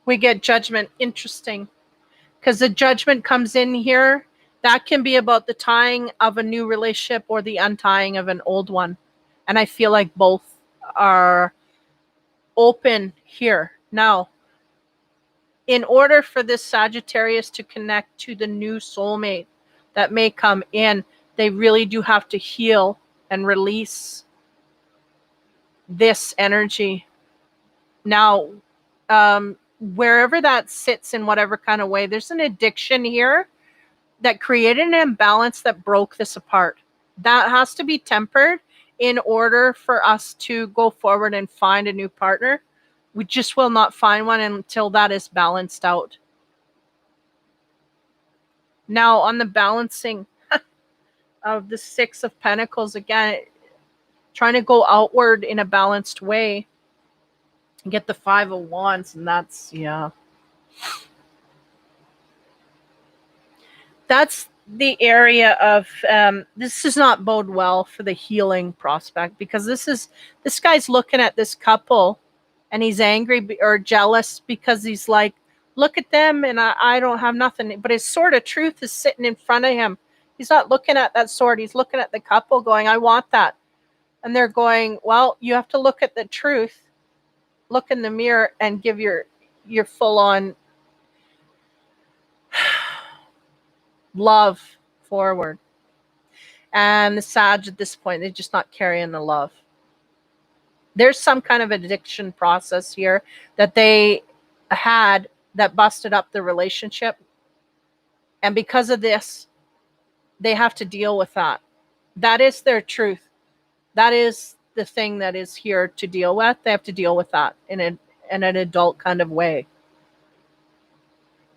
we get Judgment. Interesting. Because the Judgment comes in here. That can be about the tying of a new relationship or the untying of an old one. And I feel like both are open here. Now, in order for this Sagittarius to connect to the new soulmate that may come in, they really do have to heal and release this energy. Now, wherever that sits in whatever kind of way, there's an addiction here that created an imbalance that broke this apart. That has to be tempered in order for us to go forward and find a new partner. We just will not find one until that is balanced out. Now, on the balancing of the Six of Pentacles, again, trying to go outward in a balanced way and get the Five of Wands, and that's, yeah. That's the area of this does not bode well for the healing prospect, because this guy's looking at this couple and he's angry or jealous because he's like, look at them and I don't have nothing. But his sword of truth is sitting in front of him. He's not looking at that sword. He's looking at the couple going, I want that. And they're going, well, you have to look at the truth, look in the mirror and give your full on love forward. And the Sag at this point, they're just not carrying the love. There's some kind of addiction process here that they had that busted up the relationship. And because of this, they have to deal with that. That is their truth. That is the thing that is here to deal with. They have to deal with that in an adult kind of way.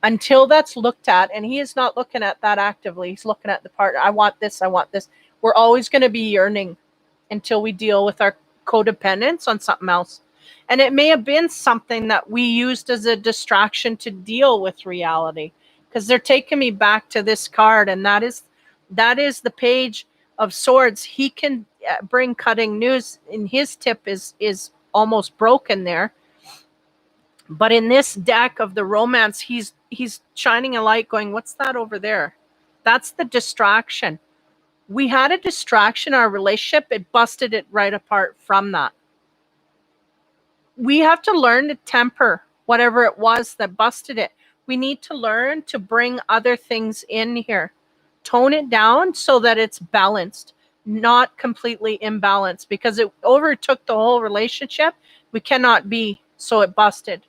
Until that's looked at, and he is not looking at that actively. He's looking at the partner. I want this. I want this. We're always going to be yearning until we deal with our codependence on something else. And it may have been something that we used as a distraction to deal with reality, because they're taking me back to this card, and that is the Page of Swords. He can bring cutting news, and his tip is almost broken there. But in this deck of the Romance, he's shining a light going, what's that over there? That's the distraction. We had a distraction in our relationship. It busted it right apart from that. We have to learn to temper whatever it was that busted it. We need to learn to bring other things in here. Tone it down so that it's balanced, not completely imbalanced, because it overtook the whole relationship. We cannot be, so it busted.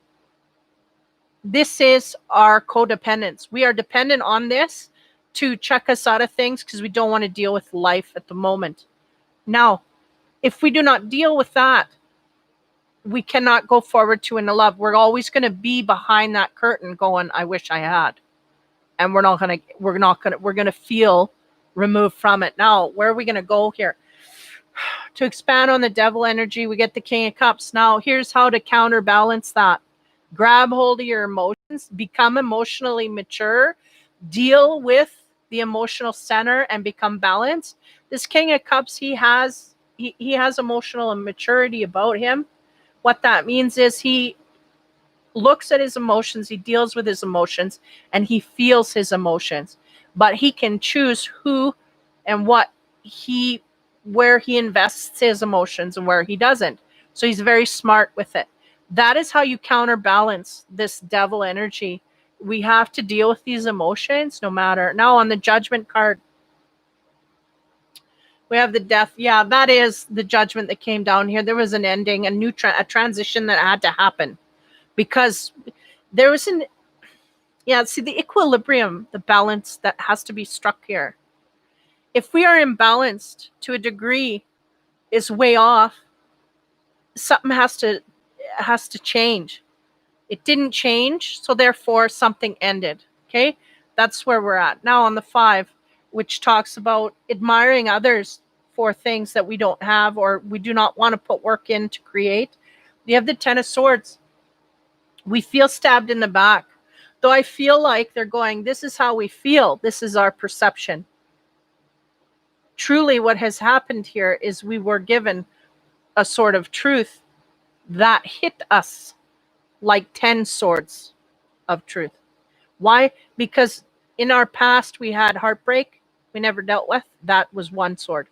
This is our codependence. We are dependent on this to check us out of things because we don't want to deal with life at the moment. Now, if we do not deal with that, we cannot go forward to in the love. We're always going to be behind that curtain going, I wish I had. And we're going to feel removed from it. Now, where are we going to go here? To expand on the devil energy, we get the King of Cups. Now, here's how to counterbalance that. Grab hold of your emotions, become emotionally mature, deal with the emotional center, and become balanced. This King of Cups, he has emotional maturity about him. What that means is he looks at his emotions, he deals with his emotions, and he feels his emotions. But he can choose who and where he invests his emotions and where he doesn't. So he's very smart with it. That is how you counterbalance this devil energy. We have to deal with these emotions no matter. Now on the Judgment card, we have the Death. Yeah, that is the judgment that came down here. There was an ending, a transition that had to happen because there was the equilibrium, the balance that has to be struck here. If we are imbalanced to a degree, is way off, something has to change. It didn't change, so therefore something ended. Okay, that's where we're at now on the 5, which talks about admiring others for things that we don't have or we do not want to put work in to create. We have the 10 of Swords. We feel stabbed in the back, though I feel like they're going, this is how we feel, this is our perception. Truly what has happened here is we were given a sort of truth that hit us like 10 swords of truth. Why? Because in our past we had heartbreak we never dealt with. That was 1 sword.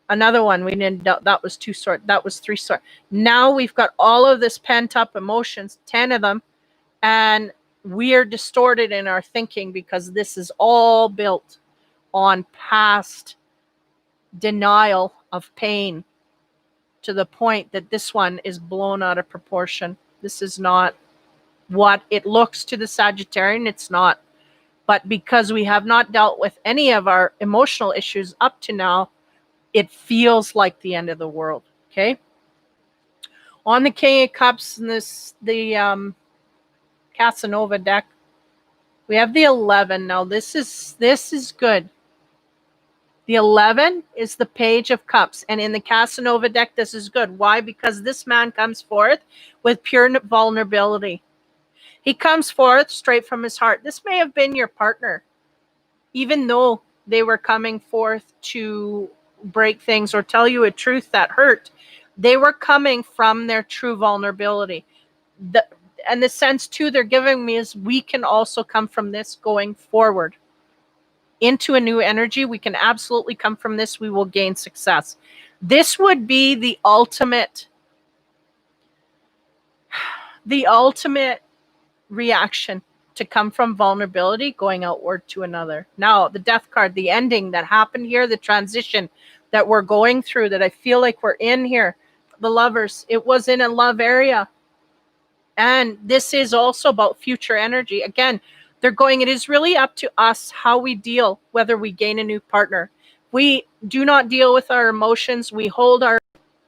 Another one we didn't dealt, that was 2 sword. That was 3 sword. Now we've got all of this pent up emotions, 10 of them, and we are distorted in our thinking because this is all built on past denial of pain, to the point that this one is blown out of proportion. This is not what it looks to the Sagittarian. It's not. But because we have not dealt with any of our emotional issues up to now, it feels like the end of the world. Okay. On the King of Cups and the Casanova deck, we have the 11. Now this is good. The 11 is the Page of Cups. And in the Casanova deck, this is good. Why? Because this man comes forth with pure vulnerability. He comes forth straight from his heart. This may have been your partner, even though they were coming forth to break things or tell you a truth that hurt. They were coming from their true vulnerability. And the sense, too, they're giving me is we can also come from this going forward into a new energy. We can absolutely come from this. We will gain success. This would be the ultimate reaction, to come from vulnerability going outward to another. Now the Death card, the ending that happened here, the transition that we're going through, that I feel like we're in here. The Lovers, it was in a love area, and this is also about future energy. Again, they're going, it is really up to us how we deal, whether we gain a new partner. We do not deal with our emotions, we hold our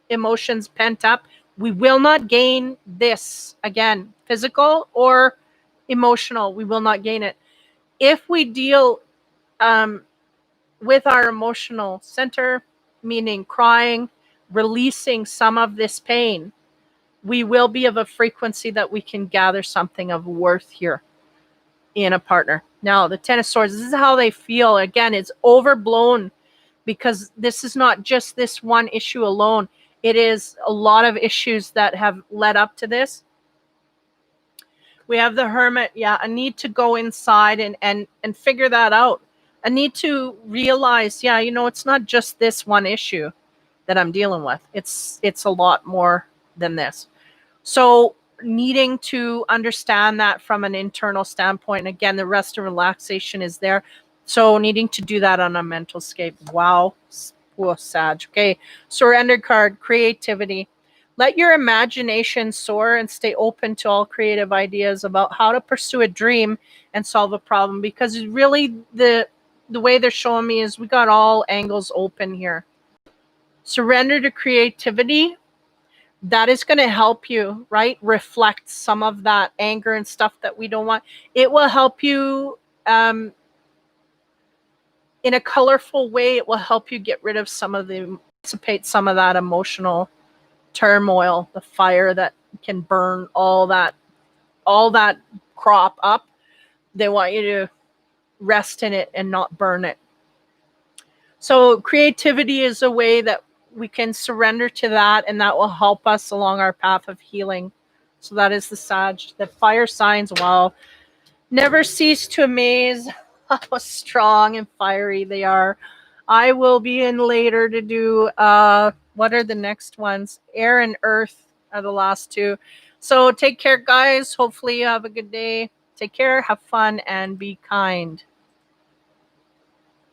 emotions pent up, we will not gain this. Again, physical or emotional, we will not gain it. If we deal with our emotional center, meaning crying, releasing some of this pain, we will be of a frequency that we can gather something of worth here in a partner. Now, the 10 of Swords, this is how they feel. Again, it's overblown because this is not just this one issue alone. It is a lot of issues that have led up to this. We have the Hermit. Yeah, a need to go inside and figure that out. A need to realize, yeah, it's not just this one issue that I'm dealing with. It's a lot more than this. So needing to understand that from an internal standpoint. And again, the rest of relaxation is there. So needing to do that on a mental scape. Wow. Whoa, Sag. Okay. Surrender card, creativity. Let your imagination soar and stay open to all creative ideas about how to pursue a dream and solve a problem. Because really the way they're showing me is we got all angles open here. Surrender to creativity. That is going to help you, right? Reflect some of that anger and stuff that we don't want. It will help you in a colorful way. It will help you get rid of some of the dissipate some of that emotional turmoil, the fire that can burn all that crop up. They want you to rest in it and not burn it. So creativity is a way that we can surrender to that, and that will help us along our path of healing. So that is the Sag. The fire signs, well, never cease to amaze how strong and fiery they are. I will be in later to do what are the next ones? Air and earth are the last two. So take care, guys. Hopefully you have a good day. Take care, have fun, and be kind.